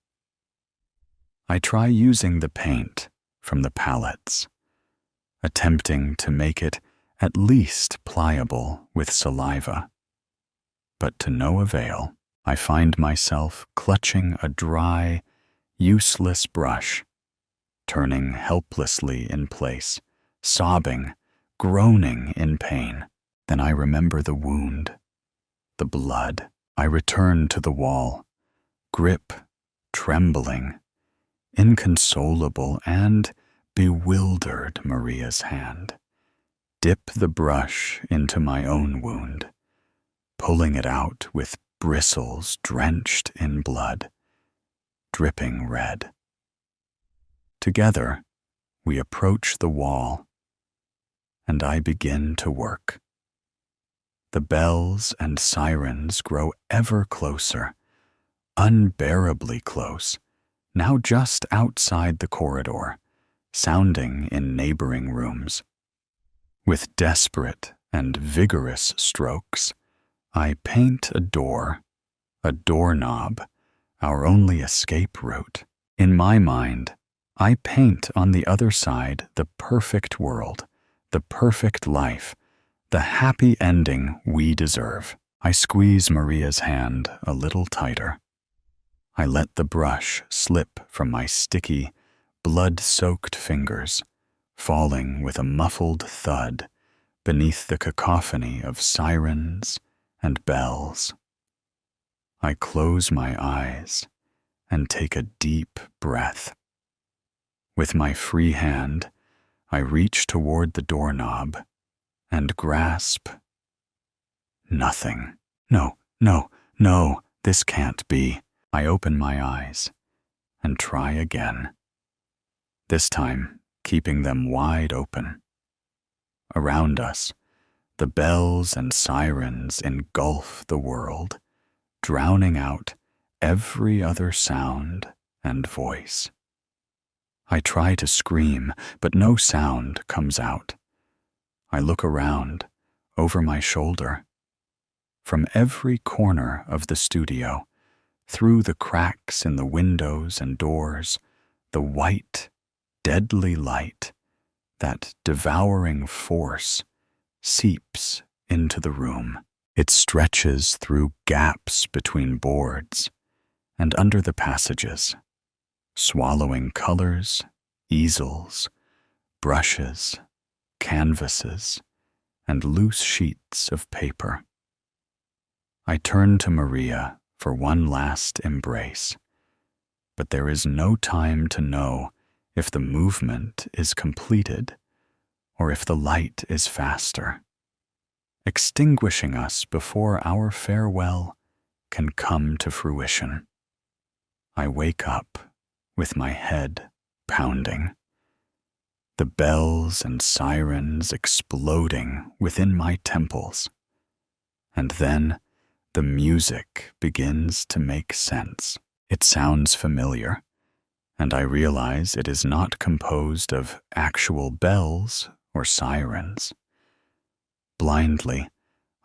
I try using the paint from the palettes, attempting to make it at least pliable with saliva, but to no avail. I find myself clutching a dry, useless brush, turning helplessly in place, sobbing, groaning in pain. Then I remember the wound, the blood. I return to the wall, grip, trembling, inconsolable and bewildered Maria's hand. Dip the brush into my own wound, pulling it out with bristles drenched in blood, dripping red. Together, we approach the wall, and I begin to work. The bells and sirens grow ever closer, unbearably close, now just outside the corridor, sounding in neighboring rooms. With desperate and vigorous strokes, I paint a door, a doorknob, our only escape route. In my mind, I paint on the other side the perfect world, the perfect life, the happy ending we deserve. I squeeze Maria's hand a little tighter. I let the brush slip from my sticky, blood-soaked fingers, falling with a muffled thud beneath the cacophony of sirens and bells. I close my eyes and take a deep breath. With my free hand, I reach toward the doorknob and grasp. Nothing. No, no, no, this can't be. I open my eyes and try again. This time, keeping them wide open. Around us, the bells and sirens engulf the world, drowning out every other sound and voice. I try to scream, but no sound comes out. I look around, over my shoulder. From every corner of the studio, through the cracks in the windows and doors, the white, deadly light, that devouring force, seeps into the room. It stretches through gaps between boards and under the passages, swallowing colors, easels, brushes, canvases, and loose sheets of paper. I turn to Maria for one last embrace, but there is no time to know if the movement is completed or if the light is faster, extinguishing us before our farewell can come to fruition. I wake up with my head pounding, the bells and sirens exploding within my temples, and then the music begins to make sense. It sounds familiar, and I realize it is not composed of actual bells or sirens. Blindly,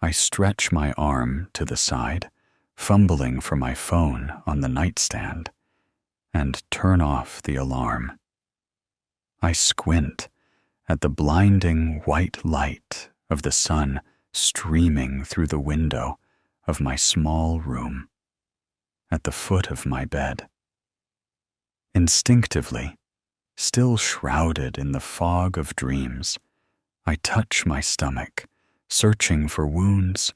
I stretch my arm to the side, fumbling for my phone on the nightstand, and turn off the alarm. I squint at the blinding white light of the sun streaming through the window of my small room, at the foot of my bed. Instinctively, still shrouded in the fog of dreams, I touch my stomach, searching for wounds,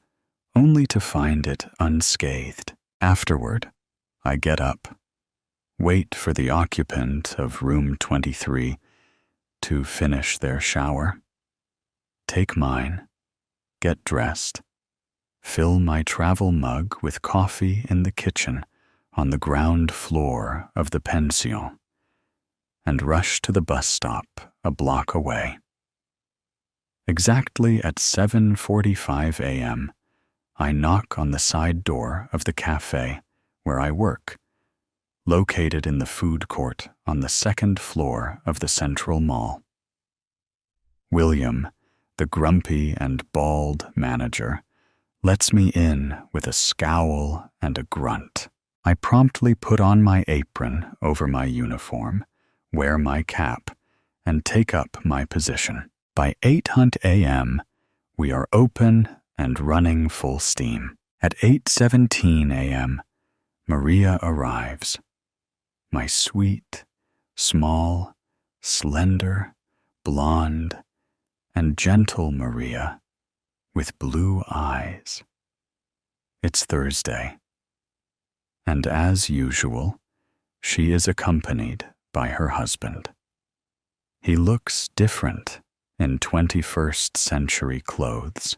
only to find it unscathed. Afterward, I get up, wait for the occupant of room 23 to finish their shower, take mine, get dressed, fill my travel mug with coffee in the kitchen on the ground floor of the pension, and rush to the bus stop a block away. Exactly at 7:45 a.m., I knock on the side door of the cafe where I work, located in the food court on the second floor of the Central Mall. William, the grumpy and bald manager, lets me in with a scowl and a grunt. I promptly put on my apron over my uniform, wear my cap, and take up my position. By 8:00 a.m., we are open and running full steam. At 8:17 a.m., Maria arrives. My sweet, small, slender, blonde, and gentle Maria with blue eyes. It's Thursday, and as usual, she is accompanied by her husband. He looks different in 21st century clothes,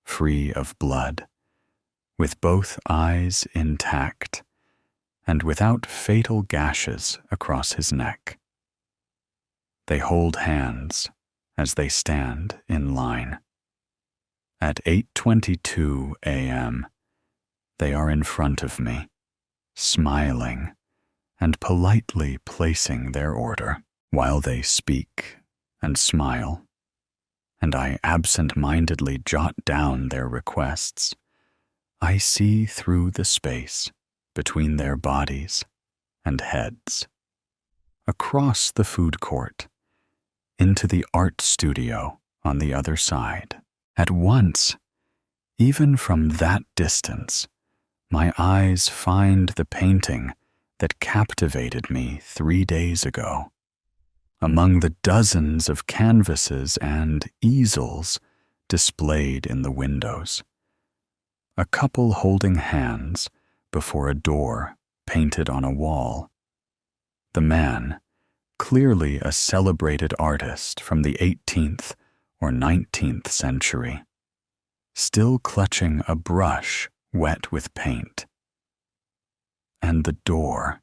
free of blood, with both eyes intact and without fatal gashes across his neck. They hold hands as they stand in line. At 8:22 a.m., they are in front of me, smiling and politely placing their order while they speak and smile, and I absent-mindedly jot down their requests. I see through the space between their bodies and heads, across the food court, into the art studio on the other side. At once, even from that distance, my eyes find the painting that captivated me 3 days ago. among the dozens of canvases and easels displayed in the windows. A couple holding hands before a door painted on a wall. The man, clearly a celebrated artist from the 18th or 19th century, still clutching a brush wet with paint. And the door.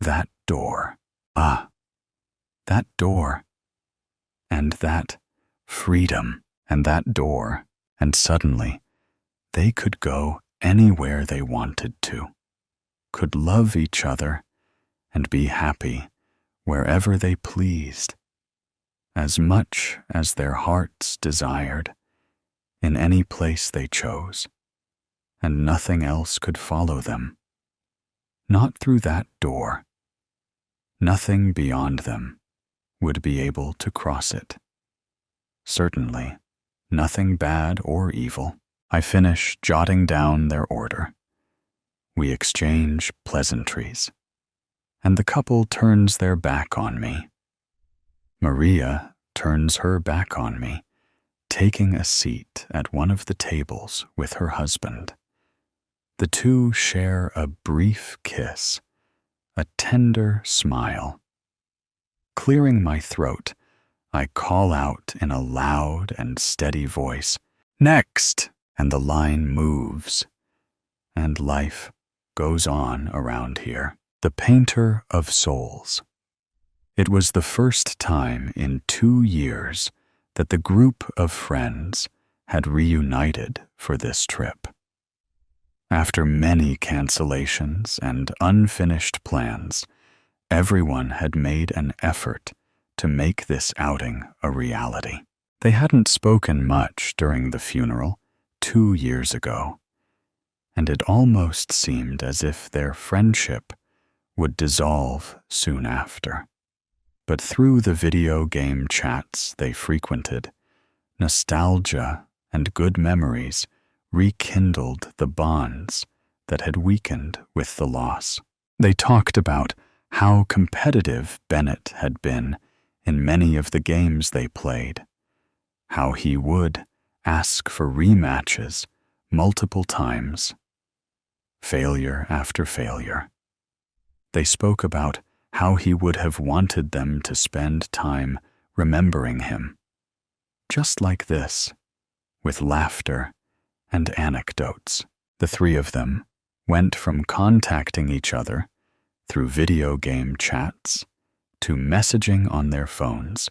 That door. Ah, that door. And that freedom. And that door. And suddenly, they could go anywhere they wanted to, could love each other and be happy wherever they pleased, as much as their hearts desired, in any place they chose, and nothing else could follow them. Not through that door. Nothing beyond them would be able to cross it. Certainly, nothing bad or evil. I finish jotting down their order. We exchange pleasantries, and the couple turns their back on me. Maria turns her back on me, taking a seat at one of the tables with her husband. The two share a brief kiss, a tender smile. Clearing my throat, I call out in a loud and steady voice, "Next!" And the line moves, and life goes on around here. The Painter of Souls. It was the first time in 2 years that the group of friends had reunited for this trip. After many cancellations and unfinished plans, everyone had made an effort to make this outing a reality. They hadn't spoken much during the funeral 2 years ago, and it almost seemed as if their friendship would dissolve soon after. But through the video game chats they frequented, nostalgia and good memories rekindled the bonds that had weakened with the loss. They talked about how competitive Bennett had been in many of the games they played, how he would ask for rematches multiple times, failure after failure. They spoke about how he would have wanted them to spend time remembering him, just like this, with laughter and anecdotes. The three of them went from contacting each other through video game chats to messaging on their phones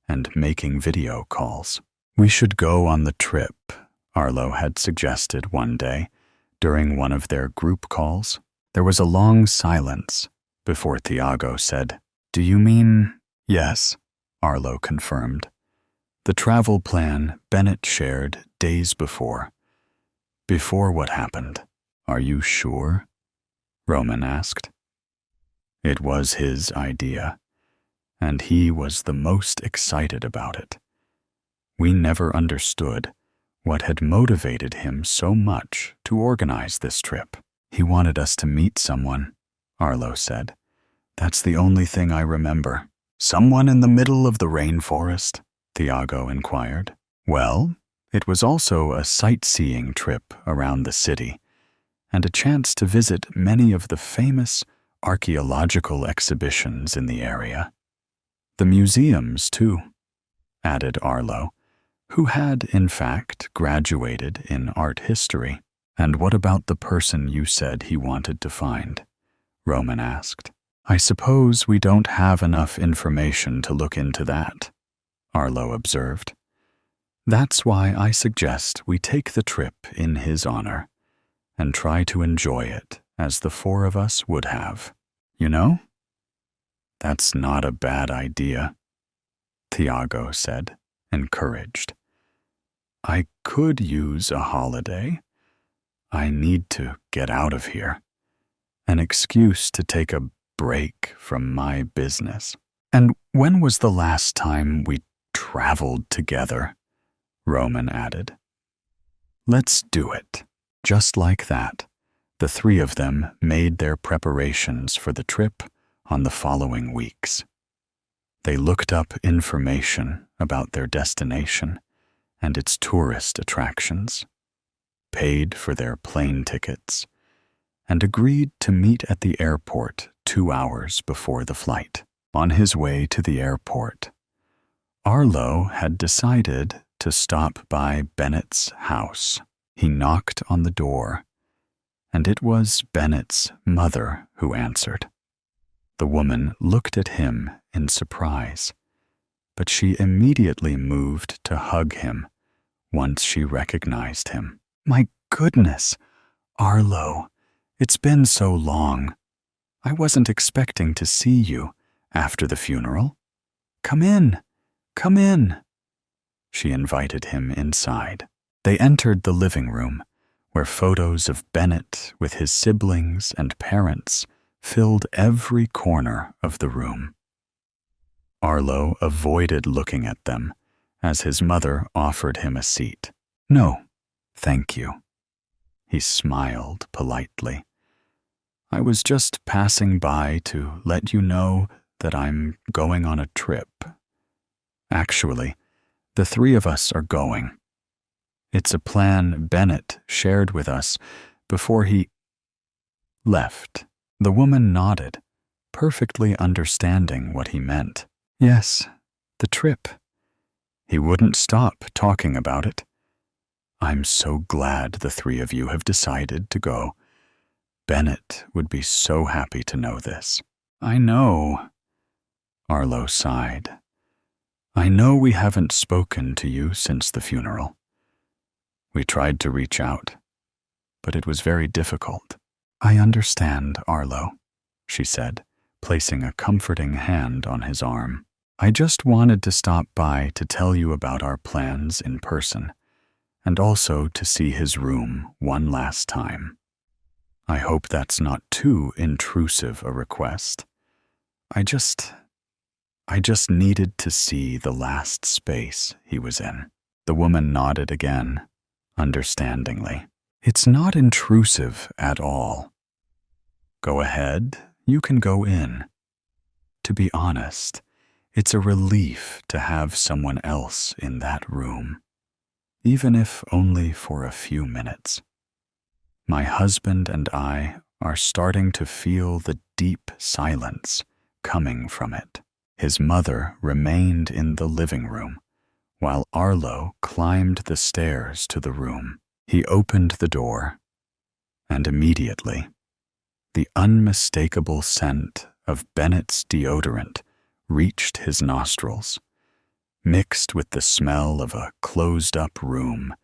and making video calls. "We should go on the trip," Arlo had suggested one day during one of their group calls. There was a long silence before Thiago said, "Do you mean—" "Yes," Arlo confirmed. The travel plan Bennett shared days before. "Before what happened." "Are you sure?" Roman asked. It was his idea, and he was the most excited about it. We never understood what had motivated him so much to organize this trip. "He wanted us to meet someone," Arlo said. "That's the only thing I remember." "Someone in the middle of the rainforest?" Thiago inquired. "Well, it was also a sightseeing trip around the city, and a chance to visit many of the famous archaeological exhibitions in the area. The museums, too," added Arlo, who had, in fact, graduated in art history. "And what about the person you said he wanted to find?" Roman asked. "I suppose we don't have enough information to look into that," Arlo observed. "That's why I suggest we take the trip in his honor and try to enjoy it as the four of us would have. You know?" "That's not a bad idea," Thiago said, encouraged. "I could use a holiday. I need to get out of here. An excuse to take a break from my business." "And when was the last time we traveled together?" Roman added. "Let's do it." Just like that, the three of them made their preparations for the trip on the following weeks. They looked up information about their destination and its tourist attractions, paid for their plane tickets, and agreed to meet at the airport 2 hours before the flight. On his way to the airport, Arlo had decided to stop by Bennett's house. He knocked on the door, and it was Bennett's mother who answered. The woman looked at him in surprise, but she immediately moved to hug him once she recognized him. "My goodness, Arlo, it's been so long. I wasn't expecting to see you after the funeral. Come in, come in." She invited him inside. They entered the living room, where photos of Bennett with his siblings and parents filled every corner of the room. Arlo avoided looking at them as his mother offered him a seat. "No, thank you." He smiled politely. "I was just passing by to let you know that I'm going on a trip. Actually, the 3 of us are going. It's a plan Bennett shared with us before he left." The woman nodded, perfectly understanding what he meant. "Yes, the trip." He wouldn't stop talking about it. "I'm so glad the 3 of you have decided to go. Bennett would be so happy to know this." "I know," Arlo sighed. "I know we haven't spoken to you since the funeral. We tried to reach out, but it was very difficult." "I understand, Arlo," she said, placing a comforting hand on his arm. "I just wanted to stop by to tell you about our plans in person, and also to see his room one last time. I hope that's not too intrusive a request. I just needed to see the last space he was in." The woman nodded again, understandingly. "It's not intrusive at all. Go ahead, you can go in. To be honest, it's a relief to have someone else in that room, even if only for a few minutes. My husband and I are starting to feel the deep silence coming from it." His mother remained in the living room, while Arlo climbed the stairs to the room. He opened the door, and immediately, the unmistakable scent of Bennett's deodorant reached his nostrils, mixed with the smell of a closed-up room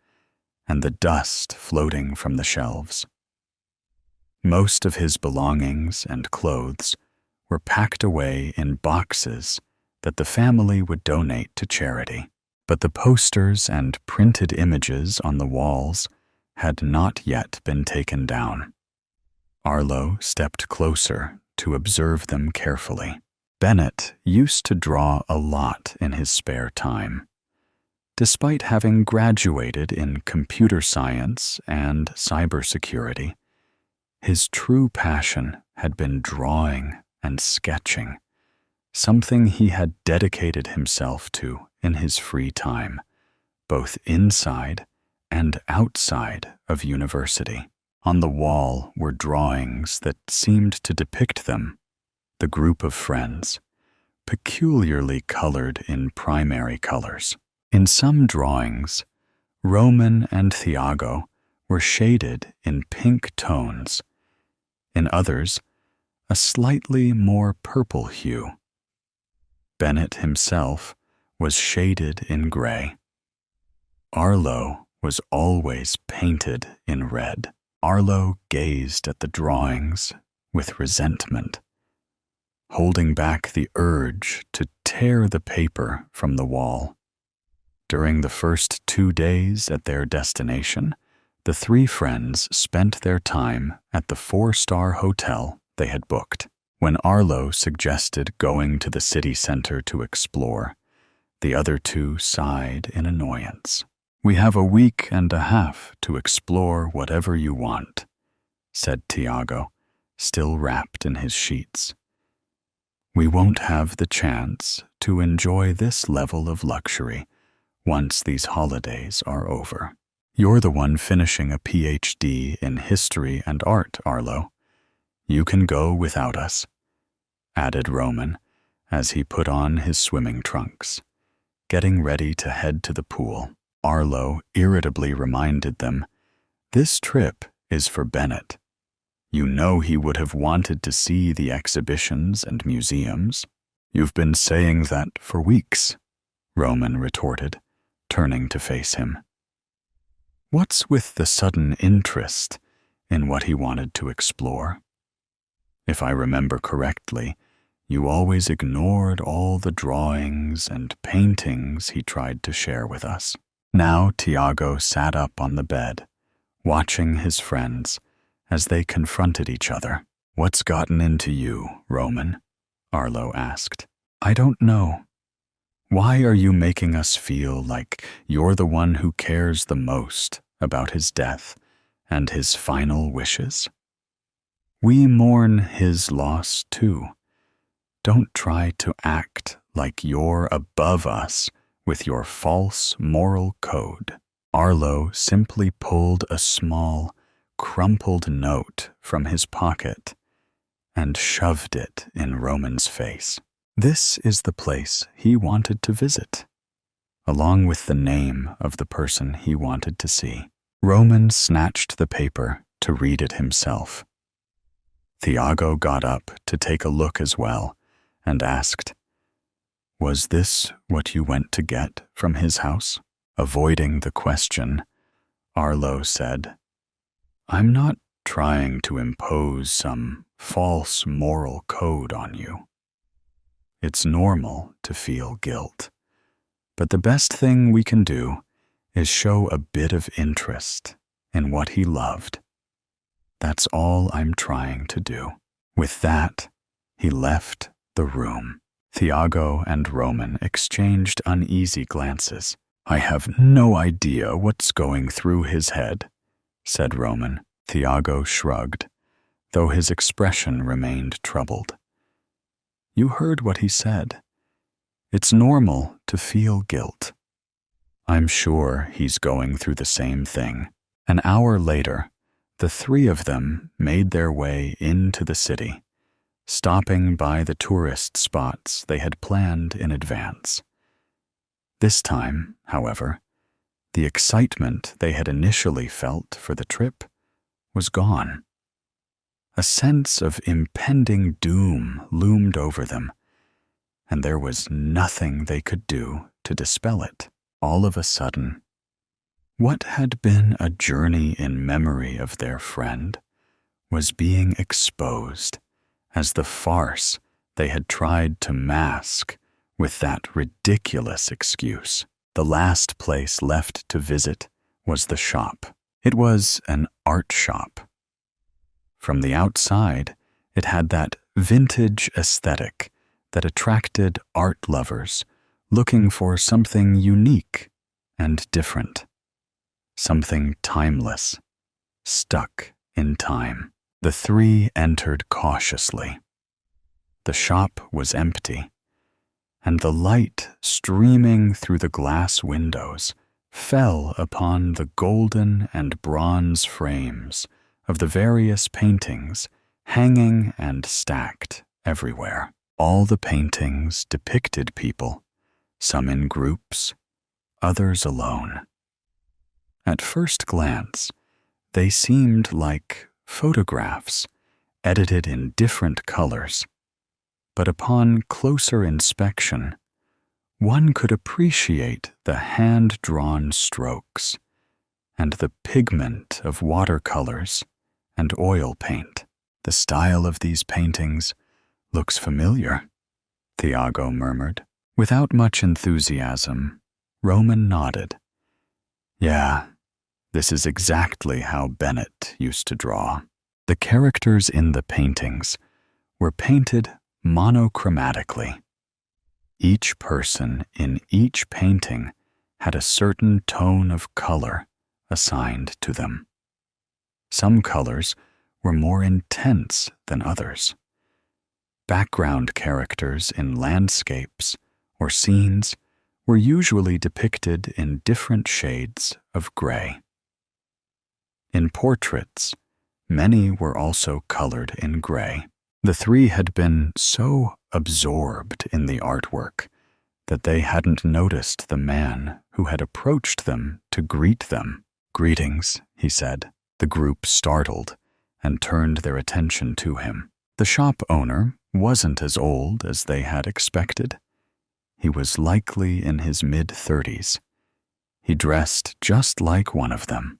and the dust floating from the shelves. Most of his belongings and clothes were packed away in boxes that the family would donate to charity, but the posters and printed images on the walls had not yet been taken down. Arlo stepped closer to observe them carefully. Bennett used to draw a lot in his spare time. Despite having graduated in computer science and cybersecurity, his true passion had been drawing and sketching, something he had dedicated himself to in his free time, both inside and outside of university. On the wall were drawings that seemed to depict them, the group of friends, peculiarly colored in primary colors. In some drawings, Roman and Thiago were shaded in pink tones. In others, a slightly more purple hue. Bennett himself was shaded in gray. Arlo was always painted in red. Arlo gazed at the drawings with resentment, holding back the urge to tear the paper from the wall. During the first 2 days at their destination, the 3 friends spent their time at the 4-star hotel they had booked. When Arlo suggested going to the city center to explore, the other 2 sighed in annoyance. "We have a week and a half to explore whatever you want," said Thiago, still wrapped in his sheets. We won't have the chance to enjoy this level of luxury once these holidays are over. You're the one finishing a PhD in history and art, Arlo. You can go without us," added Roman as he put on his swimming trunks, getting ready to head to the pool. Arlo irritably reminded them, "This trip is for Bennett. You know he would have wanted to see the exhibitions and museums." "You've been saying that for weeks," Roman retorted, turning to face him. What's with the sudden interest in what he wanted to explore? If I remember correctly, you always ignored all the drawings and paintings he tried to share with us. Now Tiago sat up on the bed, watching his friends as they confronted each other. "What's gotten into you, Roman?" Arlo asked. "I don't know. Why are you making us feel like you're the one who cares the most about his death and his final wishes? We mourn his loss too. Don't try to act like you're above us with your false moral code." Arlo simply pulled a small, crumpled note from his pocket and shoved it in Roman's face. This is the place he wanted to visit, along with the name of the person he wanted to see. Roman snatched the paper to read it himself. Tiago got up to take a look as well and asked, "Was this what you went to get from his house?" Avoiding the question, Arlo said, "I'm not trying to impose some false moral code on you. It's normal to feel guilt, but the best thing we can do is show a bit of interest in what he loved. That's all I'm trying to do." With that, he left the room. Tiago and Roman exchanged uneasy glances. "I have no idea what's going through his head," said Roman. Tiago shrugged, though his expression remained troubled. "You heard what he said. It's normal to feel guilt. I'm sure he's going through the same thing." An hour later, the three of them made their way into the city, stopping by the tourist spots they had planned in advance. This time, however, the excitement they had initially felt for the trip was gone. A sense of impending doom loomed over them, and there was nothing they could do to dispel it. All of a sudden, what had been a journey in memory of their friend was being exposed as the farce they had tried to mask with that ridiculous excuse. The last place left to visit was the shop. It was an art shop. From the outside, it had that vintage aesthetic that attracted art lovers looking for something unique and different, something timeless, stuck in time. The three entered cautiously. The shop was empty, and the light streaming through the glass windows fell upon the golden and bronze frames of the various paintings hanging and stacked everywhere. All the paintings depicted people, some in groups, others alone. At first glance, they seemed like photographs edited in different colors, but upon closer inspection, one could appreciate the hand-drawn strokes and the pigment of watercolors and oil paint. "The style of these paintings looks familiar," Tiago murmured. Without much enthusiasm, Roman nodded. "Yeah, this is exactly how Bennett used to draw." The characters in the paintings were painted monochromatically. Each person in each painting had a certain tone of color assigned to them. Some colors were more intense than others. Background characters in landscapes or scenes were usually depicted in different shades of gray. In portraits, many were also colored in gray. The three had been so absorbed in the artwork that they hadn't noticed the man who had approached them to greet them. "Greetings," he said. The group startled and turned their attention to him. The shop owner wasn't as old as they had expected. He was likely in his mid-30s. He dressed just like one of them,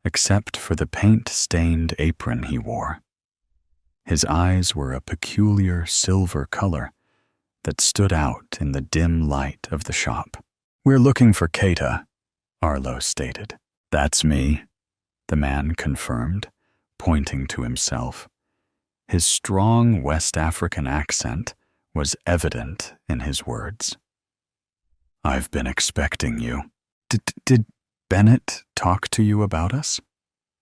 except for the paint-stained apron he wore. His eyes were a peculiar silver color that stood out in the dim light of the shop. "We're looking for Keita," Arlo stated. "That's me," the man confirmed, pointing to himself. His strong West African accent was evident in his words. "I've been expecting you." Did Bennett talk to you about us?"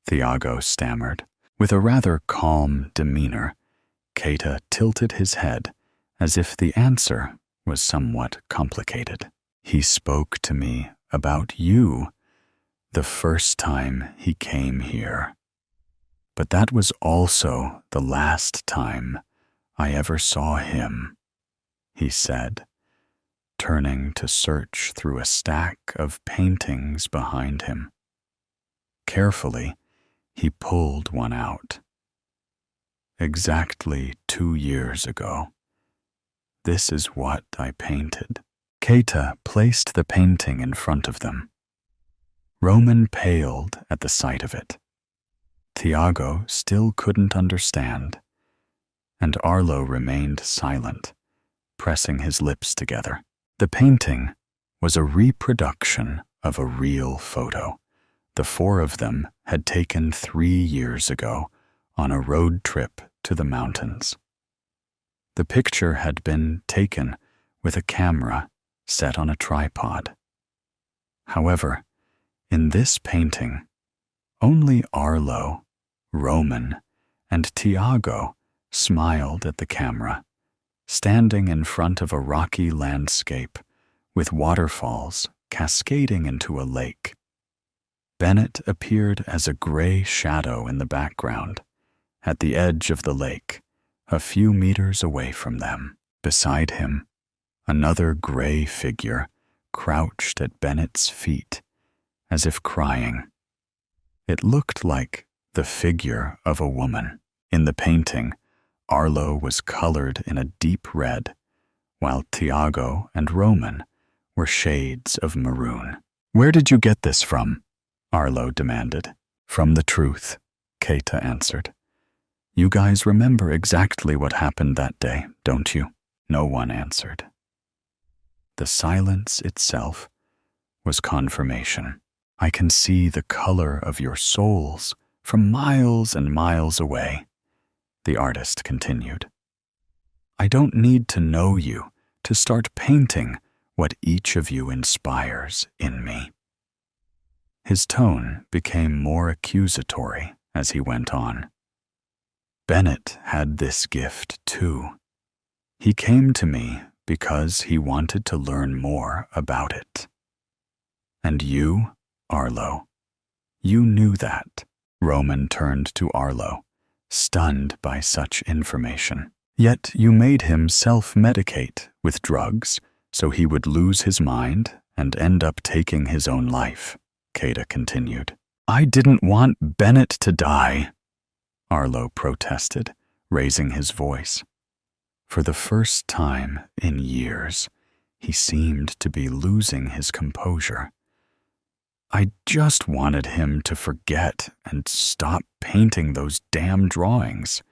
Thiago stammered. With a rather calm demeanor, Keita tilted his head as if the answer was somewhat complicated. "He spoke to me about you the first time he came here. But that was also the last time I ever saw him," he said, turning to search through a stack of paintings behind him. Carefully, he pulled one out. "Exactly 2 years ago. This is what I painted." Keita placed the painting in front of them. Roman paled at the sight of it. Thiago still couldn't understand, and Arlo remained silent, pressing his lips together. The painting was a reproduction of a real photo the four of them had taken 3 years ago on a road trip to the mountains. The picture had been taken with a camera set on a tripod. However, in this painting, only Arlo, Roman, and Thiago smiled at the camera, standing in front of a rocky landscape with waterfalls cascading into a lake. Bennett appeared as a gray shadow in the background, at the edge of the lake, a few meters away from them. Beside him, another gray figure crouched at Bennett's feet, as if crying. It looked like the figure of a woman. In the painting, Arlo was colored in a deep red, while Thiago and Roman were shades of maroon. "Where did you get this from?" Arlo demanded. "From the truth," Keita answered. "You guys remember exactly what happened that day, don't you?" No one answered. The silence itself was confirmation. "I can see the color of your souls from miles and miles away," the artist continued. "I don't need to know you to start painting what each of you inspires in me." His tone became more accusatory as he went on. "Bennett had this gift too. He came to me because he wanted to learn more about it. And you, Arlo, you knew that." Roman turned to Arlo, stunned by such information. "Yet you made him self-medicate with drugs so he would lose his mind and end up taking his own life," Keita continued. "I didn't want Bennett to die," Arlo protested, raising his voice. For the first time in years, he seemed to be losing his composure. "I just wanted him to forget and stop painting those damn drawings.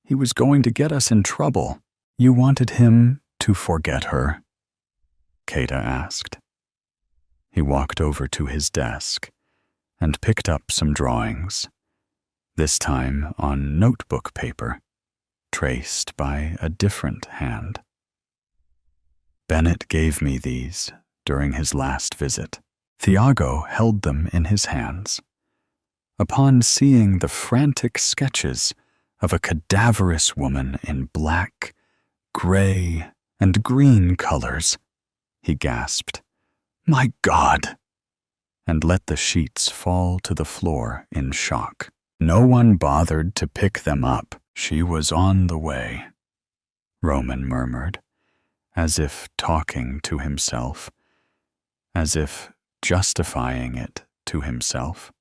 He was going to get us in trouble." "You wanted him to forget her?" Keita asked. He walked over to his desk and picked up some drawings, this time on notebook paper, traced by a different hand. "Bennett gave me these during his last visit." Thiago held them in his hands. Upon seeing the frantic sketches of a cadaverous woman in black, gray, and green colors. He gasped, "My God!" and let the sheets fall to the floor in shock. No one bothered to pick them up. She was on the way, Roman murmured, as if talking to himself, as if justifying it to himself.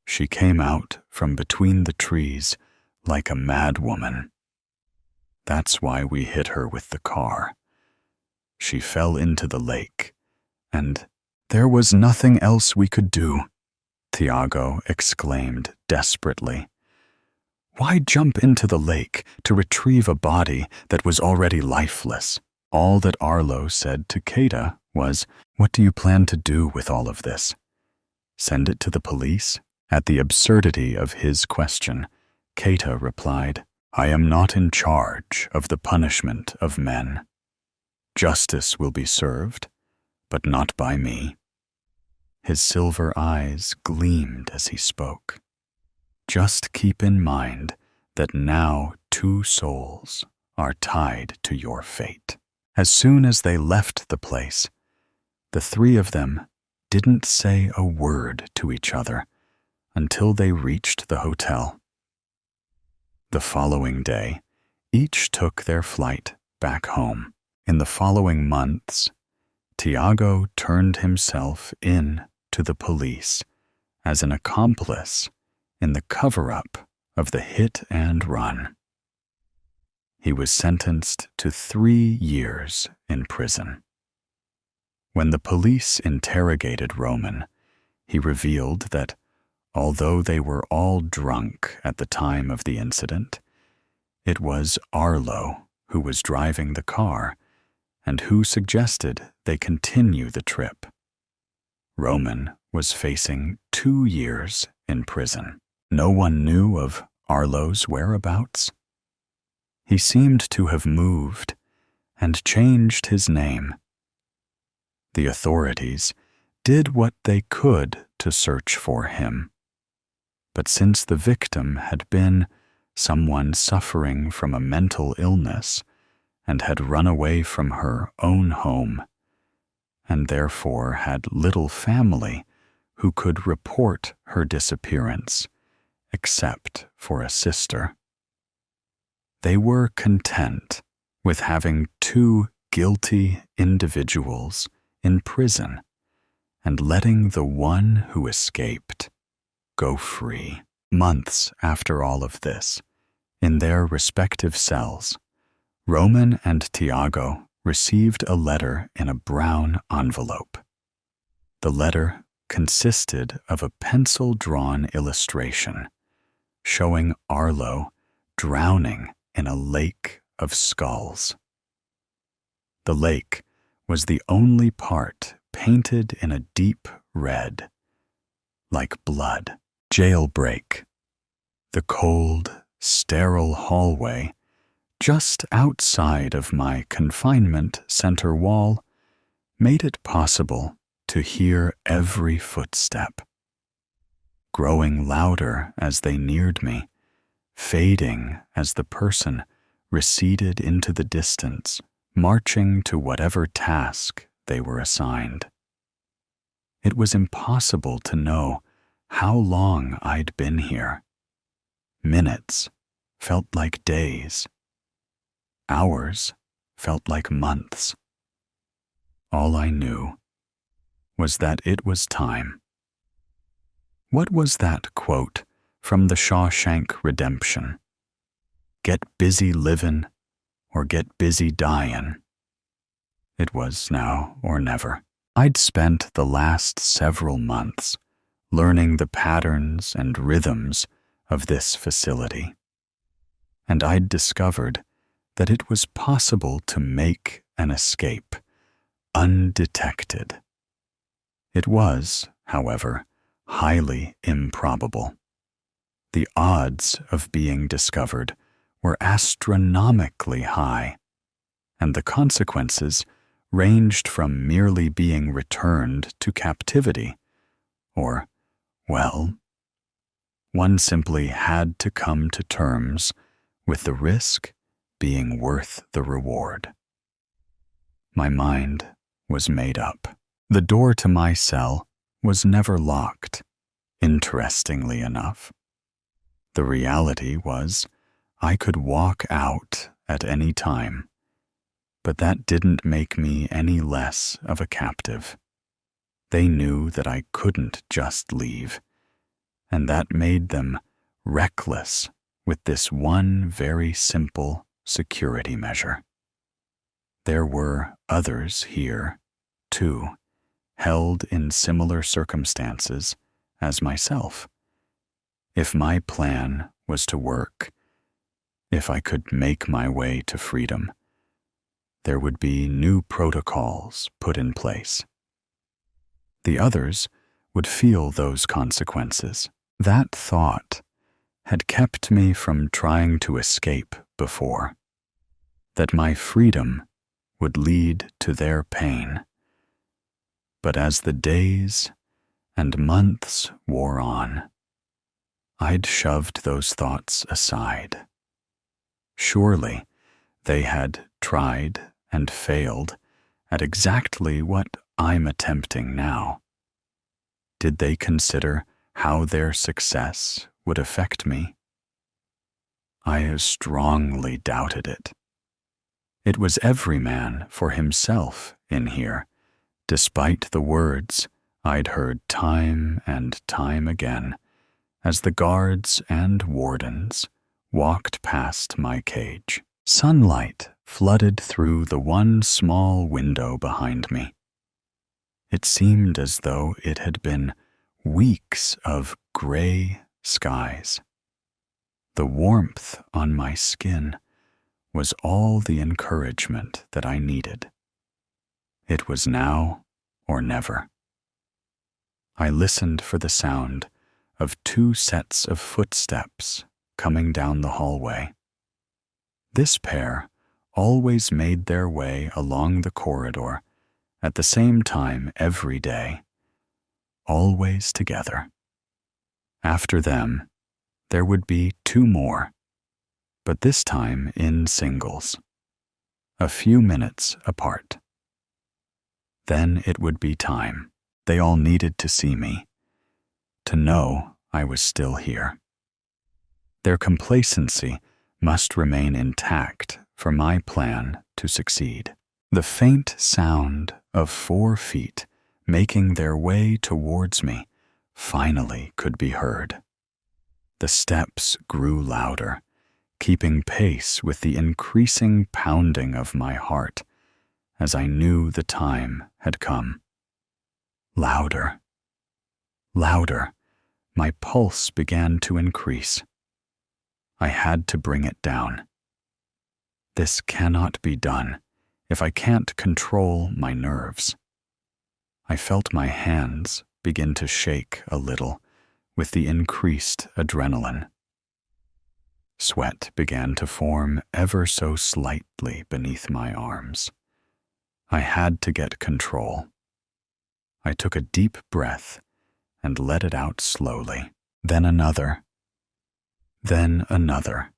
She came out from between the trees like a madwoman. That's why we hit her with the car. She fell into the lake, and there was nothing else we could do, Tiago exclaimed desperately. Why jump into the lake to retrieve a body that was already lifeless? All that Arlo said to Keita was, "What do you plan to do with all of this? Send it to the police?" At the absurdity of his question, Keita replied, "I am not in charge of the punishment of men. Justice will be served, but not by me." His silver eyes gleamed as he spoke. "Just keep in mind that now 2 souls are tied to your fate." As soon as they left the place, the 3 of them didn't say a word to each other until they reached the hotel. The following day, each took their flight back home. In the following months, Tiago turned himself in to the police as an accomplice in the cover-up of the hit and run. He was sentenced to 3 years in prison. When the police interrogated Roman, he revealed that although they were all drunk at the time of the incident, it was Arlo who was driving the car and who suggested they continue the trip. Roman was facing 2 years in prison. No one knew of Arlo's whereabouts. He seemed to have moved and changed his name. The authorities did what they could to search for him. But since the victim had been someone suffering from a mental illness and had run away from her own home, and therefore had little family who could report her disappearance, except for a sister, they were content with having 2 guilty individuals in prison and letting the one who escaped go free. Months after all of this, in their respective cells, Roman and Tiago received a letter in a brown envelope. The letter consisted of a pencil-drawn illustration showing Arlo drowning in a lake of skulls. The lake was the only part painted in a deep red, like blood. Jailbreak. The cold, sterile hallway just outside of my confinement center wall made it possible to hear every footstep, growing louder as they neared me, fading as the person receded into the distance, marching to whatever task they were assigned. It was impossible to know how long I'd been here. Minutes felt like days. Hours felt like months. All I knew was that it was time. What was that quote from the Shawshank Redemption? Get busy livin' or get busy dyin'. It was now or never. I'd spent the last several months learning the patterns and rhythms of this facility, and I'd discovered that it was possible to make an escape undetected. It was, however, highly improbable. The odds of being discovered were astronomically high, and the consequences ranged from merely being returned to captivity or, well, One simply had to come to terms with the risk being worth the reward. My mind was made up. The door to my cell was never locked, interestingly enough. The reality was I could walk out at any time, but that didn't make me any less of a captive. They knew that I couldn't just leave, and that made them reckless with this one very simple security measure. There were others here, too, held in similar circumstances as myself. If my plan was to work, if I could make my way to freedom, there would be new protocols put in place. The others would feel those consequences. That thought had kept me from trying to escape before, that my freedom would lead to their pain. But as the days and months wore on, I'd shoved those thoughts aside. Surely they had tried and failed at exactly what I'm attempting now. Did they consider how their success would affect me? I strongly doubted it. It was every man for himself in here, despite the words I'd heard time and time again as the guards and wardens walked past my cage. Sunlight flooded through the one small window behind me. It seemed as though it had been weeks of gray skies. The warmth on my skin was all the encouragement that I needed. It was now or never. I listened for the sound of 2 sets of footsteps coming down the hallway. This pair always made their way along the corridor at the same time every day, always together. After them, there would be 2 more, but this time in singles, a few minutes apart. Then it would be time. They all needed to see me, to know I was still here. Their complacency must remain intact for my plan to succeed. The faint sound of 4 feet making their way towards me finally could be heard. The steps grew louder, keeping pace with the increasing pounding of my heart as I knew the time had come. Louder, louder, my pulse began to increase. I had to bring it down. This cannot be done if I can't control my nerves. I felt my hands begin to shake a little with the increased adrenaline. Sweat began to form ever so slightly beneath my arms. I had to get control. I took a deep breath and let it out slowly. Then another. Then another.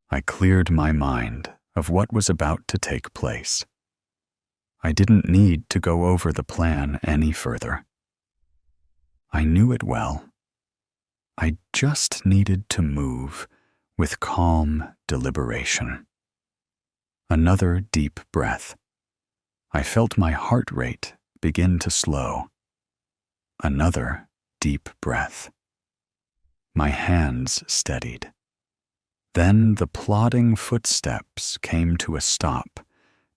I cleared my mind of what was about to take place. I didn't need to go over the plan any further. I knew it well. I just needed to move with calm deliberation. Another deep breath. I felt my heart rate begin to slow. Another deep breath. My hands steadied. Then the plodding footsteps came to a stop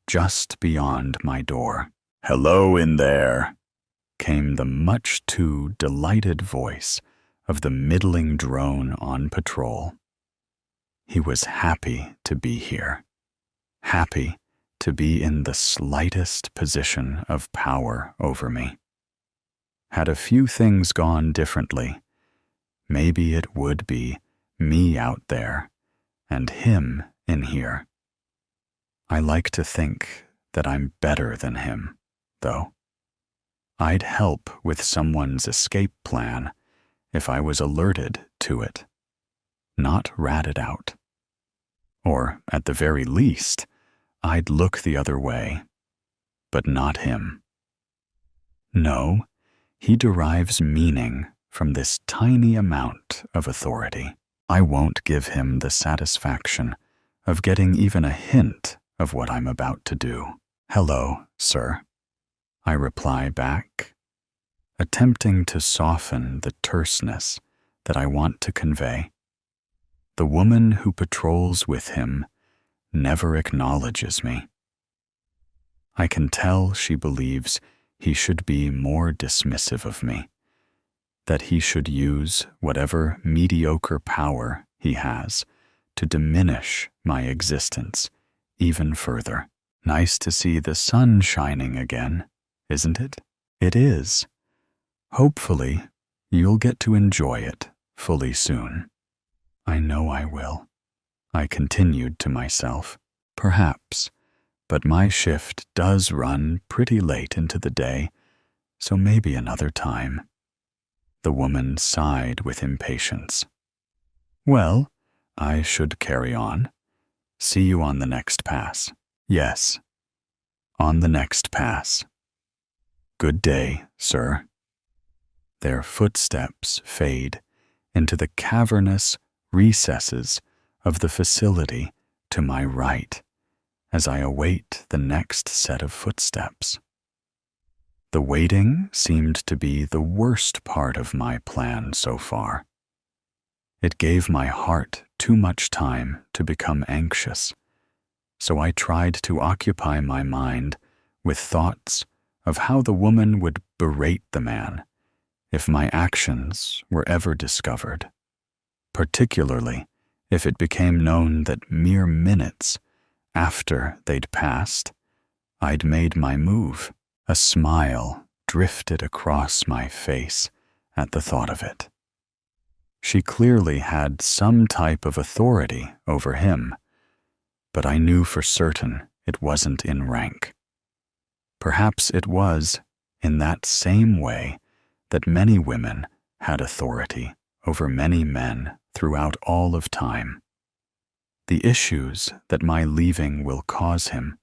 just beyond my door. "Hello in there," came the much too delighted voice of the middling drone on patrol. He was happy to be here, happy to be in the slightest position of power over me. Had a few things gone differently, maybe it would be me out there and him in here. I like to think that I'm better than him, though. I'd help with someone's escape plan if I was alerted to it, not rat it out. Or, at the very least, I'd look the other way, but not him. No, he derives meaning from this tiny amount of authority. I won't give him the satisfaction of getting even a hint of what I'm about to do. "Hello, sir," I reply back, attempting to soften the terseness that I want to convey. The woman who patrols with him never acknowledges me. I can tell she believes he should be more dismissive of me, that he should use whatever mediocre power he has to diminish my existence even further. Nice to see the sun shining again, isn't it? It is. Hopefully, you'll get to enjoy it fully soon. I know I will, I continued to myself. Perhaps, but my shift does run pretty late into the day, so maybe another time. The woman sighed with impatience. Well, I should carry on. See you on the next pass. Yes, on the next pass. Good day, sir. Their footsteps fade into the cavernous recesses of the facility to my right as I await the next set of footsteps. The waiting seemed to be the worst part of my plan so far. It gave my heart too much time to become anxious, so I tried to occupy my mind with thoughts of how the woman would berate the man if my actions were ever discovered, particularly if it became known that mere minutes after they'd passed, I'd made my move. A smile drifted across my face at the thought of it. She clearly had some type of authority over him, but I knew for certain it wasn't in rank. Perhaps it was in that same way that many women had authority over many men throughout all of time. The issues that my leaving will cause him,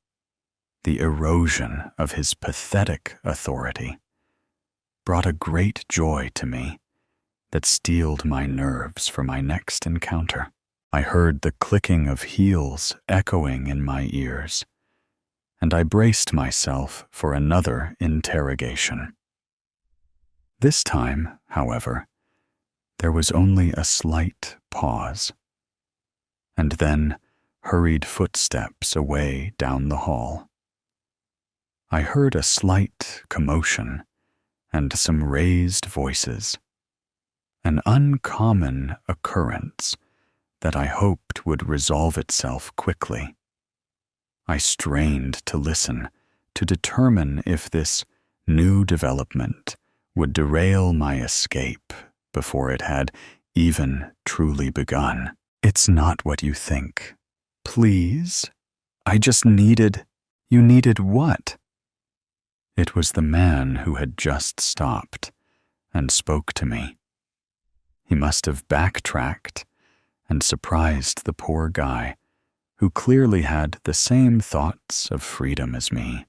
the erosion of his pathetic authority, brought a great joy to me that steeled my nerves for my next encounter. I heard the clicking of heels echoing in my ears, and I braced myself for another interrogation. This time, however, there was only a slight pause, and then hurried footsteps away down the hall. I heard a slight commotion and some raised voices, an uncommon occurrence that I hoped would resolve itself quickly. I strained to listen, to determine if this new development would derail my escape before it had even truly begun. It's not what you think. Please? I just needed... You needed what? It was the man who had just stopped and spoke to me. He must have backtracked and surprised the poor guy, who clearly had the same thoughts of freedom as me.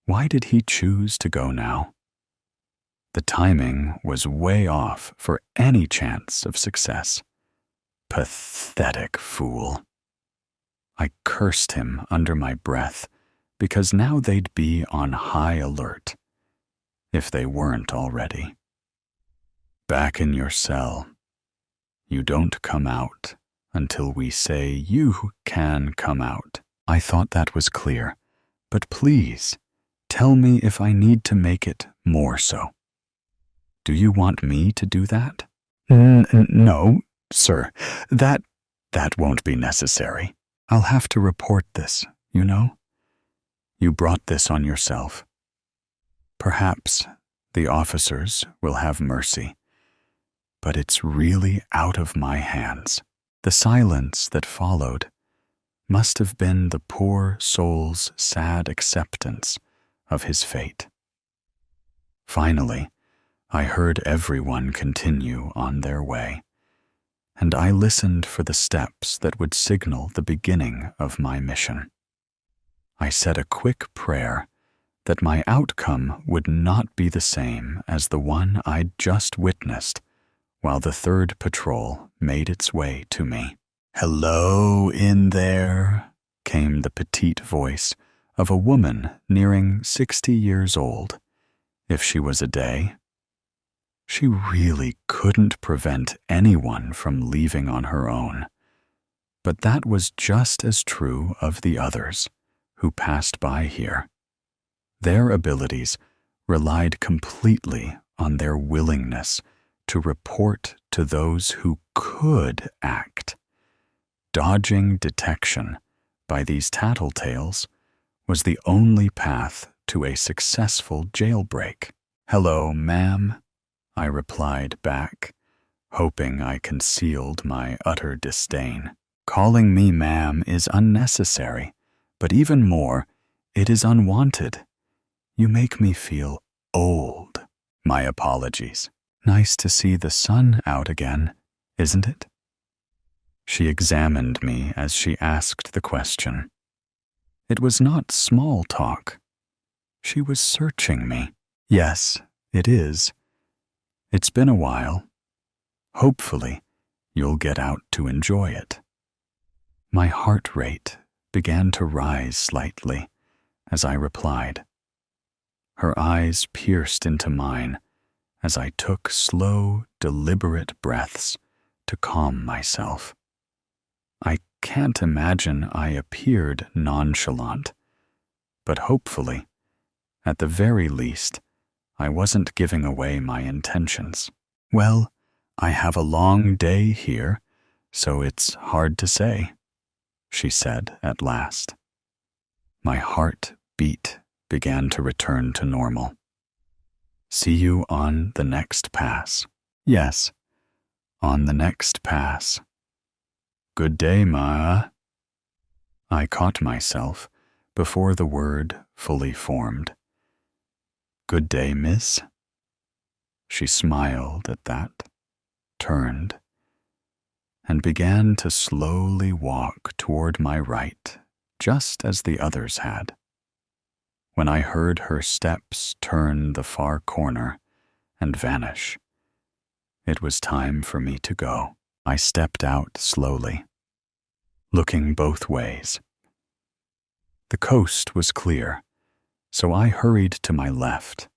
Why did he choose to go now? The timing was way off for any chance of success. Pathetic fool. I cursed him under my breath, because now they'd be on high alert, if they weren't already. Back in your cell. You don't come out until we say you can come out. I thought that was clear, but please, tell me if I need to make it more so. Do you want me to do that? No, sir. That won't be necessary. I'll have to report this, you know? You brought this on yourself. Perhaps the officers will have mercy, but it's really out of my hands. The silence that followed must have been the poor soul's sad acceptance of his fate. Finally, I heard everyone continue on their way, and I listened for the steps that would signal the beginning of my mission. I said a quick prayer that my outcome would not be the same as the one I'd just witnessed while the third patrol made its way to me. "Hello in there," came the petite voice of a woman nearing 60 years old, if she was a day. She really couldn't prevent anyone from leaving on her own, but that was just as true of the others who passed by here. Their abilities relied completely on their willingness to report to those who could act. Dodging detection by these tattletales was the only path to a successful jailbreak. "Hello, ma'am," I replied back, hoping I concealed my utter disdain. Calling me ma'am is unnecessary, but even more, it is unwanted. You make me feel old. My apologies. Nice to see the sun out again, isn't it? She examined me as she asked the question. It was not small talk. She was searching me. Yes, it is. It's been a while. Hopefully, you'll get out to enjoy it. My heart rate began to rise slightly as I replied. Her eyes pierced into mine as I took slow, deliberate breaths to calm myself. I can't imagine I appeared nonchalant, but hopefully, at the very least, I wasn't giving away my intentions. Well, I have a long day here, so it's hard to say, she said at last. My heart beat began to return to normal. See you on the next pass. Yes, on the next pass. Good day, ma. I caught myself before the word fully formed. Good day, miss. She smiled at that, turned, and began to slowly walk toward my right, just as the others had. When I heard her steps turn the far corner and vanish, it was time for me to go. I stepped out slowly, looking both ways. The coast was clear, so I hurried to my left,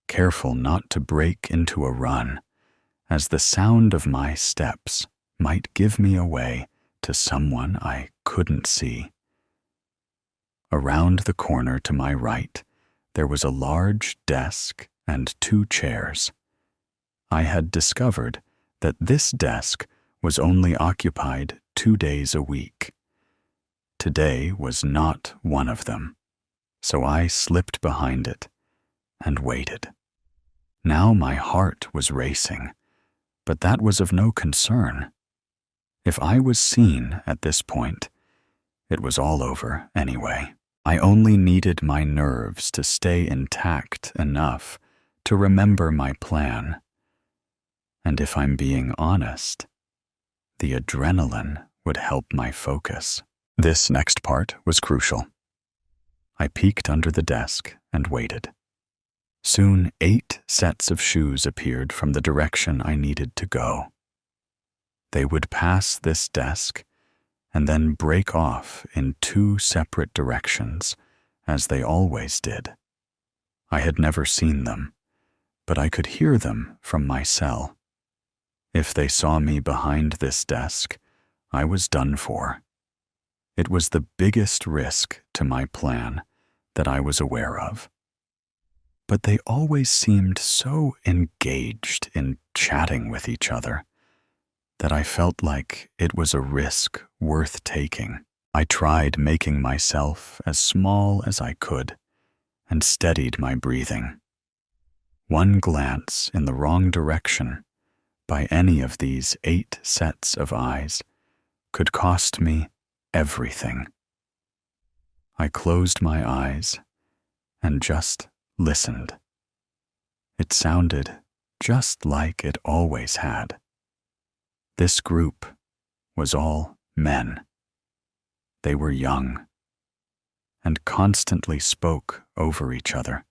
careful not to break into a run, as the sound of my steps might give me away to someone I couldn't see. Around the corner to my right, there was a large desk and 2 chairs. I had discovered that this desk was only occupied 2 days a week. Today was not one of them, so I slipped behind it and waited. Now my heart was racing, but that was of no concern. If I was seen at this point, it was all over anyway. I only needed my nerves to stay intact enough to remember my plan. And if I'm being honest, the adrenaline would help my focus. This next part was crucial. I peeked under the desk and waited. Soon 8 sets of shoes appeared from the direction I needed to go. They would pass this desk and then break off in 2 separate directions, as they always did. I had never seen them, but I could hear them from my cell. If they saw me behind this desk, I was done for. It was the biggest risk to my plan that I was aware of. But they always seemed so engaged in chatting with each other that I felt like it was a risk worth taking. I tried making myself as small as I could and steadied my breathing. One glance in the wrong direction by any of these 8 sets of eyes could cost me everything. I closed my eyes and just listened. It sounded just like it always had. This group was all men. They were young and constantly spoke over each other,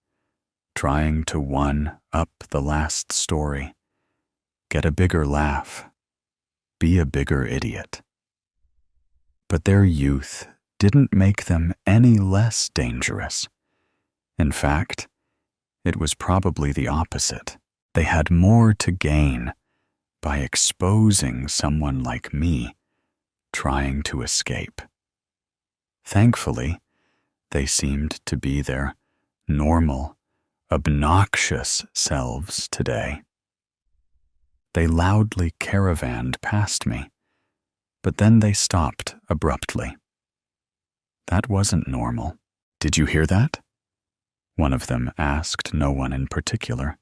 trying to one-up the last story, get a bigger laugh, be a bigger idiot. But their youth didn't make them any less dangerous. In fact, it was probably the opposite. They had more to gain by exposing someone like me trying to escape. Thankfully, they seemed to be their normal, obnoxious selves today. They loudly caravanned past me, but then they stopped abruptly. That wasn't normal. "Did you hear that?" one of them asked no one in particular.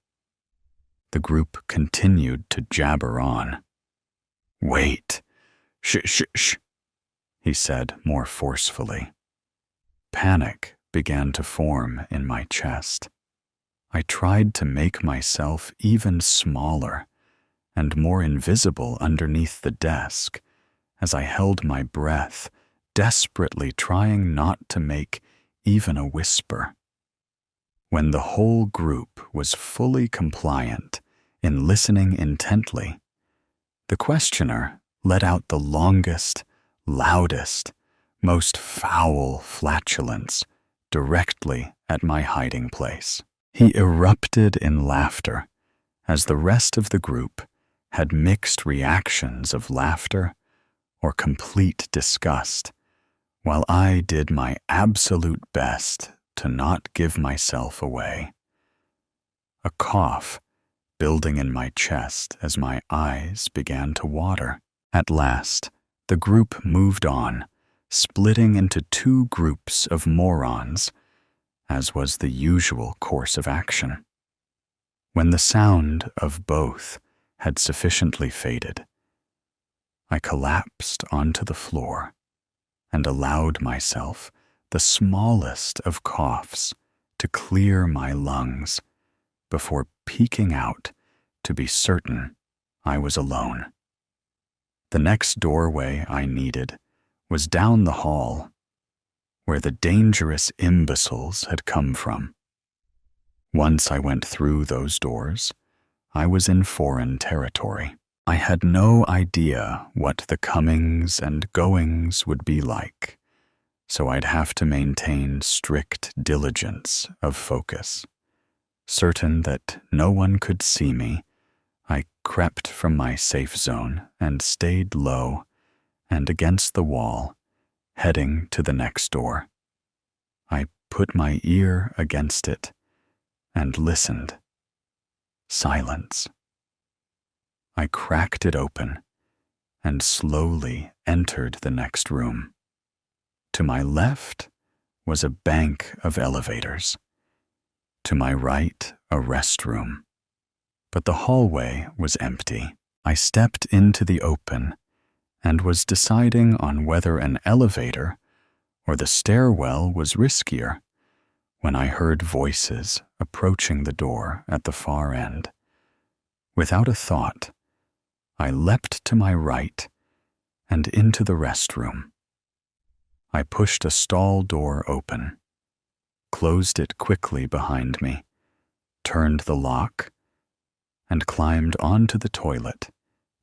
The group continued to jabber on. "Wait, shh," he said more forcefully. Panic began to form in my chest. I tried to make myself even smaller and more invisible underneath the desk as I held my breath, desperately trying not to make even a whisper. When the whole group was fully compliant in listening intently, the questioner let out the longest, loudest, most foul flatulence directly at my hiding place. He erupted in laughter as the rest of the group had mixed reactions of laughter or complete disgust, while I did my absolute best to not give myself away. A cough building in my chest as my eyes began to water. At last, the group moved on, splitting into two groups of morons, as was the usual course of action. When the sound of both had sufficiently faded, I collapsed onto the floor and allowed myself the smallest of coughs to clear my lungs before peeking out to be certain I was alone. The next doorway I needed was down the hall, where the dangerous imbeciles had come from. Once I went through those doors, I was in foreign territory. I had no idea what the comings and goings would be like, so I'd have to maintain strict diligence of focus. Certain that no one could see me, I crept from my safe zone and stayed low and against the wall, heading to the next door. I put my ear against it and listened. Silence. I cracked it open and slowly entered the next room. To my left was a bank of elevators. To my right, a restroom. But the hallway was empty. I stepped into the open and was deciding on whether an elevator or the stairwell was riskier when I heard voices approaching the door at the far end. Without a thought, I leapt to my right and into the restroom. I pushed a stall door open, closed it quickly behind me, turned the lock, and climbed onto the toilet,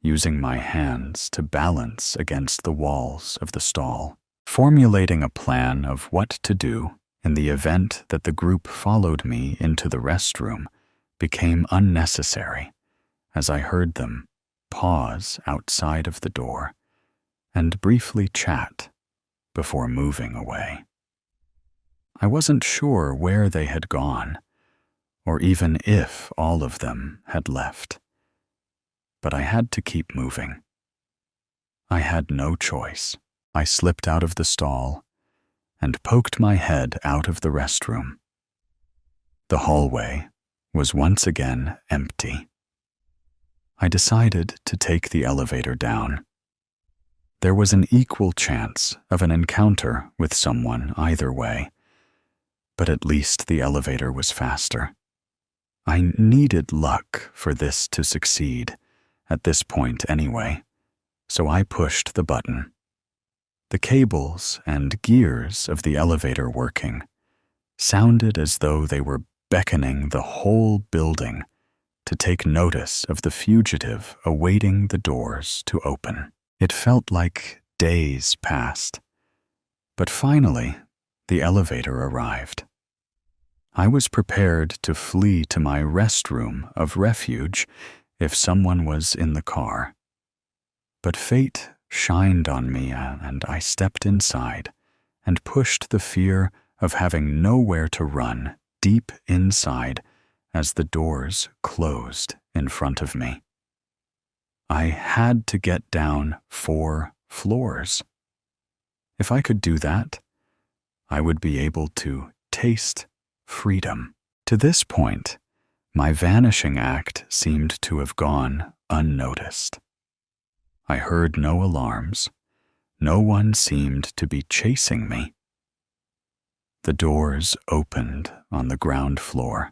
using my hands to balance against the walls of the stall. Formulating a plan of what to do in the event that the group followed me into the restroom became unnecessary, as I heard them pause outside of the door and briefly chat before moving away. I wasn't sure where they had gone, or even if all of them had left, but I had to keep moving. I had no choice. I slipped out of the stall and poked my head out of the restroom. The hallway was once again empty. I decided to take the elevator down. There was an equal chance of an encounter with someone either way, but at least the elevator was faster. I needed luck for this to succeed, at this point anyway, so I pushed the button. The cables and gears of the elevator working sounded as though they were beckoning the whole building to take notice of the fugitive awaiting the doors to open. It felt like days passed, but finally the elevator arrived. I was prepared to flee to my restroom of refuge if someone was in the car. But fate shined on me, and I stepped inside and pushed the fear of having nowhere to run deep inside as the doors closed in front of me. I had to get down 4 floors. If I could do that, I would be able to taste freedom. To this point, my vanishing act seemed to have gone unnoticed. I heard no alarms. No one seemed to be chasing me. The doors opened on the ground floor,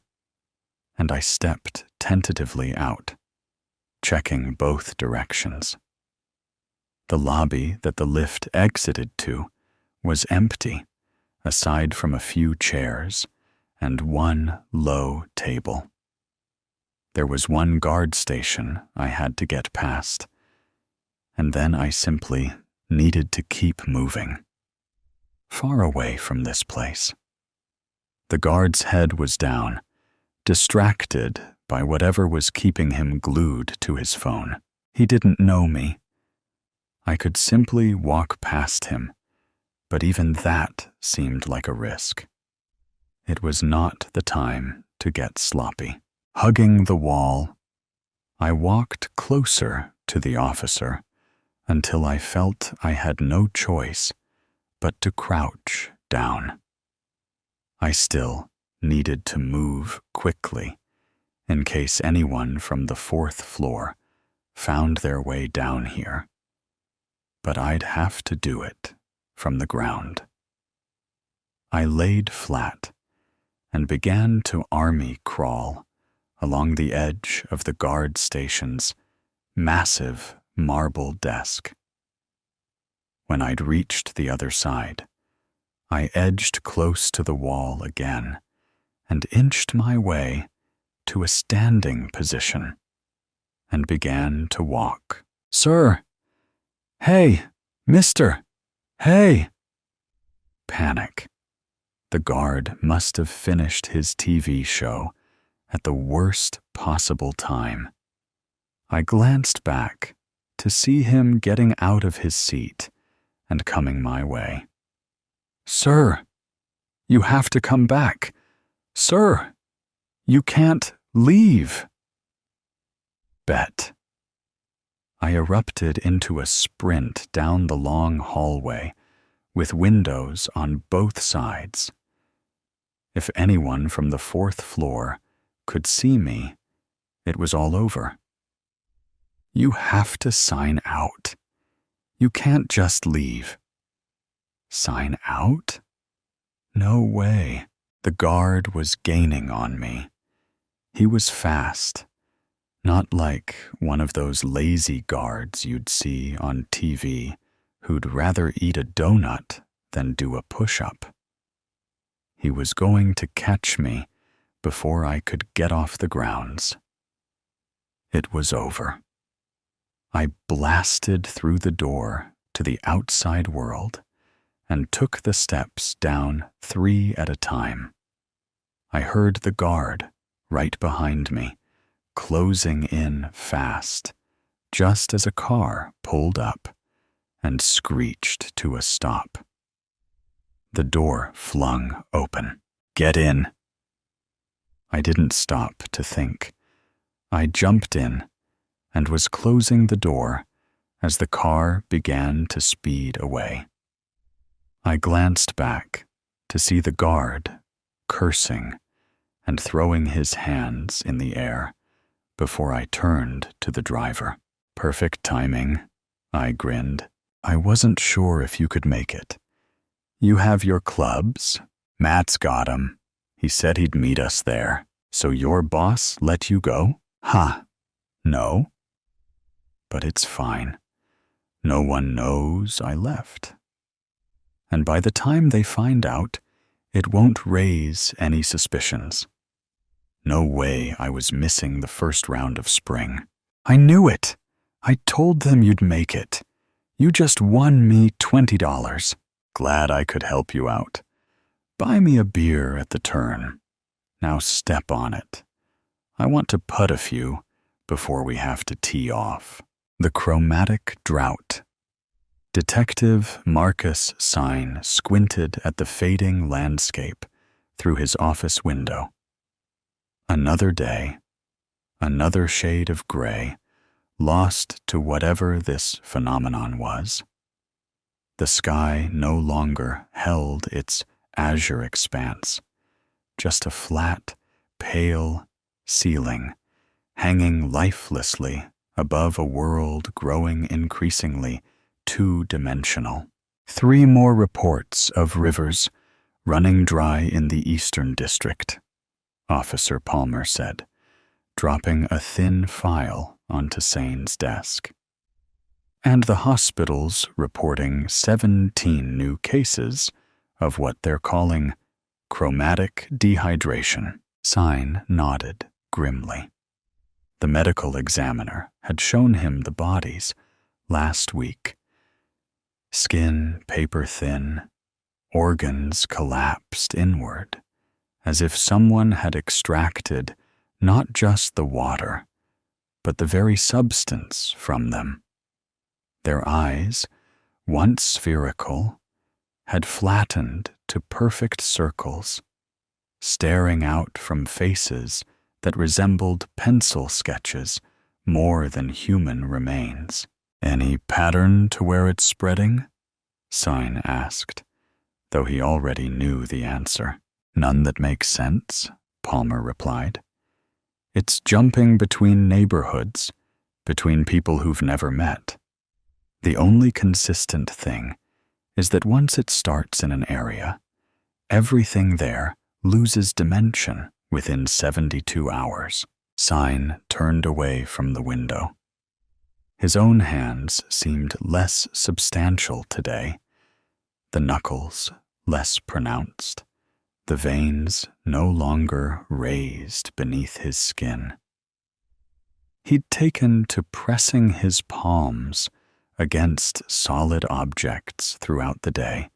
and I stepped tentatively out, checking both directions. The lobby that the lift exited to was empty, aside from a few chairs and one low table. There was one guard station I had to get past, and then I simply needed to keep moving, far away from this place. The guard's head was down, distracted by whatever was keeping him glued to his phone. He didn't know me. I could simply walk past him, but even that seemed like a risk. It was not the time to get sloppy. Hugging the wall, I walked closer to the officer until I felt I had no choice but to crouch down. I still needed to move quickly in case anyone from the 4th floor found their way down here, but I'd have to do it from the ground. I laid flat and began to army crawl along the edge of the guard station's massive marble desk. When I'd reached the other side, I edged close to the wall again and inched my way to a standing position and began to walk. "Sir! Hey, mister! Hey!" Panic. The guard must have finished his TV show at the worst possible time. I glanced back to see him getting out of his seat and coming my way. "Sir, you have to come back. Sir, you can't leave." Bet. I erupted into a sprint down the long hallway with windows on both sides. If anyone from the 4th floor could see me, it was all over. "You have to sign out. You can't just leave." Sign out? No way. The guard was gaining on me. He was fast, not like one of those lazy guards you'd see on TV who'd rather eat a donut than do a push-up. He was going to catch me before I could get off the grounds. It was over. I blasted through the door to the outside world and took the steps down 3 at a time. I heard the guard right behind me, closing in fast, just as a car pulled up and screeched to a stop. The door flung open. "Get in." I didn't stop to think. I jumped in and was closing the door as the car began to speed away. I glanced back to see the guard cursing and throwing his hands in the air before I turned to the driver. "Perfect timing," I grinned. "I wasn't sure if you could make it. You have your clubs? Matt's got 'em. He said he'd meet us there. So your boss let you go?" "Huh. No. But it's fine. No one knows I left. And by the time they find out, it won't raise any suspicions. No way I was missing the first round of spring. I knew it. I told them you'd make it. You just won me $20. Glad I could help you out. Buy me a beer at the turn. Now step on it. I want to putt a few before we have to tee off. The chromatic drought. Detective Marcus Sign squinted at the fading landscape through his office window. Another day, another shade of gray, lost to whatever this phenomenon was. The sky no longer held its azure expanse, just a flat, pale ceiling hanging lifelessly above a world growing increasingly two-dimensional. 3 more reports of rivers running dry in the Eastern District, Officer Palmer said, dropping a thin file onto Sane's desk. And the hospitals reporting 17 new cases of what they're calling chromatic dehydration. Sign nodded grimly. The medical examiner had shown him the bodies last week. Skin paper-thin, organs collapsed inward, as if someone had extracted not just the water, but the very substance from them. Their eyes, once spherical, had flattened to perfect circles, staring out from faces that resembled pencil sketches more than human remains. Any pattern to where it's spreading? Sign asked, though he already knew the answer. None that makes sense, Palmer replied. It's jumping between neighborhoods, between people who've never met. The only consistent thing is that once it starts in an area, everything there loses dimension within 72 hours. Sign turned away from the window. His own hands seemed less substantial today, the knuckles less pronounced, the veins no longer raised beneath his skin. He'd taken to pressing his palms against solid objects throughout the day,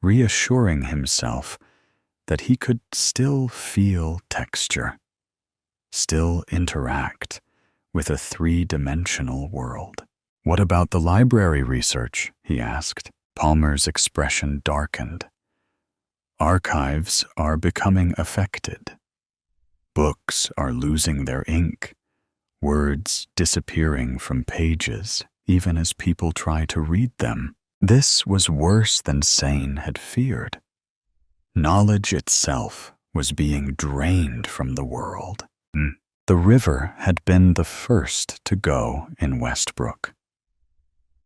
reassuring himself that he could still feel texture, still interact with a 3-dimensional world. What about the library research? He asked. Palmer's expression darkened. Archives are becoming affected. Books are losing their ink, words disappearing from pages even as people try to read them. This was worse than Sane had feared. Knowledge itself was being drained from the world. The river had been the first to go in Westbrook.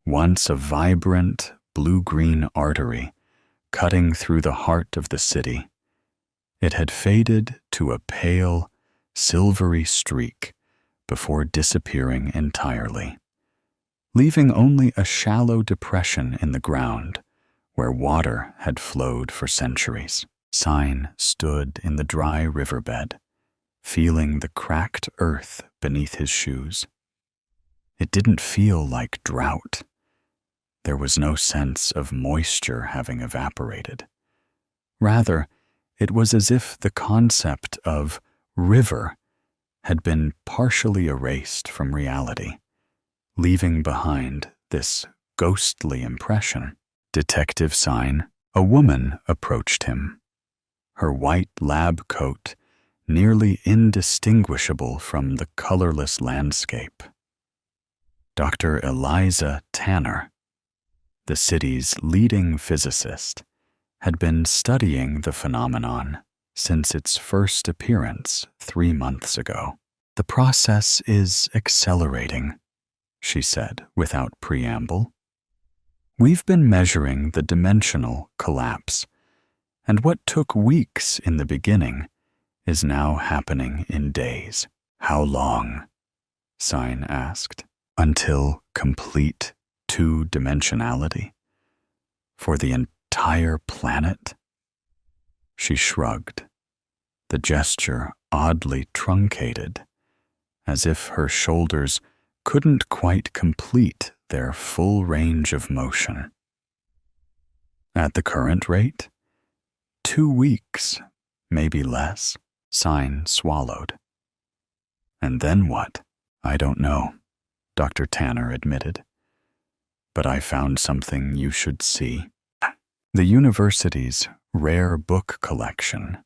Once a vibrant blue-green artery cutting through the heart of the city, it had faded to a pale, silvery streak before disappearing entirely, leaving only a shallow depression in the ground where water had flowed for centuries. Sign stood in the dry riverbed, feeling the cracked earth beneath his shoes. It didn't feel like drought. There was no sense of moisture having evaporated. Rather, it was as if the concept of river had been partially erased from reality, leaving behind this ghostly impression. Detective Sign, a woman approached him, her white lab coat nearly indistinguishable from the colorless landscape. Dr. Eliza Tanner, the city's leading physicist, had been studying the phenomenon since its first appearance 3 months ago. The process is accelerating, she said without preamble. We've been measuring the dimensional collapse, and what took weeks in the beginning is now happening in days. How long? Sign asked. Until complete two-dimensionality? For the entire planet? She shrugged, the gesture oddly truncated, as if her shoulders couldn't quite complete their full range of motion. At the current rate, 2 weeks, maybe less, Sign swallowed. And then what? I don't know, Dr. Tanner admitted. But I found something you should see. The university's rare book collection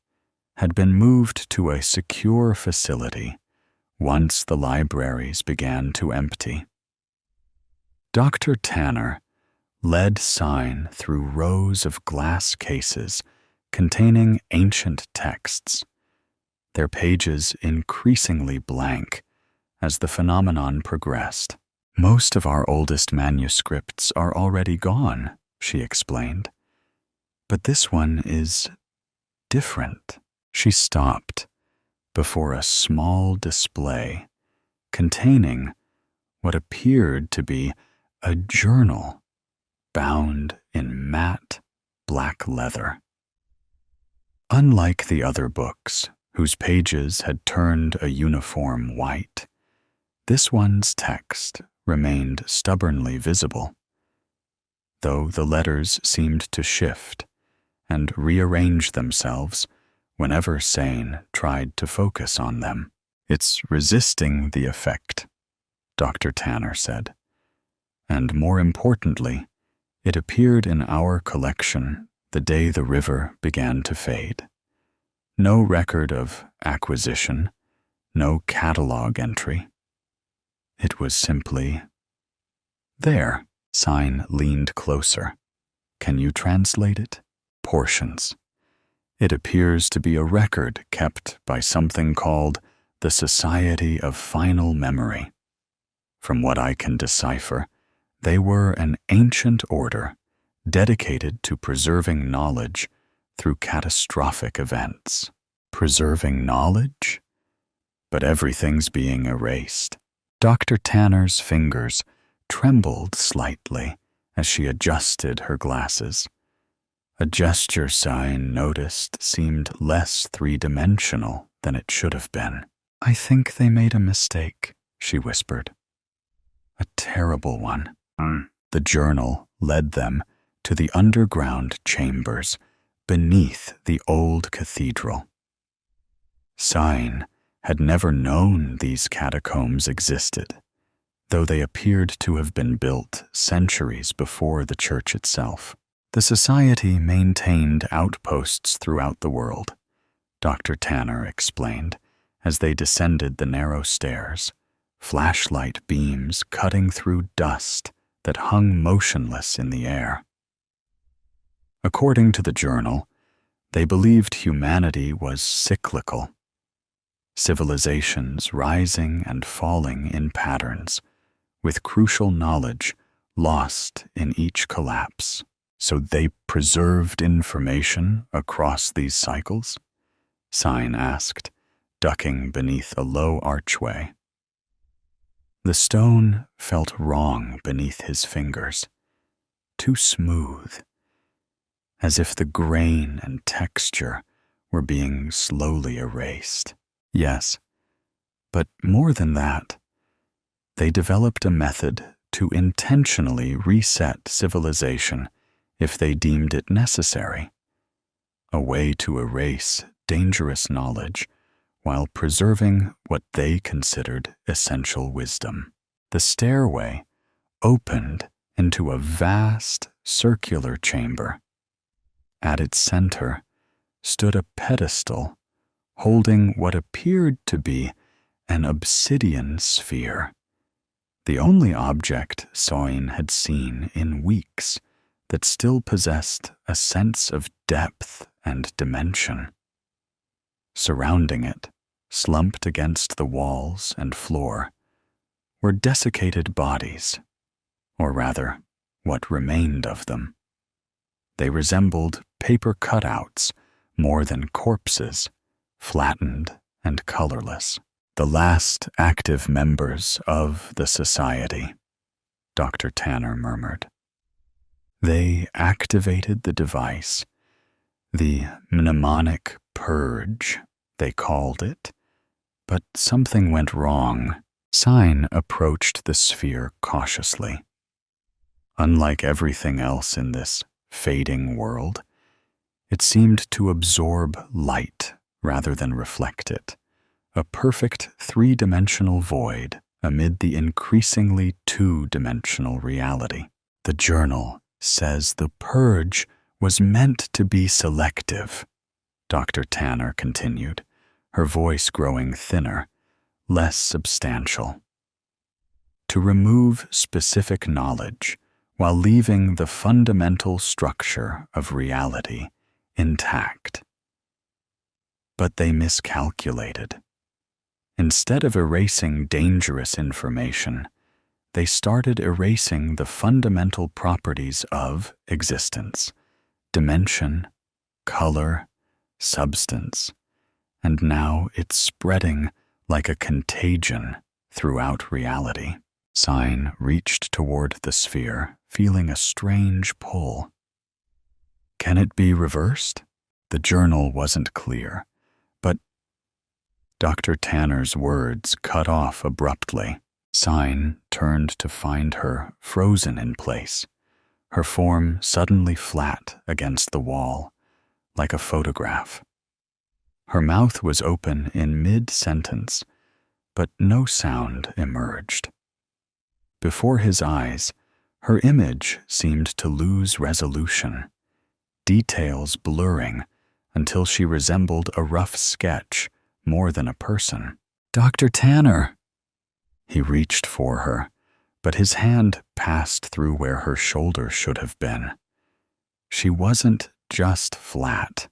had been moved to a secure facility once the libraries began to empty. Dr. Tanner led Sign through rows of glass cases containing ancient texts, their pages increasingly blank as the phenomenon progressed. Most of our oldest manuscripts are already gone, she explained. But this one is different. She stopped before a small display containing what appeared to be a journal bound in matte black leather. Unlike the other books, whose pages had turned a uniform white, this one's text remained stubbornly visible, though the letters seemed to shift and rearrange themselves whenever Sane tried to focus on them. It's resisting the effect, Dr. Tanner said. And more importantly, it appeared in our collection the day the river began to fade. No record of acquisition, no catalog entry. It was simply there. Sign leaned closer. Can you translate it? Portions. It appears to be a record kept by something called the Society of Final Memory. From what I can decipher, they were an ancient order dedicated to preserving knowledge through catastrophic events. Preserving knowledge? But everything's being erased. Dr. Tanner's fingers trembled slightly as she adjusted her glasses. A gesture Sign noticed seemed less three-dimensional than it should have been. I think they made a mistake, she whispered. A terrible one. The journal led them to the underground chambers beneath the old cathedral. Sign had never known these catacombs existed, though they appeared to have been built centuries before the church itself. The society maintained outposts throughout the world, Dr. Tanner explained, as they descended the narrow stairs, flashlight beams cutting through dust that hung motionless in the air. According to the journal, they believed humanity was cyclical, civilizations rising and falling in patterns, with crucial knowledge lost in each collapse. So they preserved information across these cycles? Sign asked, ducking beneath a low archway. The stone felt wrong beneath his fingers, too smooth, as if the grain and texture were being slowly erased. Yes, but more than that, they developed a method to intentionally reset civilization if they deemed it necessary, a way to erase dangerous knowledge while preserving what they considered essential wisdom. The stairway opened into a vast circular chamber. At its center stood a pedestal holding what appeared to be an obsidian sphere, the only object Soin had seen in weeks that still possessed a sense of depth and dimension. Surrounding it, slumped against the walls and floor, were desiccated bodies, or rather, what remained of them. They resembled paper cutouts more than corpses, flattened and colorless. The last active members of the society, Dr. Tanner murmured. They activated the device, the mnemonic purge, they called it, but something went wrong. Sign approached the sphere cautiously. Unlike everything else in this fading world, it seemed to absorb light rather than reflect it, a perfect three-dimensional void amid the increasingly two-dimensional reality. The journal says the purge was meant to be selective, Dr. Tanner continued, her voice growing thinner, less substantial. To remove specific knowledge while leaving the fundamental structure of reality intact. But they miscalculated. Instead of erasing dangerous information, they started erasing the fundamental properties of existence, dimension, color, substance, and now it's spreading like a contagion throughout reality. Sign reached toward the sphere, feeling a strange pull. Can it be reversed? The journal wasn't clear, but Dr. Tanner's words cut off abruptly. Sign turned to find her frozen in place, her form suddenly flat against the wall, like a photograph. Her mouth was open in mid-sentence, but no sound emerged. Before his eyes, her image seemed to lose resolution, details blurring until she resembled a rough sketch more than a person. Dr. Tanner! He reached for her, but his hand passed through where her shoulder should have been. She wasn't just flat.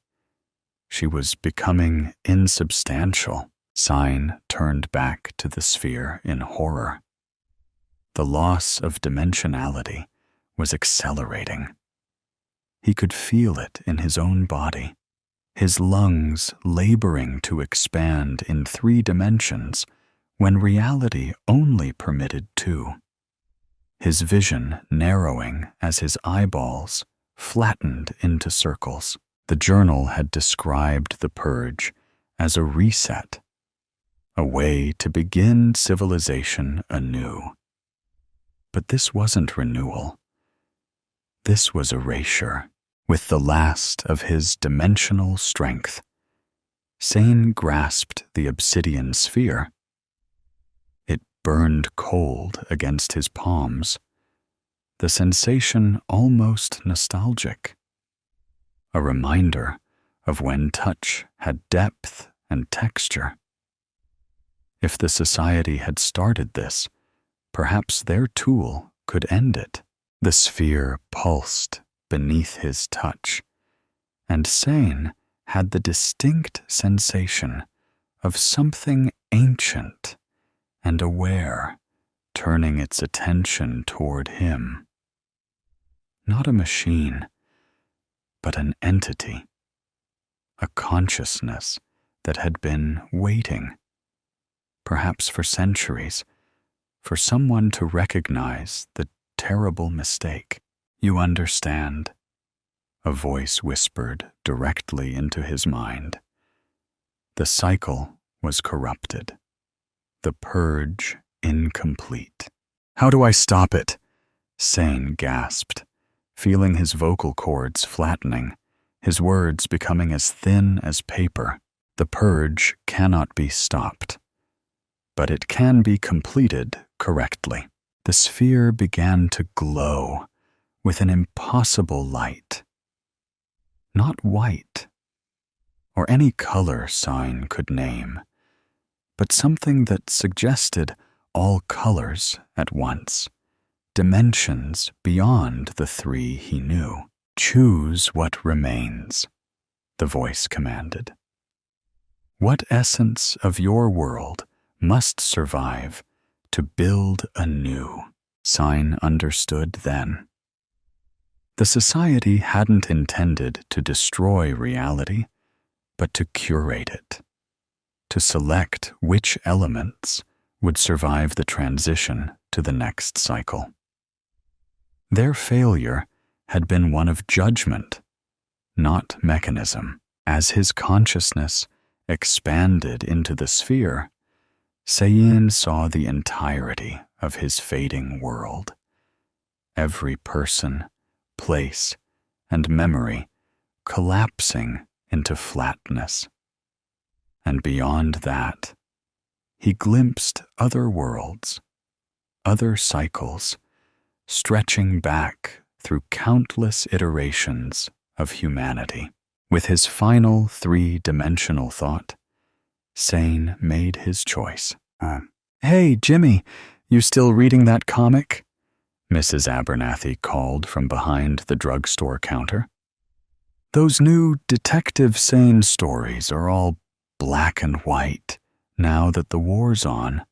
She was becoming insubstantial. Sign turned back to the sphere in horror. The loss of dimensionality was accelerating. He could feel it in his own body, his lungs laboring to expand in 3 dimensions when reality only permitted 2. His vision narrowing as his eyeballs flattened into circles. The journal had described the purge as a reset, a way to begin civilization anew. But this wasn't renewal. This was erasure. With the last of his dimensional strength, Sane grasped the obsidian sphere. It burned cold against his palms, the sensation almost nostalgic, a reminder of when touch had depth and texture. If the society had started this, perhaps their tool could end it. The sphere pulsed beneath his touch, and Sane had the distinct sensation of something ancient and aware turning its attention toward him. Not a machine, but an entity, a consciousness that had been waiting, perhaps for centuries, for someone to recognize the terrible mistake. You understand, a voice whispered directly into his mind. The cycle was corrupted, the purge incomplete. How do I stop it? Sane gasped, feeling his vocal cords flattening, his words becoming as thin as paper. The purge cannot be stopped, but it can be completed correctly. The sphere began to glow with an impossible light. Not white, or any color Sign could name, but something that suggested all colors at once, dimensions beyond the 3 he knew. Choose what remains, the voice commanded. What essence of your world must survive to build anew? Sign understood then. The society hadn't intended to destroy reality, but to curate it, to select which elements would survive the transition to the next cycle. Their failure had been one of judgment, not mechanism. As his consciousness expanded into the sphere, Sayin saw the entirety of his fading world. Every person, place, and memory collapsing into flatness. And beyond that, he glimpsed other worlds, other cycles, stretching back through countless iterations of humanity. With his final three-dimensional thought, Sane made his choice. "Hey, Jimmy, you still reading that comic?" Mrs. Abernathy called from behind the drugstore counter. "Those new Detective Sane stories are all black and white now that the war's on.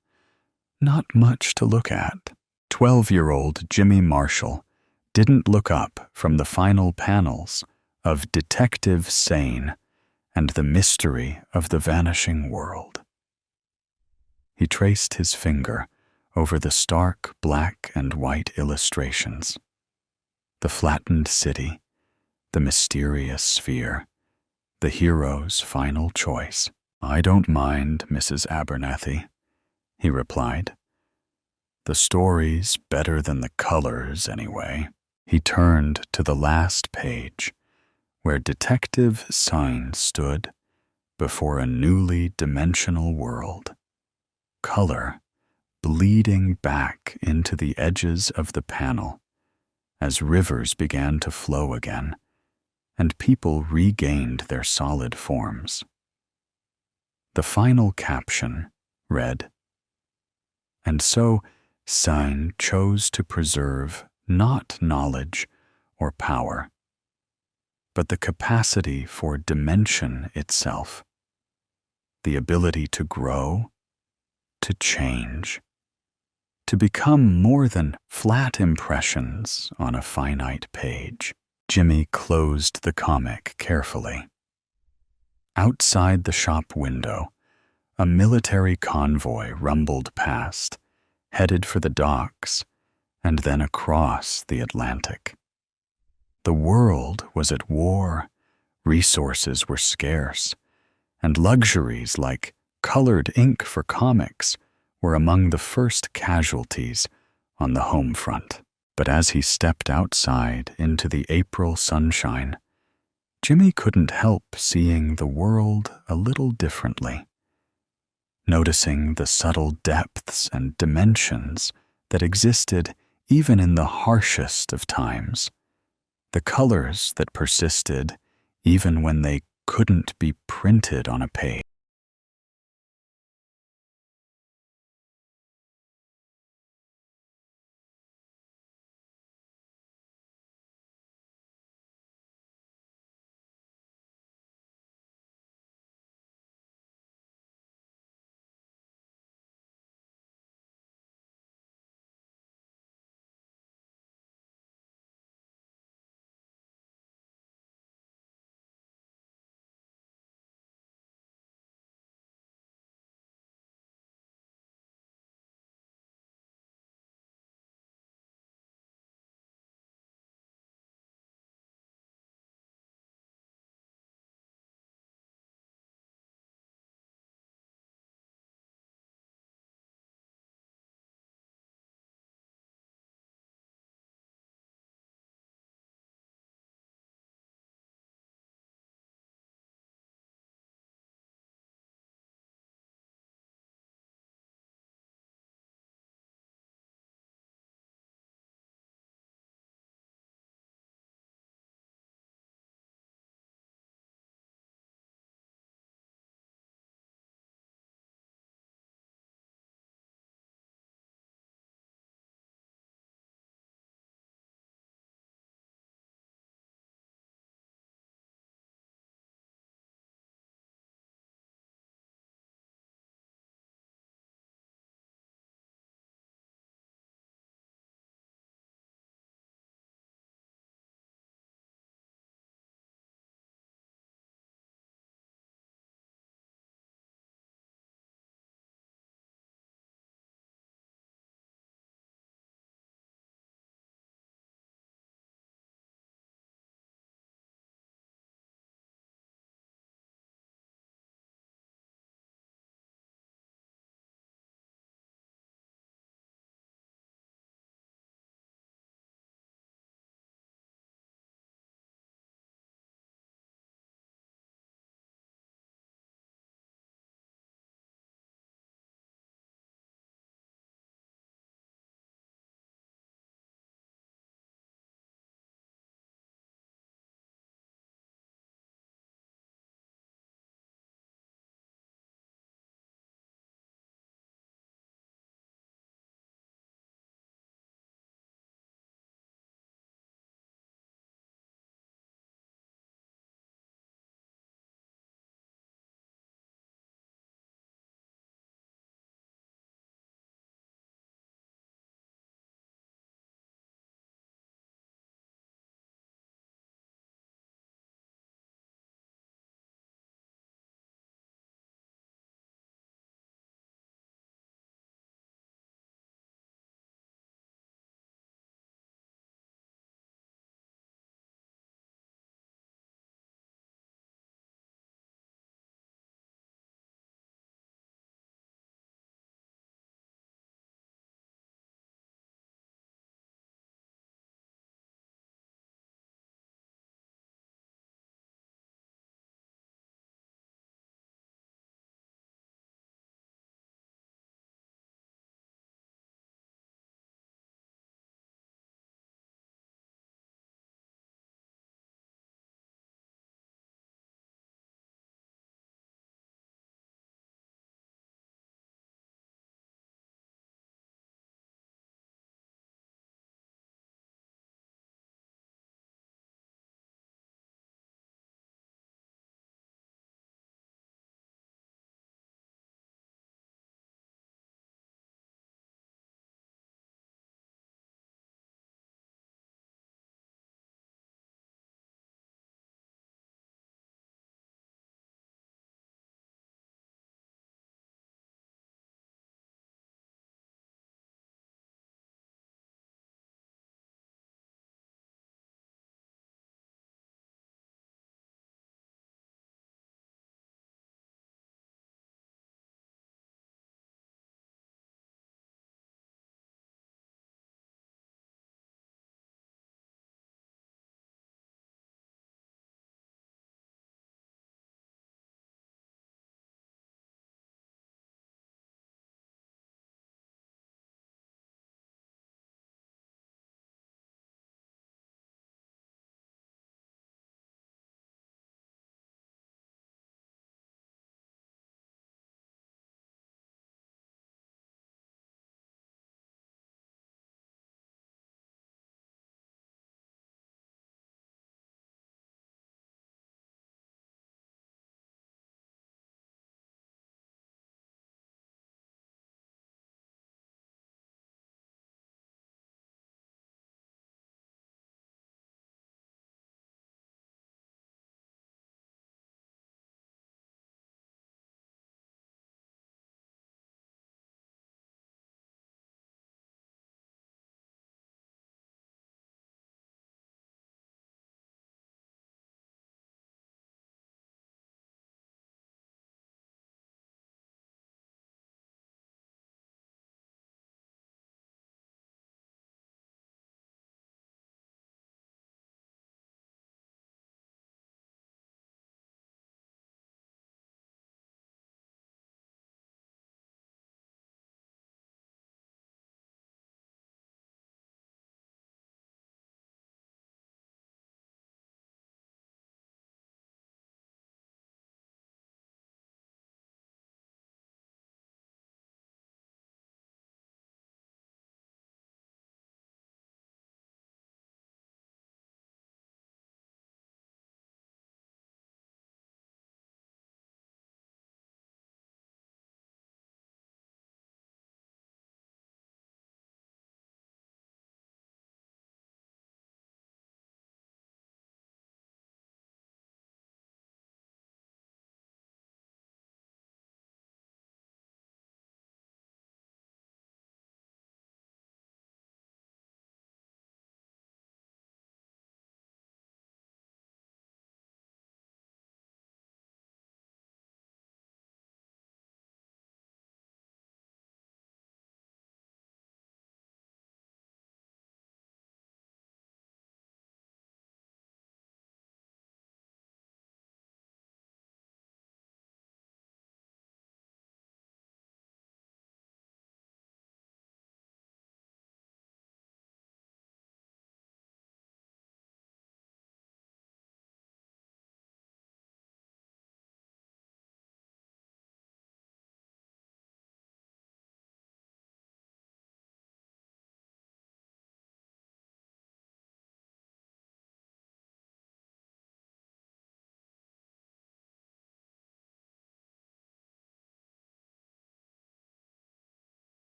Not much to look at." 12-year-old Jimmy Marshall didn't look up from the final panels of Detective Sane and the Mystery of the Vanishing World. He traced his finger over the stark black and white illustrations. The flattened city, the mysterious sphere, the hero's final choice. "I don't mind, Mrs. Abernathy," he replied. "The story's better than the colors, anyway." He turned to the last page, where Detective Sane stood before a newly dimensional world. Color bleeding back into the edges of the panel as rivers began to flow again and people regained their solid forms. The final caption read, "And so Sane chose to preserve not knowledge or power, but the capacity for dimension itself, the ability to grow, to change, to become more than flat impressions on a finite page." Jimmy closed the comic carefully. Outside the shop window, a military convoy rumbled past, headed for the docks, and then across the Atlantic. The world was at war, resources were scarce, and luxuries like colored ink for comics were among the first casualties on the home front. But as he stepped outside into the April sunshine, Jimmy couldn't help seeing the world a little differently, noticing the subtle depths and dimensions that existed even in the harshest of times, the colors that persisted even when they couldn't be printed on a page.